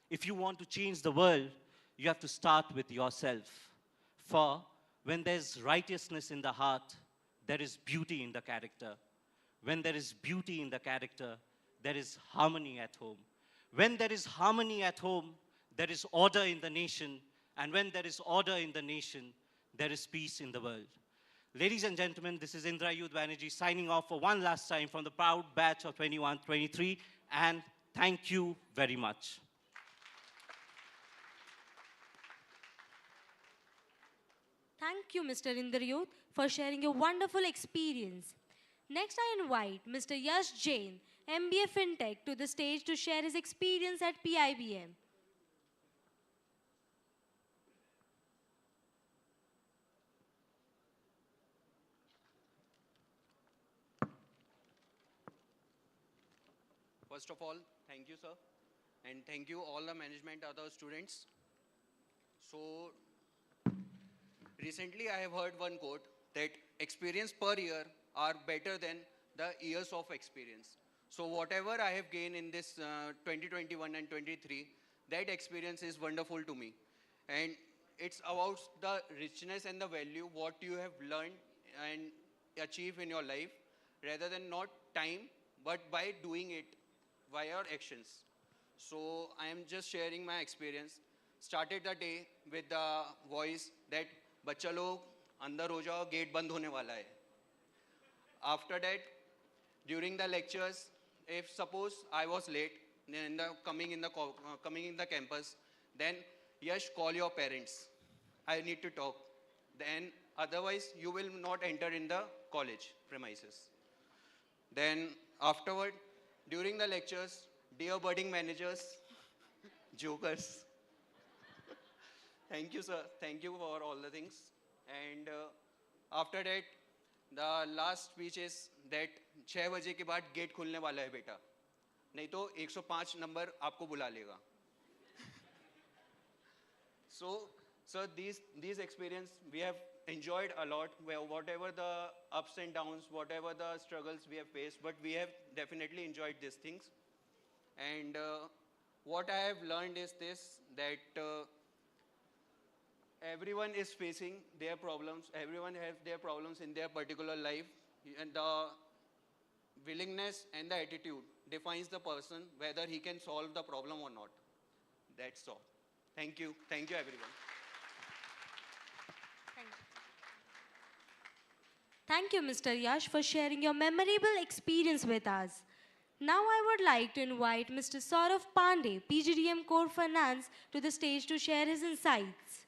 If you want to change the world, you have to start with yourself. For when there's righteousness in the heart, there is beauty in the character. When there is beauty in the character, there is harmony at home. When there is harmony at home, there is order in the nation. And when there is order in the nation, there is peace in the world. Ladies and gentlemen, this is Indra Youth Banerjee signing off for one last time from the proud batch of 21-23. And thank you very much. Thank you, Mr. Indrayut, for sharing your wonderful experience. Next, I invite Mr. Yash Jain, MBA FinTech, to the stage to share his experience at PIBM. First of all, thank you, sir. And thank you all the management, other students. So, recently I have heard one quote that experience per year are better than the years of experience. So whatever I have gained in this 2021 and 23, that experience is wonderful to me. And it's about the richness and the value what you have learned and achieved in your life, rather than not time, but by doing it via your actions. So I am just sharing my experience. Started the day with the voice that बच्चा लोग अंदर हो जाओ gate बंद होने वाला है. After that, during the lectures, if suppose I was late in the coming in the campus, then Yash, call your parents. I need to talk. Then otherwise you will not enter in the college premises. Then afterward, during the lectures, dear budding managers, jokers, thank you, sir. Thank you for all the things. And after that, the last speech is that 6 बजे के बाद gate खुलने वाला है बेटा, नहीं तो 105 number आपको बुला लेगा. So, sir, these experience we have enjoyed a lot. Whatever the ups and downs, whatever the struggles we have faced, but we have definitely enjoyed these things. And what I have learned is this, that everyone is facing their problems. Everyone has their problems in their particular life. And the willingness and the attitude defines the person whether he can solve the problem or not. That's all. Thank you. Thank you, everyone. Thank you, Mr. Yash, for sharing your memorable experience with us. Now I would like to invite Mr. Saurav Pandey, PGDM Core Finance, to the stage to share his insights.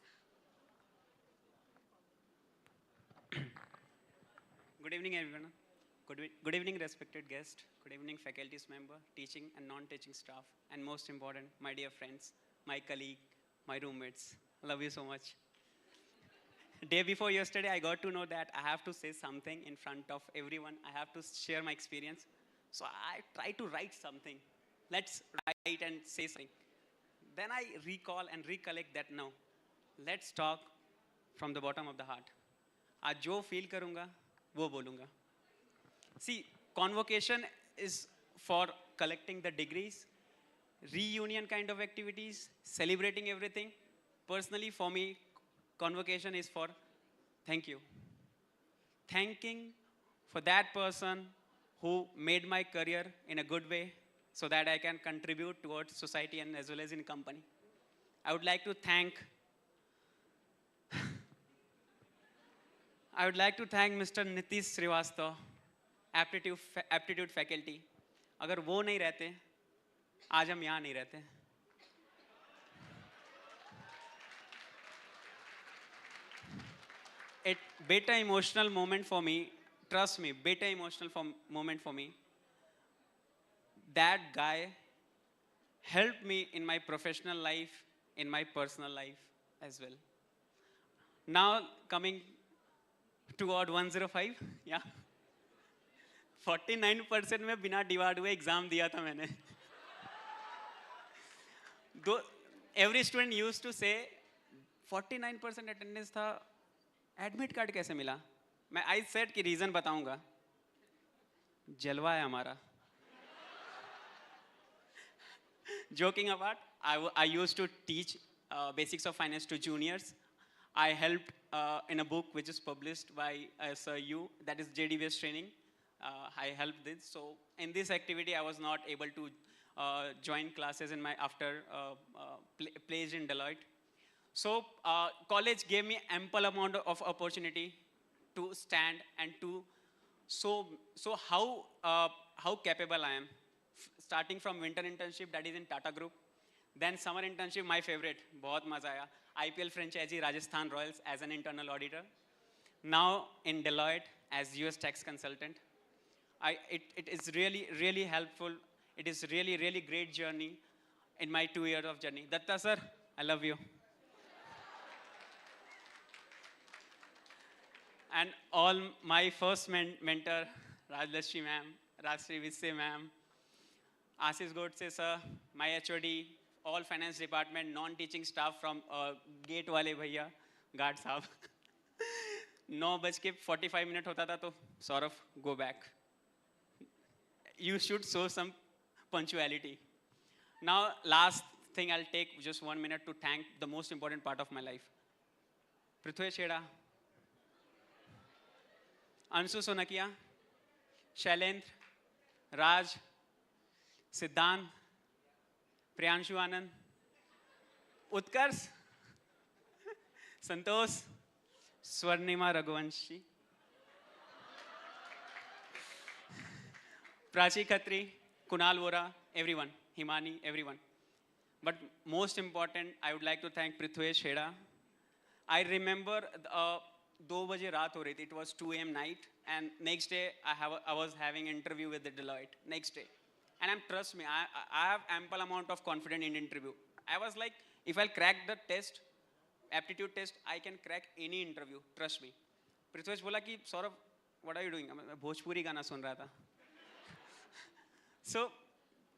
Good evening, everyone. Good evening, respected guest. Good evening, faculties member, teaching and non-teaching staff, and most important, my dear friends, my colleague, my roommates. Love you so much. Day before yesterday, I got to know that I have to say something in front of everyone. I have to share my experience. So I try to write something. Let's write and say something. Then I recall and recollect that no, let's talk from the bottom of the heart. आज जो feel करूँगा, वो बोलूँगा. See, convocation is for collecting the degrees, reunion kind of activities, celebrating everything. Personally, for me, convocation is for thank you. Thanking for that person who made my career in a good way so that I can contribute towards society and as well as in company. I would like to thank Mr. Nitish Srivastava, aptitude faculty. अगर वो नहीं रहते, आज हम यहाँ नहीं रहते. It beta emotional moment for me. Trust me, beta emotional moment for me. That guy helped me in my professional life, in my personal life as well. Now coming to Ward 105, yeah. 49% में बिना divide हुए exam दिया था मैंने. Though every student used to say 49% attendance था, admit card कैसे मिला? मैं आई सेड कि रीजन बताऊंगा. जलवा है हमारा. Joking apart, I used to teach basics of finance to juniors. I helped in a book which is published by SRU, that is JD-based training. I helped this. So in this activity, I was not able to join classes in my after placed in Deloitte. So college gave me ample amount of opportunity to stand and to so how capable I am. Starting from winter internship, that is in Tata Group. Then summer internship, my favorite, बहुत मजा आया. IPL franchisee Rajasthan Royals as an internal auditor. Now in Deloitte as US tax consultant. It is really helpful. It is really great journey in my 2 years of journey. Datta sir, I love you. And all my first mentor, Rajlashmi ma'am, Rajshri Visse ma'am, Ashish Godse sir, my HOD, all finance department, non-teaching staff from gate wale भैया, guard साहब. 9:45 होता था तो Saurav, go back. You should show some punctuality. Now, last thing, I'll take just 1 minute to thank the most important part of my life. Prithvi Chheda, Anshu Sonakia, Shailendra, Raj, Siddhant, Priyanshu Anand, Utkarsh, Santosh, Swarnima Raghuvanshi, Prachi Khatri, Kunal Vora, everyone, Himani, everyone. But most important, I would like to thank Prithvi Chheda. I remember 2 बजे रात हो रही थी. It was 2 a.m. night, and next day I was having interview with the Deloitte. Next day, and trust me, I have ample amount of confidence in interview. I was like, if I'll crack the test, aptitude test, I can crack any interview. Trust me. Prithvi बोला कि Saurav, what are you doing? मैं भोजपुरी गाना सुन रहा था. So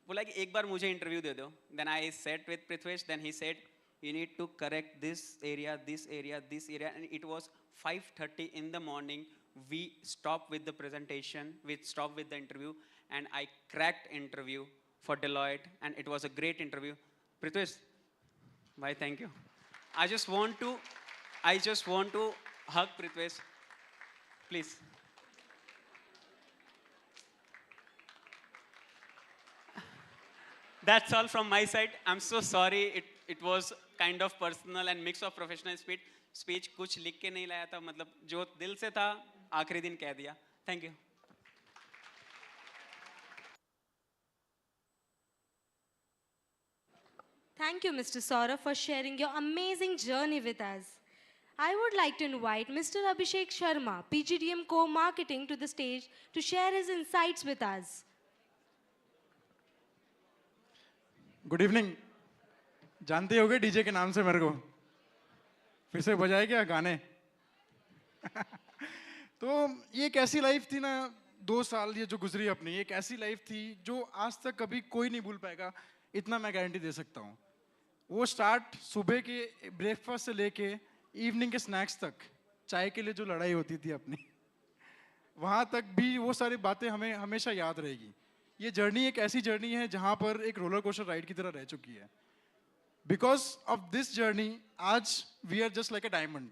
बोला कि एक बार मुझे interview दे दो. Then I sat with Prithvi. Then he said, you need to correct this area, this area, this area. And it was 5:30 in the morning. We stopped with the presentation. We stopped with the interview. And I cracked interview for Deloitte. And it was a great interview. Prithvi, bye, thank you. I just want to hug Prithvi. Please. That's all from my side. I'm so sorry. It was kind of personal and mix of professional speech. कुछ लिख के नहीं लाया था. मतलब जो दिल से था आखिरी दिन कह दिया. Thank you. Thank you, Mr. Saurav, for sharing your amazing journey with us. I would like to invite Mr. Abhishek Sharma, PGDM Co-Marketing, to the stage to share his insights with us. Good evening. जानते होगे DJ के नाम से मेरे को. फिर से बजाए क्या गाने? तो ये एक ऐसी लाइफ थी ना, 2 साल ये जो गुजरी अपनी, एक ऐसी लाइफ थी जो आज तक कभी कोई नहीं भूल पाएगा. इतना मैं गारंटी दे सकता हूँ. वो स्टार्ट सुबह के ब्रेकफास्ट से लेके इवनिंग के स्नैक्स तक, चाय के लिए जो लड़ाई होती थी अपनी, वहाँ तक भी वो सारी बातें हमें हमेशा याद रहेगी. ये जर्नी एक ऐसी जर्नी है जहाँ पर एक रोलर कोस्टर राइड की तरह रह चुकी है. बिकॉज ऑफ दिस जर्नी आज we are just like a diamond.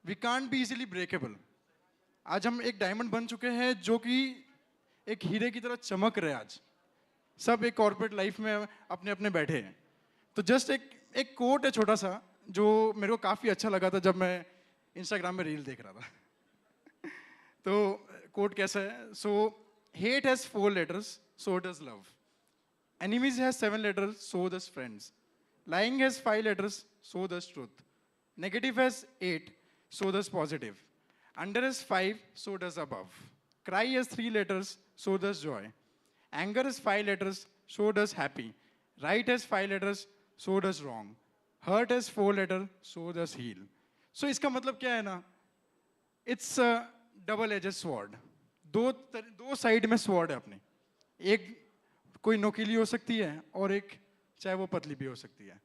We can't be easily breakable. आज हम एक डायमंड बन चुके हैं जो कि एक हीरे की तरह चमक रहे. आज सब एक कॉर्पोरेट लाइफ में अपने अपने बैठे हैं. तो जस्ट एक कोट है छोटा सा जो मेरे को काफ़ी अच्छा लगा था जब मैं इंस्टाग्राम में रील देख रहा था. तो कोट कैसा है? सो hate has 4 letters, so does love. Enemies has 7 letters, so does friends. Lying has 5 letters, so does truth. Negative has 8, so does positive. Under has 5, so does above. Cry has 3 letters, so does joy. Anger has 5 letters, so does happy. Right has 5 letters, so does wrong. Hurt has 4 letters, so does heal. So इसका मतलब क्या है ना? It's a double-edged sword. दो side में sword है अपनी, एक कोई नोकीली हो सकती है और एक चाहे वो पतली भी हो सकती है.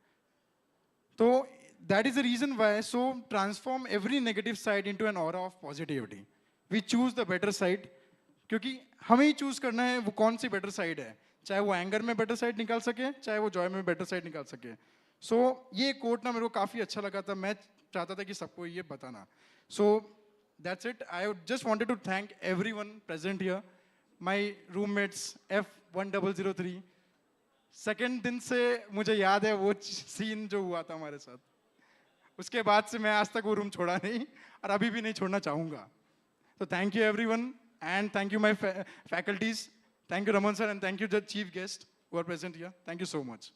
तो that is the reason why, so transform every negative side into an aura of positivity. We choose the better side, क्योंकि हमें ही चूज करना है वो कौन सी बेटर साइड है, चाहे वो एंगर में बेटर साइड निकाल सके, चाहे वो जॉय में बेटर साइड निकाल सके. सो ये कोट ना मेरे को काफ़ी अच्छा लगा था, मैं चाहता था कि सबको ये बताना. So that's it. I just wanted to thank everyone present here, my roommates F1003. Second दिन से मुझे याद है वो सीन जो हुआ था हमारे साथ, उसके बाद से मैं आज तक वो रूम छोड़ा नहीं और अभी भी नहीं छोड़ना चाहूँगा. तो thank you everyone and thank you my faculties. Thank you Raman sir and thank you the chief guest who are present here. Thank you so much.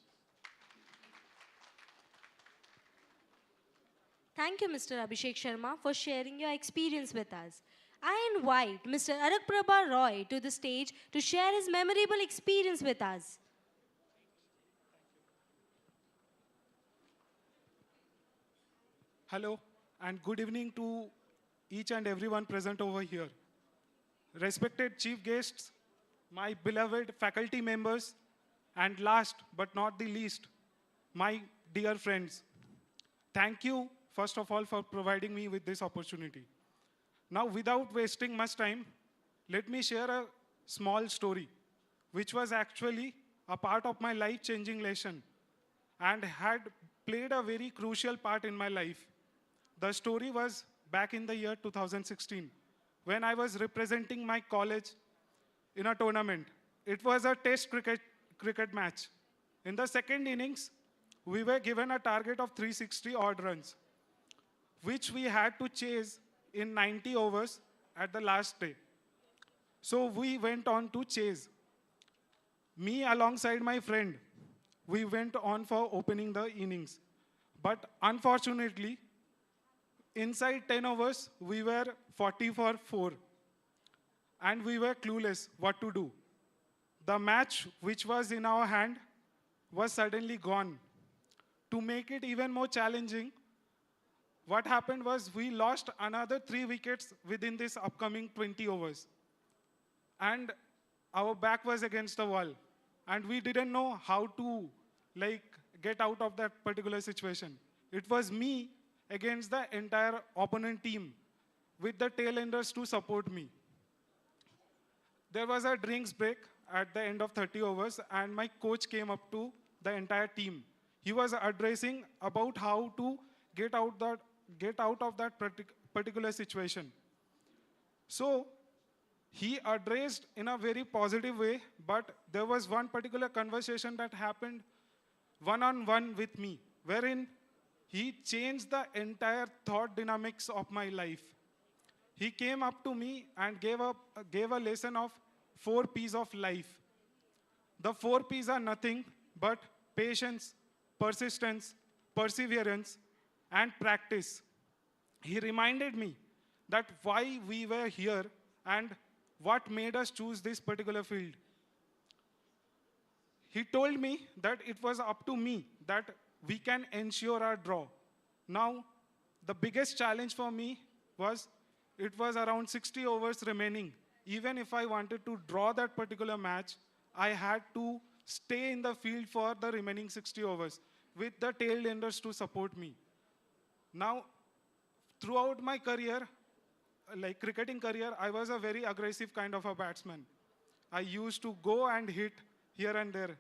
Thank you, Mr. Abhishek Sharma, for sharing your experience with us. I invite Mr. Arak Prabha Roy to the stage to share his memorable experience with us. Hello and good evening to each and everyone present over here. Respected chief guests, my beloved faculty members, and last but not the least, my dear friends. Thank you, first of all, for providing me with this opportunity. Now, without wasting much time, let me share a small story, which was actually a part of my life-changing lesson and had played a very crucial part in my life. The story was back in the year 2016, when I was representing my college in a tournament. It was a test cricket match. In the second innings, we were given a target of 360 odd runs, which we had to chase in 90 overs at the last day. So we went on to chase. Me alongside my friend, we went on for opening the innings. But unfortunately, inside 10 overs, we were 40 for 4. And we were clueless what to do. The match, which was in our hand, was suddenly gone. To make it even more challenging, what happened was we lost another 3 wickets within this upcoming 20 overs. And our back was against the wall. And we didn't know how to get out of that particular situation. It was me against the entire opponent team, with the tailenders to support me. There was a drinks break at the end of 30 overs, and my coach came up to the entire team. He was addressing about how to get out of that particular situation. So he addressed in a very positive way, but there was one particular conversation that happened one-on-one with me, wherein he changed the entire thought dynamics of my life. He came up to me and gave a lesson of 4 P's of life. The 4 P's are nothing but patience, persistence, perseverance, and practice. He reminded me that why we were here and what made us choose this particular field. He told me that it was up to me that we can ensure our draw. Now, the biggest challenge for me was it was around 60 overs remaining. Even if I wanted to draw that particular match, I had to stay in the field for the remaining 60 overs with the tailenders to support me. Now, throughout my career, cricketing career, I was a very aggressive kind of a batsman. I used to go and hit here and there,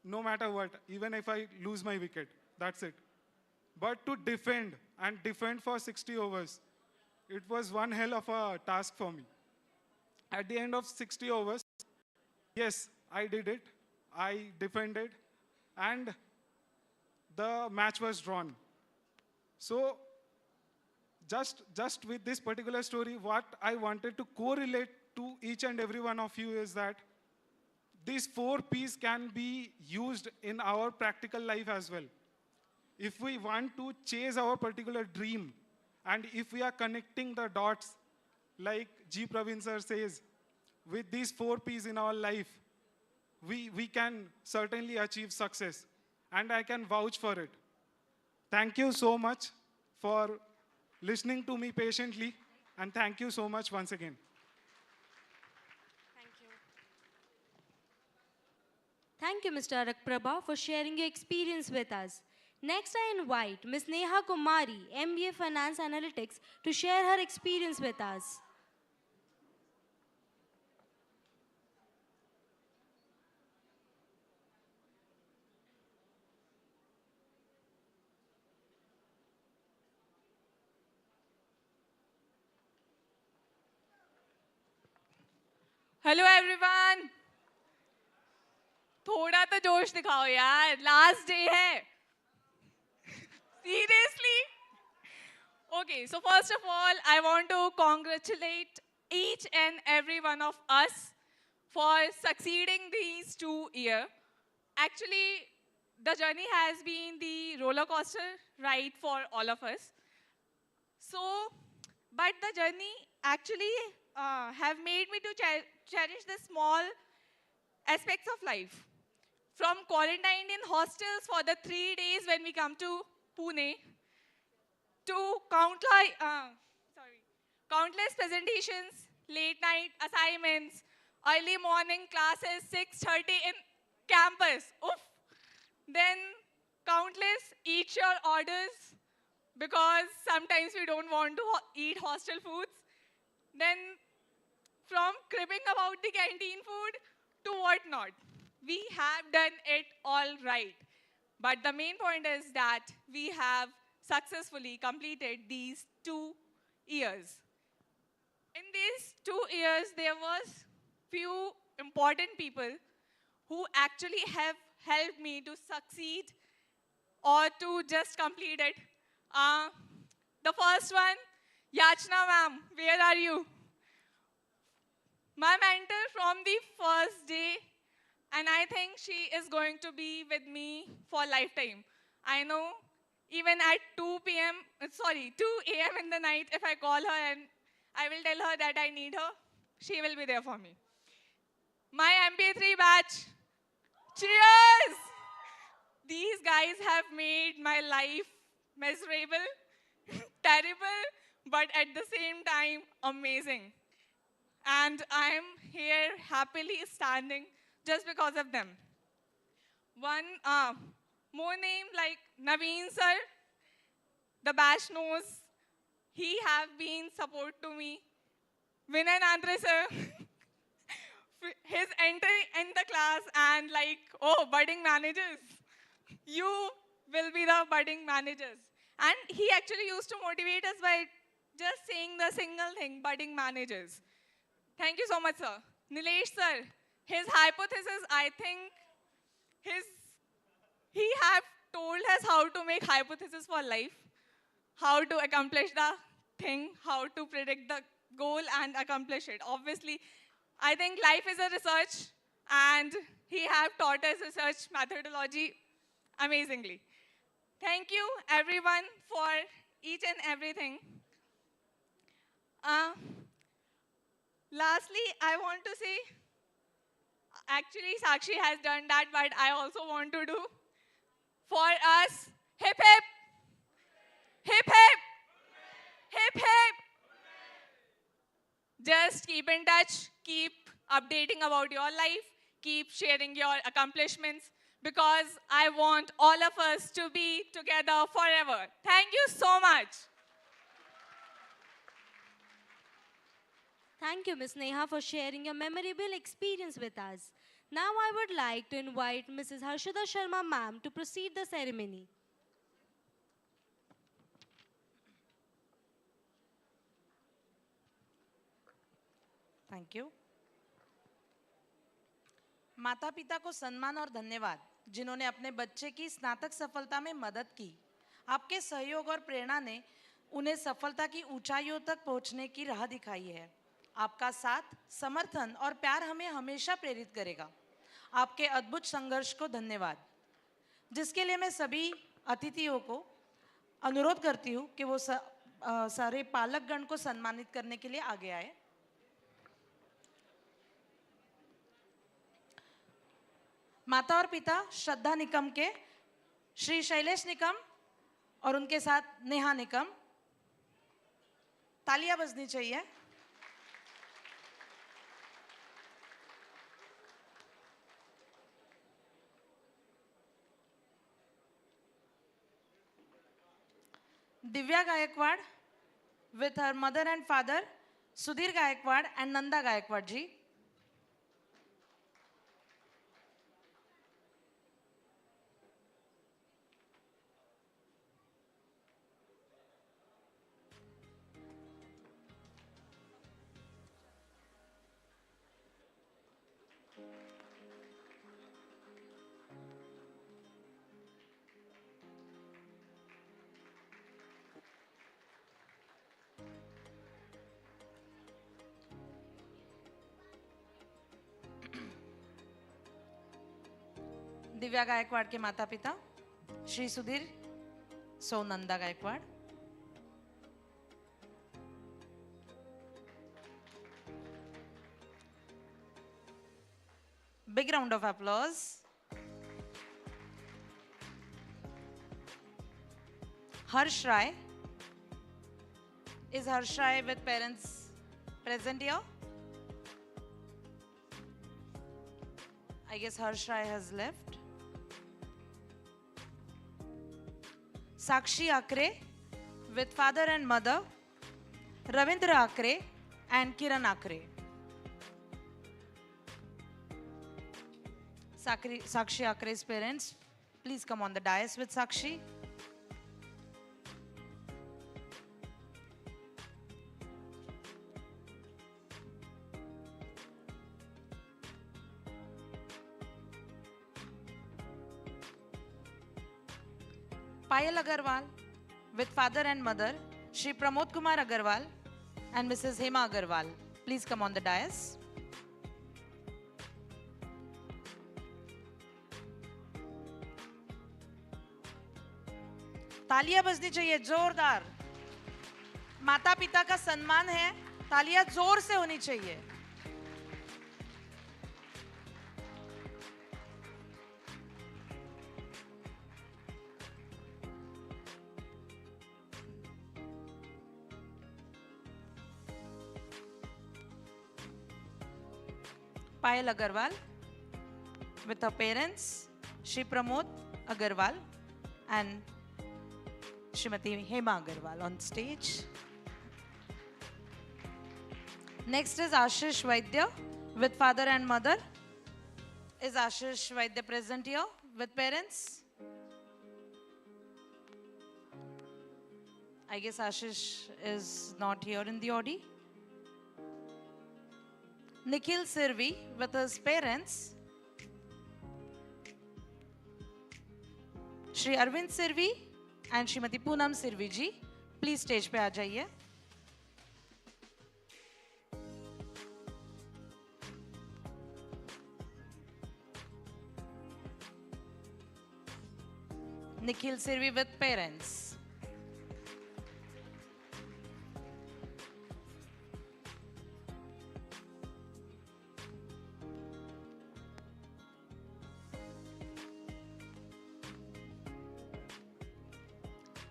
no matter what, even if I lose my wicket, that's it. But to defend and defend for 60 overs, it was one hell of a task for me. At the end of 60 overs, yes, I did it. I defended, and the match was drawn. So, just with this particular story, what I wanted to correlate to each and every one of you is that these 4 P's can be used in our practical life as well. If we want to chase our particular dream, and if we are connecting the dots, like G. Praveen sir says, with these 4 P's in our life, we can certainly achieve success. And I can vouch for it. Thank you so much for listening to me patiently. And thank you so much once again. Thank you, Mr. Arak Prabha, for sharing your experience with us. Next, I invite Ms. Neha Kumari, MBA Finance Analytics, to share her experience with us. Hello everyone, थोड़ा तो जोश दिखाओ यार, last day है. Seriously? Okay, so first of all, I want to congratulate each and every one of us for succeeding these 2 years. Actually, the journey has been the roller coaster ride for all of us. So, but the journey actually have made me to cherish the small aspects of life. From quarantined in hostels for the 3 days when we come to Pune, to countless presentations, late night assignments, early morning classes, 6:30 in campus. Oof. Then countless eat your orders because sometimes we don't want to eat hostel foods. Then from cribbing about the canteen food to whatnot, we have done it all right. But the main point is that we have successfully completed these 2 years. In these 2 years, there was few important people who actually have helped me to succeed or to just complete it. The first one, Yachna ma'am, where are you? My mentor from the first day, and I think she is going to be with me for lifetime. I know even at 2 a.m. in the night, if I call her and I will tell her that I need her, she will be there for me. My MBA3 batch, cheers! These guys have made my life miserable, terrible, but at the same time, amazing. And I'm here happily standing just because of them. One more name like Naveen sir, the batch knows. He have been support to me. Vinay Nandre sir, his entry in the class and like, oh, budding managers. You will be the budding managers. And he actually used to motivate us by just saying the single thing, budding managers. Thank you so much, sir. Nilesh sir, his hypothesis, I think, he have told us how to make hypothesis for life, how to accomplish the thing, how to predict the goal and accomplish it. Obviously, I think life is a research, and he have taught us research methodology amazingly. Thank you, everyone, for each and everything. Lastly, I want to say, actually, Sakshi has done that, but I also want to do for us, hip hip, hip hip, hip hip. Just keep in touch, keep updating about your life, keep sharing your accomplishments, because I want all of us to be together forever. Thank you so much. Thank you, Ms. Neha, for sharing your memorable experience with us. Now I would like to invite Mrs. Harshada Sharma ma'am to proceed the ceremony. Thank you. माता पिता को सम्मान और धन्यवाद जिन्होंने अपने बच्चे की स्नातक सफलता में मदद की. आपके सहयोग और प्रेरणा ने उन्हें सफलता की ऊंचाइयों तक पहुंचने की राह दिखाई है. आपका साथ, समर्थन और प्यार हमें हमेशा प्रेरित करेगा. आपके अद्भुत संघर्ष को धन्यवाद, जिसके लिए मैं सभी अतिथियों को अनुरोध करती हूँ कि वो सारे पालकगण को सम्मानित करने के लिए आगे आए. माता और पिता श्रद्धा निकम के श्री शैलेश निकम और उनके साथ नेहा निकम. तालियां बजनी चाहिए. Divya Gaikwad with her mother and father, Sudhir Gaikwad and Nanda Gaikwad ji. Divya Gaekwad के माता पिता श्री सुधीर सो Nanda Gaekwad. Big round of applause. Harsh Rai. Is Harsh Rai with parents present here? I guess Harsh Rai has left. Sakshi Akre with father and mother, Ravindra Akre and Kiran Akre. Sakshi Akre's parents, please come on the dais with Sakshi. Payal Agarwal with father and mother, Shri Pramod Kumar Agarwal and Mrs. Hema Agarwal. Please come on the dais. तालियां बजनी चाहिए जोरदार. माता पिता का सम्मान है, तालियां जोर से होनी चाहिए. Payal Agarwal with her parents, Shri Pramod Agarwal and Srimati Hema Agarwal on stage. Next is Ashish Vaidya with father and mother. Is Ashish Vaidya present here with parents? I guess Ashish is not here in the Audi. Nikhil Sirvi with his parents, Shri Arvind Sirvi and Srimati Poonam Sirvi ji, please stage पे आ जाइए. Nikhil Sirvi with parents.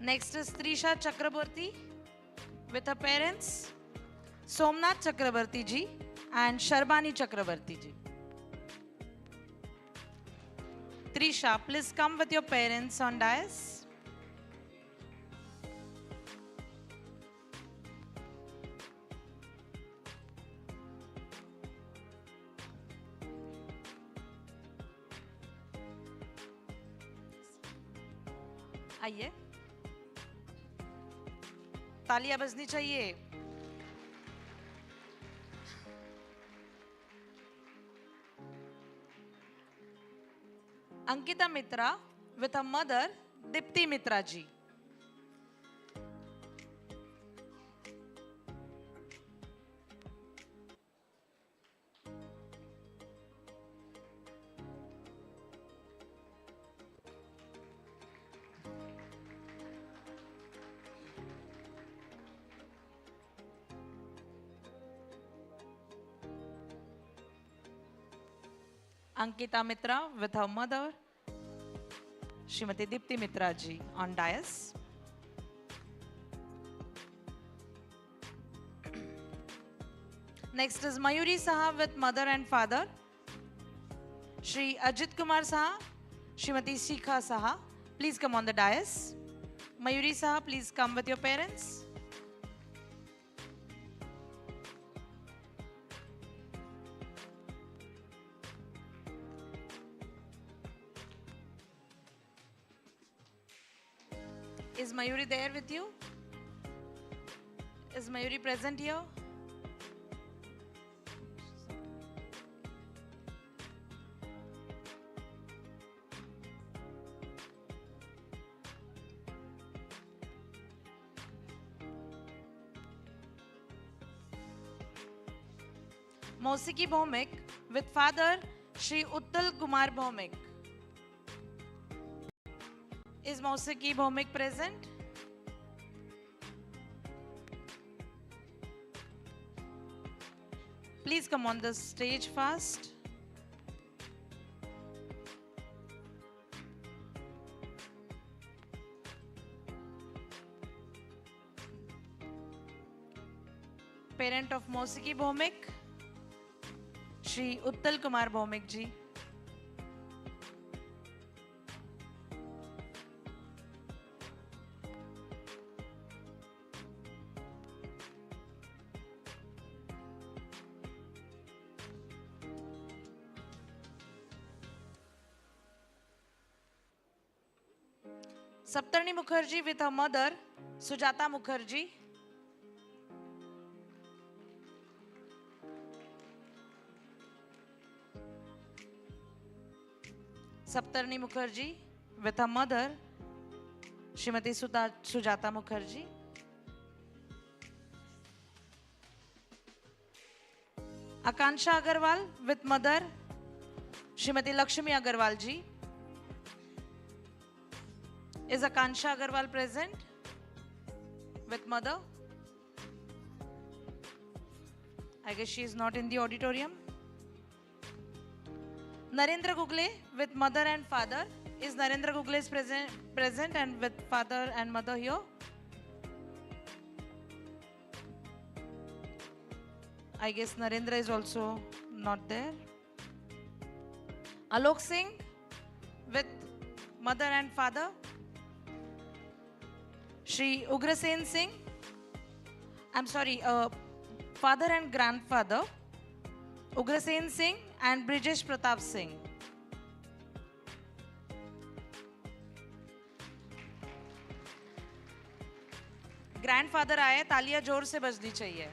Next is Trisha Chakraborty with her parents, Somnath Chakraborty ji and Sharbani Chakraborty ji. Trisha, please come with your parents on dais. आइए. तालियां बजनी चाहिए. Ankita Mitra with her mother, Dipti Mitra ji. Ankita Mitra with her mother, Srimati Dipti Mitra ji on dais. Next is Mayuri Saha with mother and father, Shri Ajit Kumar Saha, Srimati Shikha Saha. Please come on the dais. Mayuri Saha, please come with your parents. Is Mayuri there with you? Is Mayuri present here? Mausiki Bhomik with father Shri Uttal Kumar Bhomik. Is Mausiki Bhomik present? Please come on the stage fast. Parent of Mausiki Bhomik, Shri Uttal Kumar Bhomik ji. Saptarni Mukherjee with her mother, Sujata Mukherjee. Saptarni Mukherjee with her mother, Srimati Sujata Mukherjee. Akansha Agarwal with mother, Srimati Lakshmi Agarwal ji. Is Akansha Agarwal present with mother? I guess she is not in the auditorium. Narendra Gugle with mother and father. Is Narendra Gugle is present and with father and mother here? I guess Narendra is also not there. Alok Singh with mother and father. Shri Ugrasen Singh, I'm sorry, father and grandfather, Ugrasen Singh and Brijesh Pratap Singh. Grandfather आए, तालियां जोर से बजनी चाहिए.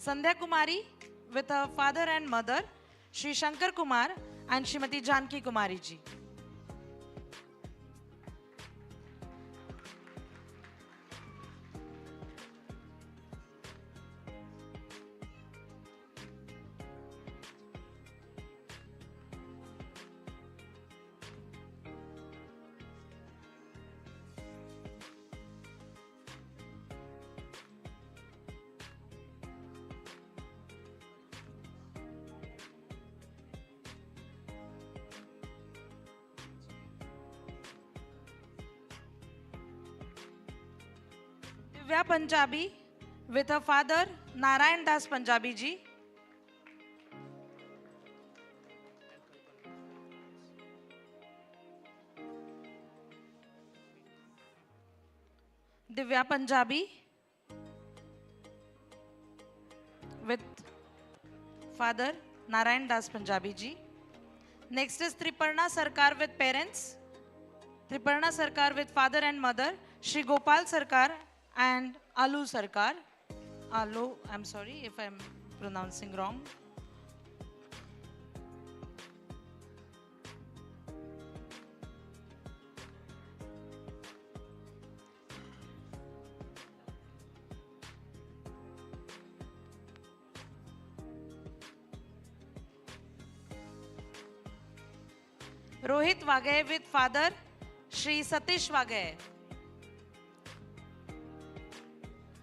Sandhya Kumari with her father and mother, Shri Shankar Kumar and Srimati Janki Kumari ji. Divya Punjabi with her father Narayan Das Punjabi ji. Divya Punjabi with father Narayan Das Punjabi ji. Next is Triparna Sarkar with parents. Triparna Sarkar with father and mother, Shri Gopal Sarkar and Alu Sarkar. Alu, I'm sorry if I'm pronouncing wrong. Rohit Wage with father, Shri Satish Wage.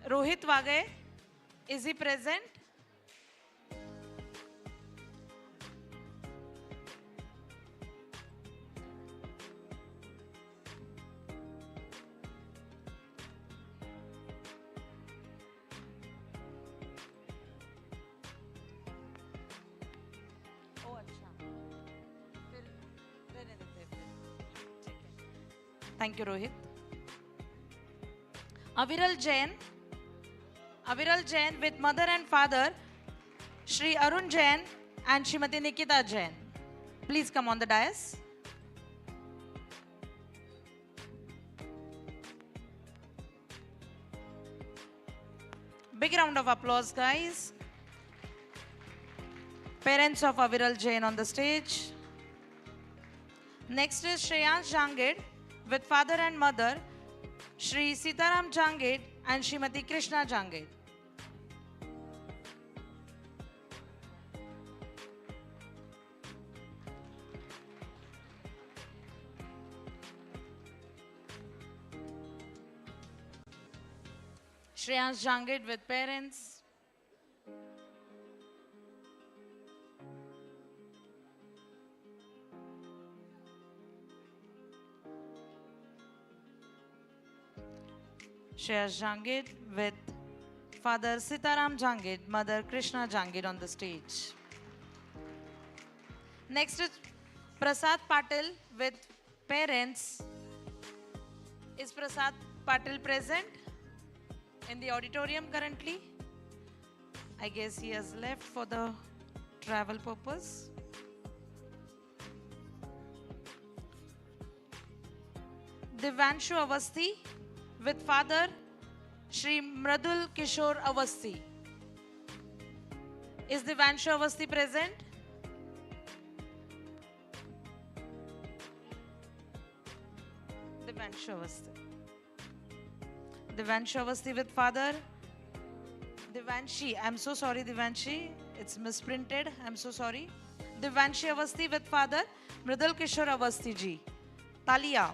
Rohit Wage, is he present? Thank you, Rohit. Aviral Jain with mother and father, Shri Arun Jain and Shrimati Nikita Jain. Please come on the dais. Big round of applause, guys. Parents of Aviral Jain on the stage. Next is Shreyans Jangid with father and mother, Shri Sitaram Jangid and Shrimati Krishna Jangid. Shreyans Jangid with parents. Shreyas Jangid with father Sitaram Jangid, mother Krishna Jangid on the stage. Next is Prasad Patil with parents. Is Prasad Patil present in the auditorium currently? I guess he has left for the travel purpose. Divanshu Avasthi with father Shri Mradul Kishore Avasthi. Is Divanshu Avasthi present? Divanshu Avasthi. Divanshu Avasthi with father Divanshi. I'm so sorry, Divanshi. It's misprinted. I'm so sorry. Divanshi Avasthi with father Mradul Kishore Avasthi ji. Talia.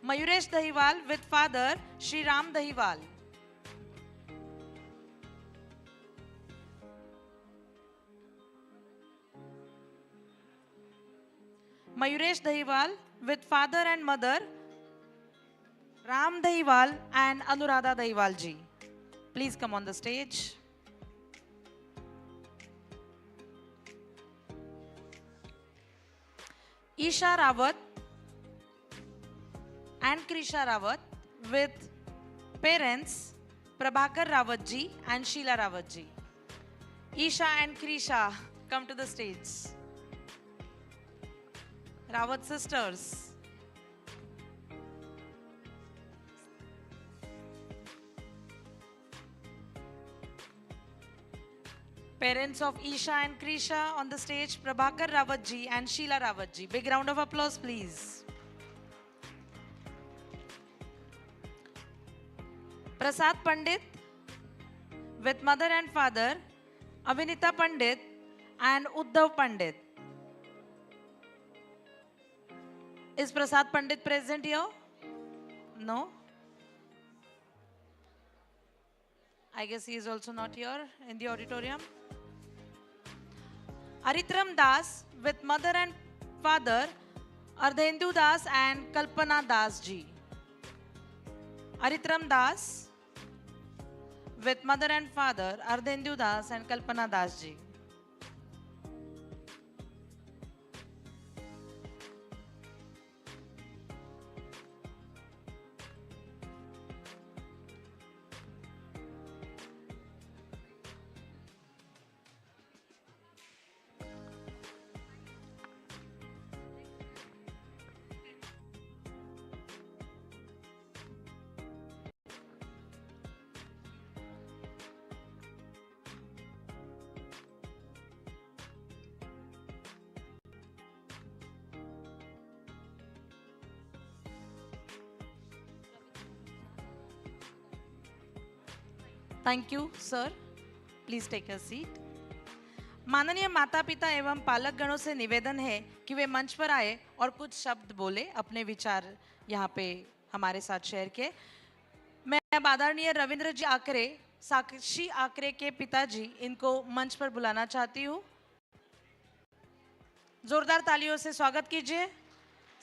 Mayuresh Dahiwal with father Shri Ram Dahiwal. Mayuresh Dahiwal with father and mother Ram Dahiwal and Anuradha Dahiwal ji. Please come on the stage. Isha Rawat and Krisha Rawat with parents Prabhakar Rawat ji and Sheila Rawat ji. Isha and Krisha, come to the stage. Rawat sisters. Parents of Isha and Krisha on the stage, Prabhakar Rawat ji and Sheila Rawat ji. Big round of applause, please. Prasad Pandit with mother and father, Avinita Pandit and Uddhav Pandit. Is Prasad Pandit present here? No? I guess he is also not here in the auditorium. Aritram Das with mother and father, Ardhendu Das and Kalpana Das ji. Aritram Das with mother and father, Ardhendu Das and Kalpana Das ji. Thank you, sir. Please take a seat. माननीय माता पिता एवं पालक गणों से निवेदन है कि वे मंच पर आए और कुछ शब्द बोले, अपने विचार यहाँ पे हमारे साथ शेयर किए। मैं अब आदरणीय रविंद्र जी आकरे, साक्षी आकरे के पिताजी, इनको मंच पर बुलाना चाहती हूँ। जोरदार तालियों से स्वागत कीजिए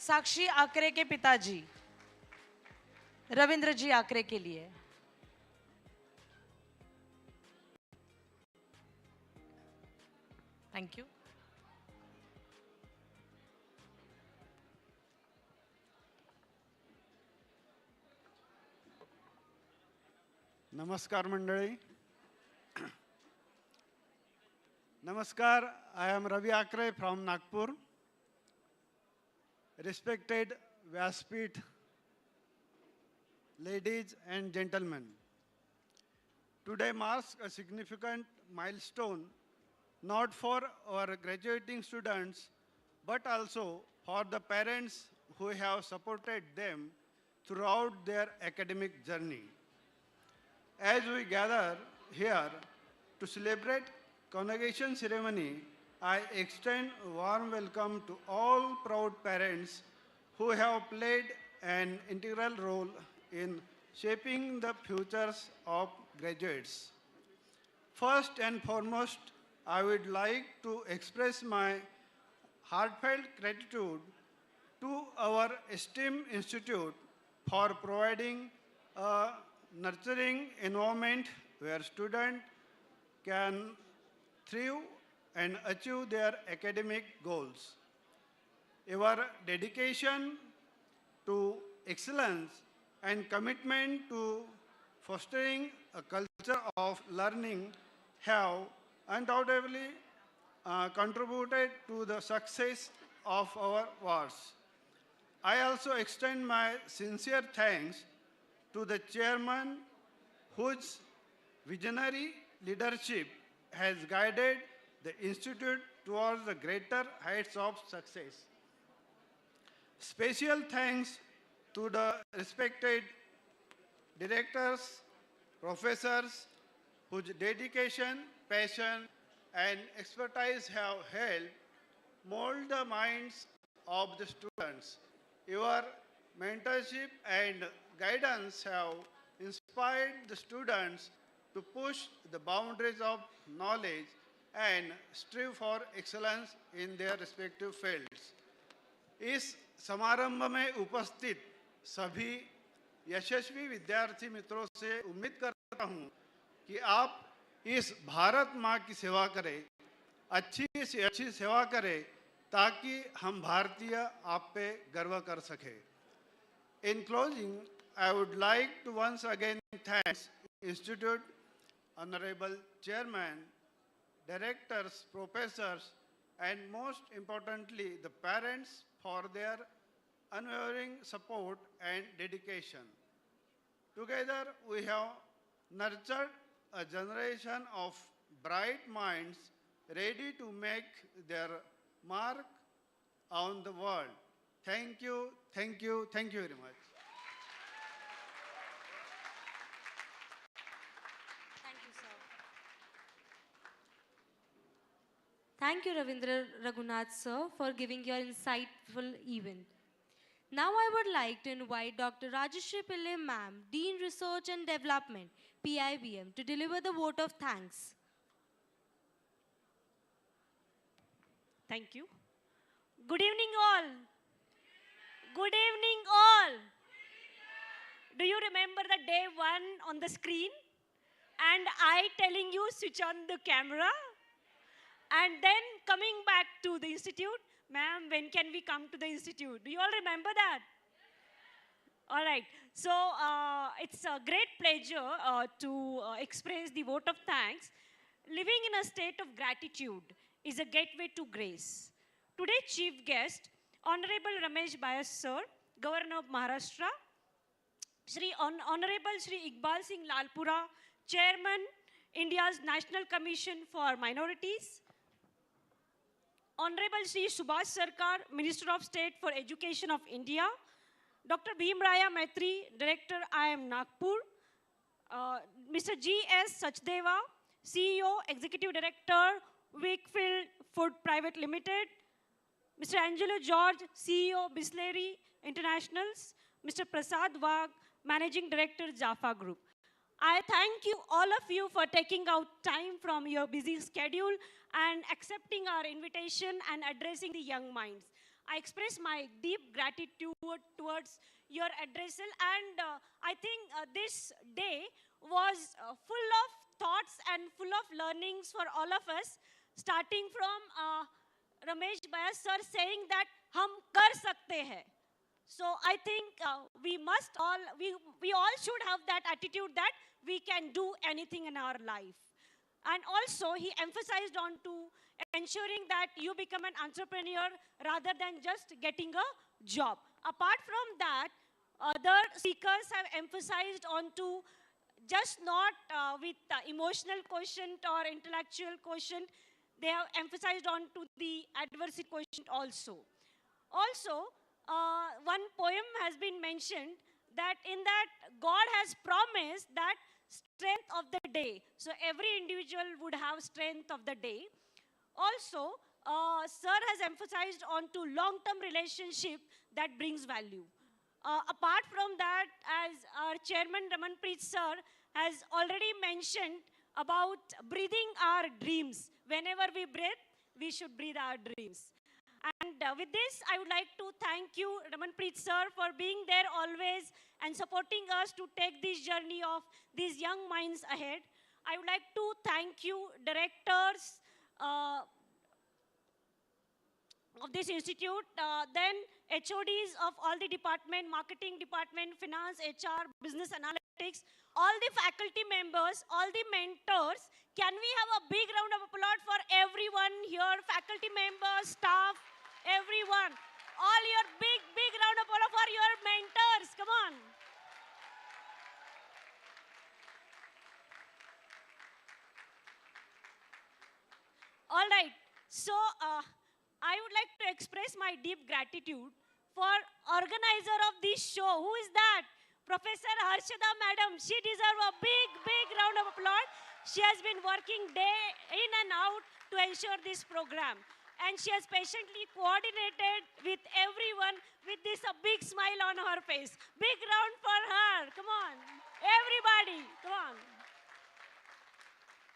साक्षी आकरे के पिताजी रविंद्र जी आकरे के लिए। Thank you. Namaskar Mandali. Namaskar, I am Ravi Akre from Nagpur. Respected Vyaspit, ladies and gentlemen, today marks a significant milestone not for our graduating students but also for the parents who have supported them throughout their academic journey. As we gather here to celebrate convocation ceremony, I extend a warm welcome to all proud parents who have played an integral role in shaping the futures of graduates. First and foremost, I would like to express my heartfelt gratitude to our esteemed institute for providing a nurturing environment where students can thrive and achieve their academic goals. Your dedication to excellence and commitment to fostering a culture of learning have undoubtedly contributed to the success of our wars. I also extend my sincere thanks to the chairman whose visionary leadership has guided the institute towards the greater heights of success. Special thanks to the respected directors, professors whose dedication, passion, and expertise have helped mold the minds of the students. Your mentorship and guidance have inspired the students to push the boundaries of knowledge and strive for excellence in their respective fields. इस समारंभ में उपस्थित सभी यशस्वी विद्यार्थी मित्रों से उम्मीद करता हूं कि आप इस भारत माँ की सेवा करें, अच्छी से अच्छी सेवा करें ताकि हम भारतीय आप पे गर्व कर सकें. In closing, I would like to once again thank Institute, Honorable Chairman, Directors, Professors, and most importantly, the parents for their unwavering support and dedication. Together, we have nurtured a generation of bright minds ready to make their mark on the world. Thank you, thank you, thank you very much. Thank you, sir. Thank you, Ravindra Raghunath, sir, for giving your insightful event. Now I would like to invite Dr. Rajeshri Pillai, ma'am, Dean Research and Development, PIBM, to deliver the vote of thanks. Thank you. Good evening, all. Good evening, all. Do you remember the day one on the screen? And I telling you, switch on the camera. And then coming back to the institute, ma'am, when can we come to the institute? Do you all remember that? All right. So it's a great pleasure to express the vote of thanks. Living in a state of gratitude is a gateway to grace. Today's chief guest, Honorable Ramesh Bayas Sir, Governor of Maharashtra, Honorable Shri Iqbal Singh Lalpura, Chairman, India's National Commission for Minorities, Honorable Shri Subhash Sarkar, Minister of State for Education of India, Dr. Bhimraya Maitri, Director IIM Nagpur, Mr. G.S. Sachdeva, CEO, Executive Director, Wakefield Food Private Limited, Mr. Angelo George, CEO, Bisleri Internationals, Mr. Prasad Wag, Managing Director, Jaffa Group. I thank you, all of you, for taking out time from your busy schedule and accepting our invitation and addressing the young minds. I express my deep gratitude towards your addressal, and I think this day was full of thoughts and full of learnings for all of us. starting from Ramesh Bayas sir saying that hum kar sakte hai. So I think we all should have that attitude that we can do anything in our life. And also he emphasized on to ensuring that you become an entrepreneur rather than just getting a job. Apart from that, other speakers have emphasized on to just not with emotional quotient or intellectual quotient, they have emphasized on to the adversity quotient also. Also, one poem has been mentioned that in that God has promised that strength of the day. So every individual would have strength of the day. Also, sir has emphasized on to long-term relationship that brings value. Apart from that, as our chairman Ramanpreet sir has already mentioned about breathing our dreams. Whenever we breathe, we should breathe our dreams. And with this, I would like to thank you, Ramanpreet sir, for being there always and supporting us to take this journey of these young minds ahead. I would like to thank you, directors of this institute, then HODs of all the department, marketing department, finance, HR, business analytics, all the faculty members, all the mentors. Can we have a big round of applause for everyone here, faculty members, staff, everyone. All your big round of applause for your mentors. Come on. All right. So, I would like to express my deep gratitude for organizer of this show. Who is that? Professor Harshada madam. She deserves a big round of applause. She has been working day in and out to ensure this program. And she has patiently coordinated with everyone with this a big smile on her face. Big round for her. Come on. Everybody. Come on.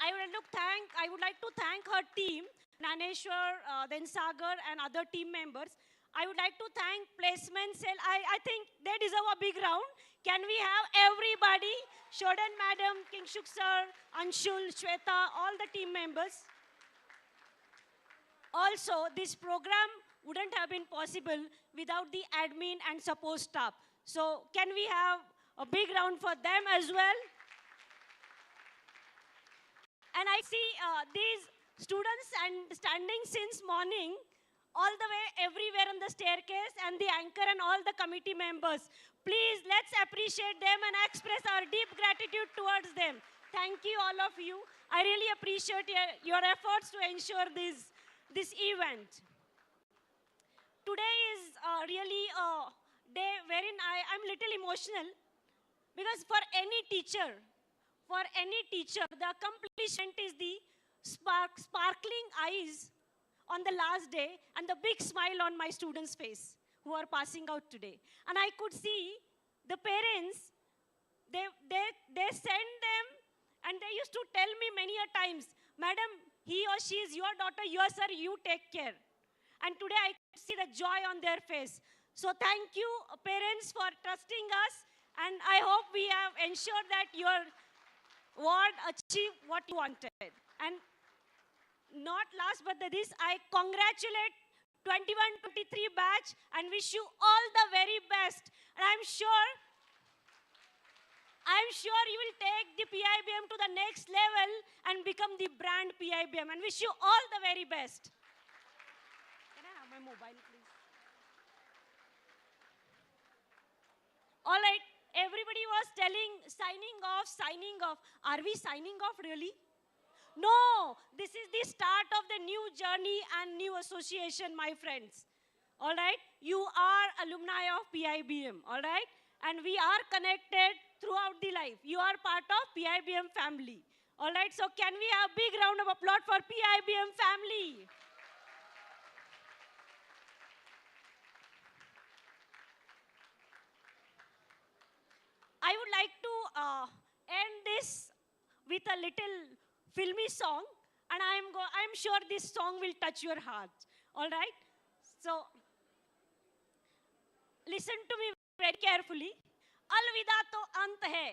I would like to thank her team, Naneshwar, then Sagar and other team members. I would like to thank placement cell. I think they deserve a big round. Can we have everybody? Shodan madam, Kingshuk sir, Anshul, Shweta, all the team members. Also, this program wouldn't have been possible without the admin and support staff. So can we have a big round for them as well? And I see these students standing since morning, all the way everywhere on the staircase, and the anchor and all the committee members. Please, let's appreciate them and express our deep gratitude towards them. Thank you, all of you. I really appreciate your efforts to ensure this event. Today is really a day wherein I'm little emotional, because for any teacher, the accomplishment is the sparkling eyes on the last day and the big smile on my students' face who are passing out today. And I could see the parents, they send them, and they used to tell me many a times, madam, he or she is your daughter, yours sir, you take care. And today I could see the joy on their face. So thank you, parents, for trusting us, and I hope we have ensured that your ward achieve what you wanted. And not last but the least, I congratulate 21-23 batch and wish you all the very best. And I'm sure you will take the PIBM to the next level and become the brand PIBM, and wish you all the very best. Can I have my mobile, please? All right. Everybody was telling, signing off. Are we signing off really? No, this is the start of the new journey and new association, my friends. All right? You are alumni of PIBM, all right? And we are connected throughout the life. You are part of PIBM family. All right? So can we have a big round of applause for PIBM family? I would like to end this with a little filmy song, and I'm sure this song will touch your heart. All right? So, listen to me very carefully. अलविदा तो अंत है,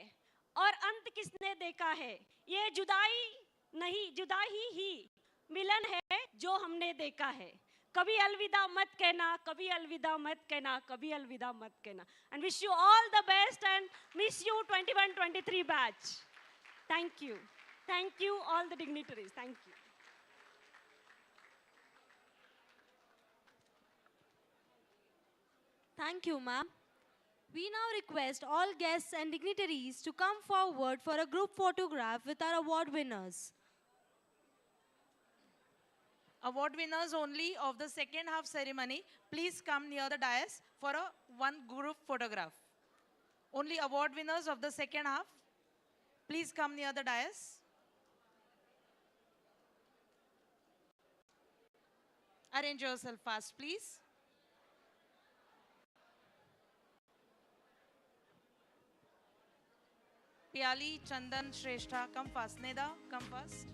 और अंत किसने देखा है? ये जुदाई नहीं, जुदा ही मिलन है जो हमने देखा है. कभी अलविदा मत कहना, कभी अलविदा मत कहना, कभी अलविदा मत कहना. And wish you all the best and miss you 21-23 batch. Thank you. Thank you all the dignitaries. Thank you. Thank you, ma'am. We now request all guests and dignitaries to come forward for a group photograph with our award winners. Award winners only of the second half ceremony, please come near the dais for a one group photograph. Only award winners of the second half, please come near the dais. Arrange yourself fast, please. Piali, Chandan, Shrestha, come fast. Neda, come fast.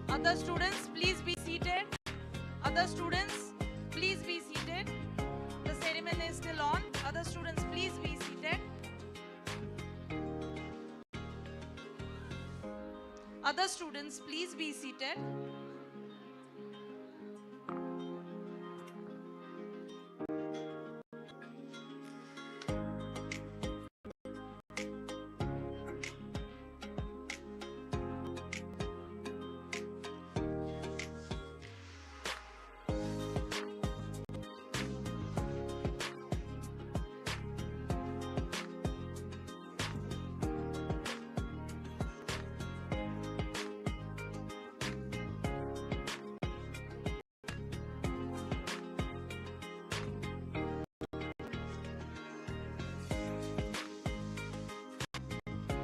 Other students, please be seated. Other students, please be seated. The ceremony is still on. Other students, please be seated. Other students, please be seated.